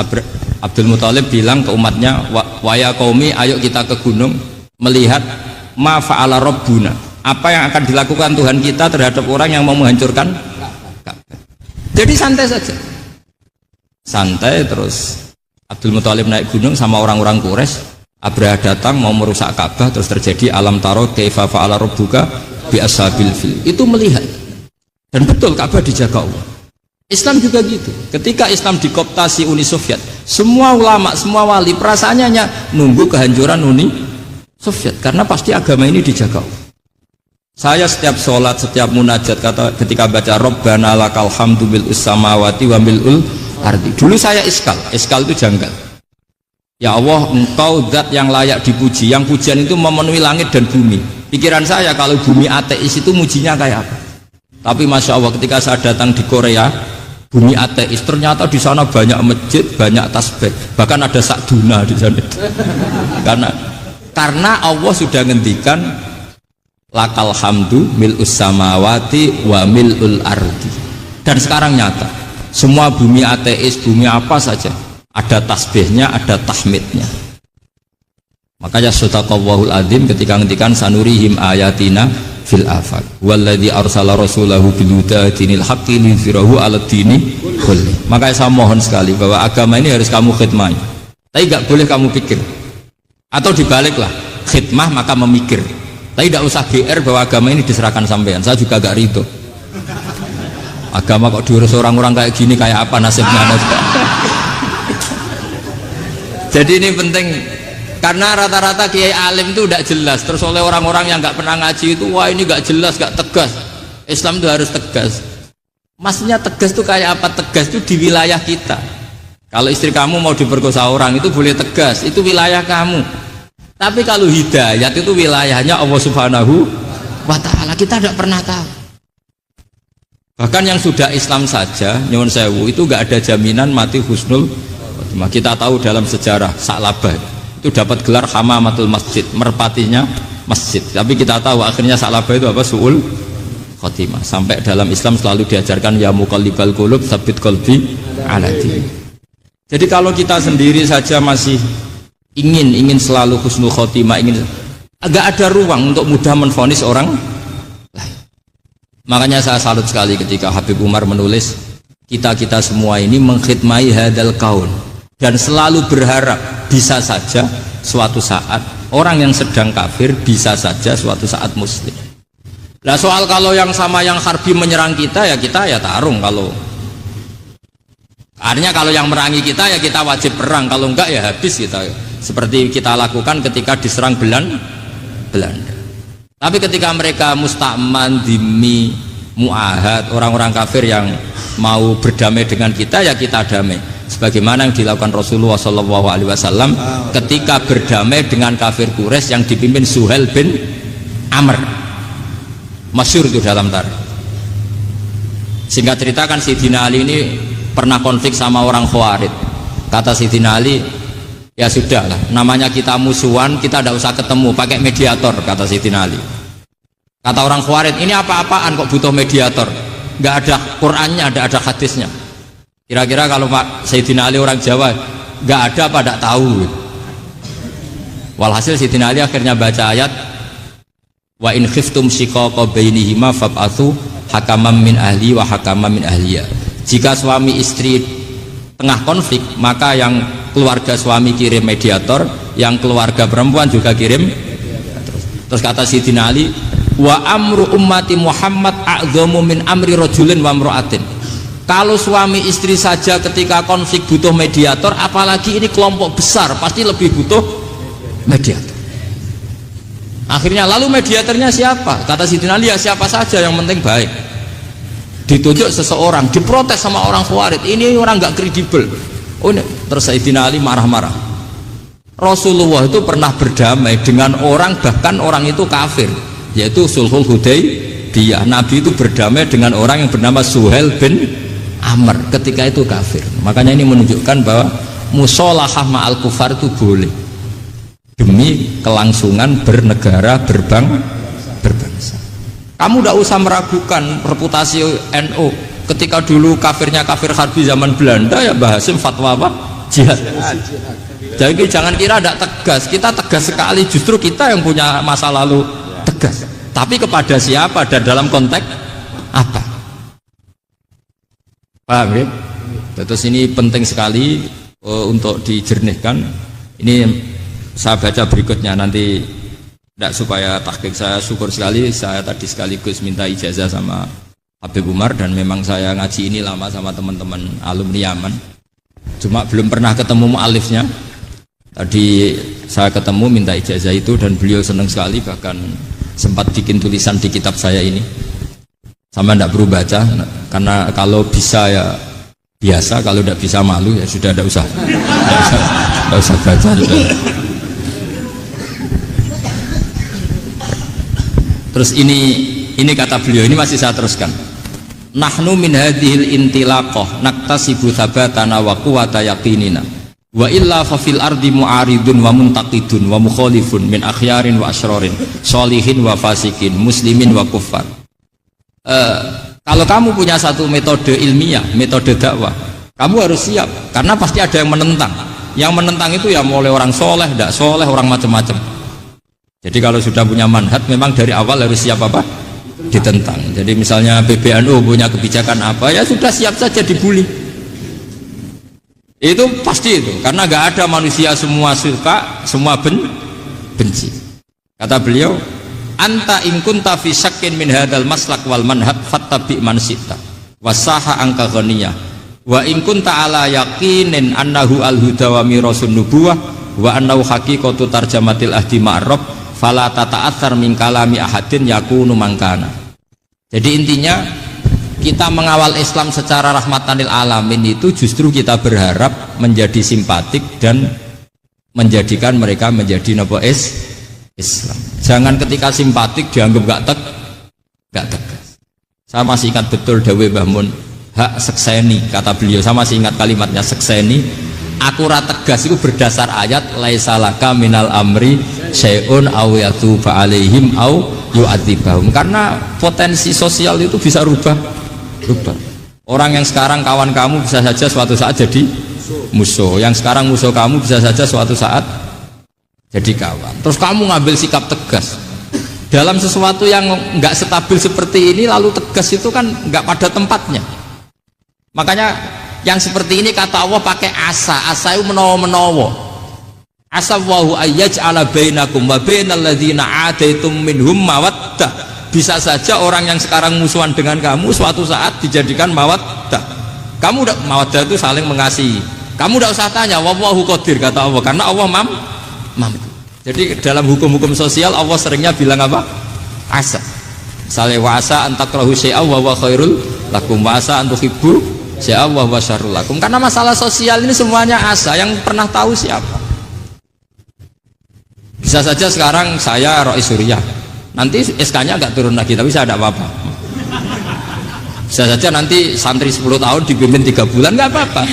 Abdul Muthalib bilang ke umatnya, wa ya qaumi, ayo kita ke gunung melihat ma fa'ala rabbuna, apa yang akan dilakukan Tuhan kita terhadap orang yang mau menghancurkan Ka'bah. Jadi santai saja, santai. Terus Abdul Muthalib naik gunung sama orang-orang Quraisy. Abraha datang mau merusak Ka'bah, terus terjadi alam taro kaifa fa'ala rabbuka bi ashabil fil. Itu melihat, dan betul Ka'bah dijaga Allah. Islam juga gitu. Ketika Islam dikooptasi Uni Soviet, semua ulama, semua wali perasaannya hanya nunggu kehancuran Uni Soviet, karena pasti agama ini dijaga Allah. Saya setiap sholat, setiap munajat, ketika baca Rabbana lakal hamdu mil'us samawati wa mil'ul ardi. Dulu saya iskal itu janggal. Ya Allah, engkau zat yang layak dipuji, yang pujian itu memenuhi langit dan bumi. Pikiran saya kalau bumi ateis itu mujinya kayak apa? Tapi Masya Allah, ketika saya datang di Korea, bumi ateis, ternyata di sana banyak masjid, banyak tasbih, bahkan ada sakduna di sana. Karena Allah sudah ngendikan lakal hamdu mil'us samawati wa mil'ul ardi. Dan sekarang nyata, semua bumi ateis, bumi apa saja, ada tasbihnya, ada tahmidnya. Makanya sadaqallahul adzim ketika ngendikan sanurihim ayatina fil afaq walladzi arsala rasulahu bil huda dinil haqqi liyuzhirahu 'alad dini kulli. Makanya saya mohon sekali bahwa agama ini harus kamu khidmah, tapi enggak boleh kamu pikir. Atau dibaliklah, khidmah maka memikir. Tapi tidak usah GR bahwa agama ini diserahkan sampean. Saya juga gak ridho. Agama kok diurus orang-orang kayak gini, kayak apa nasibnya? Jadi ini penting, karena rata-rata kiai alim itu tidak jelas. Terus oleh orang-orang yang nggak pernah ngaji itu, wah ini nggak jelas, nggak tegas. Islam itu harus tegas. Maksudnya tegas itu kayak apa? Tegas itu di wilayah kita. Kalau istri kamu mau diperkosa orang itu boleh tegas, itu wilayah kamu. Tapi kalau hidayat itu wilayahnya Allah Subhanahu wa Ta'ala, kita tidak pernah tahu. Bahkan yang sudah Islam saja, nyuwun sewu, itu nggak ada jaminan mati husnul. Kita tahu dalam sejarah Sa'labah itu dapat gelar hamamatul masjid, merpatinya masjid. Tapi kita tahu akhirnya Sa'labah itu apa? Su'ul khotimah. Sampai dalam Islam selalu diajarkan ya muqallibal qulub tsabbit qalbi ala din. Jadi kalau kita sendiri saja masih ingin selalu husnul khotimah, agak ada ruang untuk mudah menvonis orang lain. Makanya saya salut sekali ketika Habib Umar menulis kita semua ini mengkhidmai hadal kaun, dan selalu berharap bisa saja suatu saat orang yang sedang kafir bisa saja suatu saat muslim. Nah soal kalau yang sama yang harbi menyerang kita ya tarung. Kalau artinya kalau yang merangi kita ya kita wajib perang, kalau enggak ya habis kita. Seperti kita lakukan ketika diserang Belanda. Tapi ketika mereka musta'man, dhimmi, mu'ahad, orang-orang kafir yang mau berdamai dengan kita ya kita damai. Sebagaimana yang dilakukan Rasulullah SAW ketika berdamai dengan kafir Quraisy yang dipimpin Suhail bin Amr. Masyhur itu dalam tarikh. Singkat cerita kan Sayyidina Ali ini pernah konflik sama orang Khawarij. Kata Sayyidina Ali, ya sudahlah, namanya kita musuhan, kita tidak usah ketemu, pakai mediator, kata Sayyidina Ali. Kata orang Khawarij, ini apa-apaan kok butuh mediator? Nggak ada Qur'annya, ada hadisnya. Kira-kira kalau Pak Sayyidina Ali orang Jawa, nggak ada apa tidak tahu. Walhasil Sayyidina Ali akhirnya baca ayat wa in khiftum shiqaqa bainihima fab'atsu hakaman min ahli wa hakaman min ahliya. Jika suami istri tengah konflik, maka yang keluarga suami kirim mediator, yang keluarga perempuan juga kirim. Terus kata Sayyidina Ali, wa amru ummati Muhammad a'dhamu min amri rajulin wa imra'atin. Kalau suami istri saja ketika konflik butuh mediator, apalagi ini kelompok besar pasti lebih butuh mediator. Akhirnya lalu mediatornya siapa? Kata Sayyidina Ali, ya siapa saja yang penting baik. ditunjuk seseorang, diprotes sama orang Khawarij, ini orang nggak kredibel. Oh ini, terus Sayyidina Ali marah-marah. Rasulullah itu pernah berdamai dengan orang, bahkan orang itu kafir, yaitu Sulhul Hudaybiyah. Nabi itu berdamai dengan orang yang bernama Suhail bin Amr ketika itu kafir. Makanya ini menunjukkan bahwa musolahah ma'al kufar itu boleh demi kelangsungan bernegara, berbangsa. Kamu tidak usah meragukan reputasi NU. Ketika dulu kafirnya kafir harbi zaman Belanda, ya Mbah Hasim fatwa apa? Jihad. Jadi jangan kira tidak tegas, kita tegas sekali, justru kita yang punya masa lalu tegas. Tapi kepada siapa dan dalam konteks apa? Paham ya? Terus ini penting sekali untuk dijernihkan. Ini saya baca berikutnya nanti, tidak supaya tahqiq saya syukur sekali, saya tadi sekaligus minta ijazah sama Habib Umar, dan memang saya ngaji ini lama sama teman-teman alumni Yaman, cuma belum pernah ketemu mu'alifnya. Tadi saya ketemu minta ijazah itu dan beliau senang sekali, bahkan sempat bikin tulisan di kitab saya ini. Sama tidak perlu baca, karena kalau bisa ya biasa, kalau tidak bisa malu ya sudah, tidak usah baca sudah. Terus ini kata beliau, ini masih saya teruskan. Nahnu min hadhil intilaqah naktasibu thabatana wa quwwata yaqinina wa illa fa fil ardi mu'aridun wa muntaqidun wa mukhalifun min akhyarin wa asyrarin sholihin wa fasikin muslimin wa kuffar. Kalau kamu punya satu metode ilmiah, metode dakwah, kamu harus siap, karena pasti ada yang menentang. Yang menentang itu ya mulai orang soleh, tidak soleh, orang macam-macam. Jadi kalau sudah punya manhaj, memang dari awal harus siap apa? Ditentang. Jadi misalnya PBNU punya kebijakan apa, ya sudah siap saja dibully. Itu pasti itu, karena nggak ada manusia semua suka, semua benci. Kata beliau, anta in kunta fi syakkin min hadzal maslak wal manhaj fattabi man syi'ta wasaha angka ghaniyah wa in kunta ala yaqinin annahu al huda wa mirasun nubuwah wa annahu haqiqatu tarjamatil ahdi ma'rab fala tata'atsar min kalami ahadin yakunu mangkana. Jadi intinya kita mengawal Islam secara rahmatanil alamin itu justru kita berharap menjadi simpatik dan menjadikan mereka menjadi Islam. Jangan ketika simpatik dianggap gak tegas. Saya masih ingat betul dawuh Mbah Mun, hak sekseni, kata beliau, saya masih ingat kalimatnya sekseni. Aku ra tegas itu berdasar ayat laisa laka minal amri syai'un aw yatuba alaihim aw yu'adzibahum. Karena potensi sosial itu bisa rubah. Orang yang sekarang kawan kamu bisa saja suatu saat jadi musuh. Yang sekarang musuh kamu bisa saja suatu saat jadi kawan. Terus kamu ngambil sikap tegas dalam sesuatu yang nggak stabil seperti ini, lalu tegas itu kan nggak pada tempatnya. Makanya yang seperti ini kata Allah pakai asa itu menawa-menawa. Asa wahu ayyaj'ala bainakum wa bainal ladzina ataitum minhum mawaddah. Bisa saja orang yang sekarang musuhan dengan kamu suatu saat dijadikan mawaddah. Kamu udah mawaddah itu saling mengasihi. Kamu udah usah tanya, wallahu qadir, kata Allah, karena Allah mampu. Jadi dalam hukum-hukum sosial Allah seringnya bilang apa? Asa. Misalnya wa asa an takrahu syai'an wa huwa khairul lakum wa asa an tuhibbu syai'an wa huwa syarrul lakum. Karena masalah sosial ini semuanya asa, yang pernah tahu siapa? Bisa saja sekarang saya Rois Suriah, nanti SK-nya nggak turun lagi, tapi saya tidak apa-apa. Bisa saja nanti santri 10 tahun dipimpin 3 bulan, nggak apa-apa.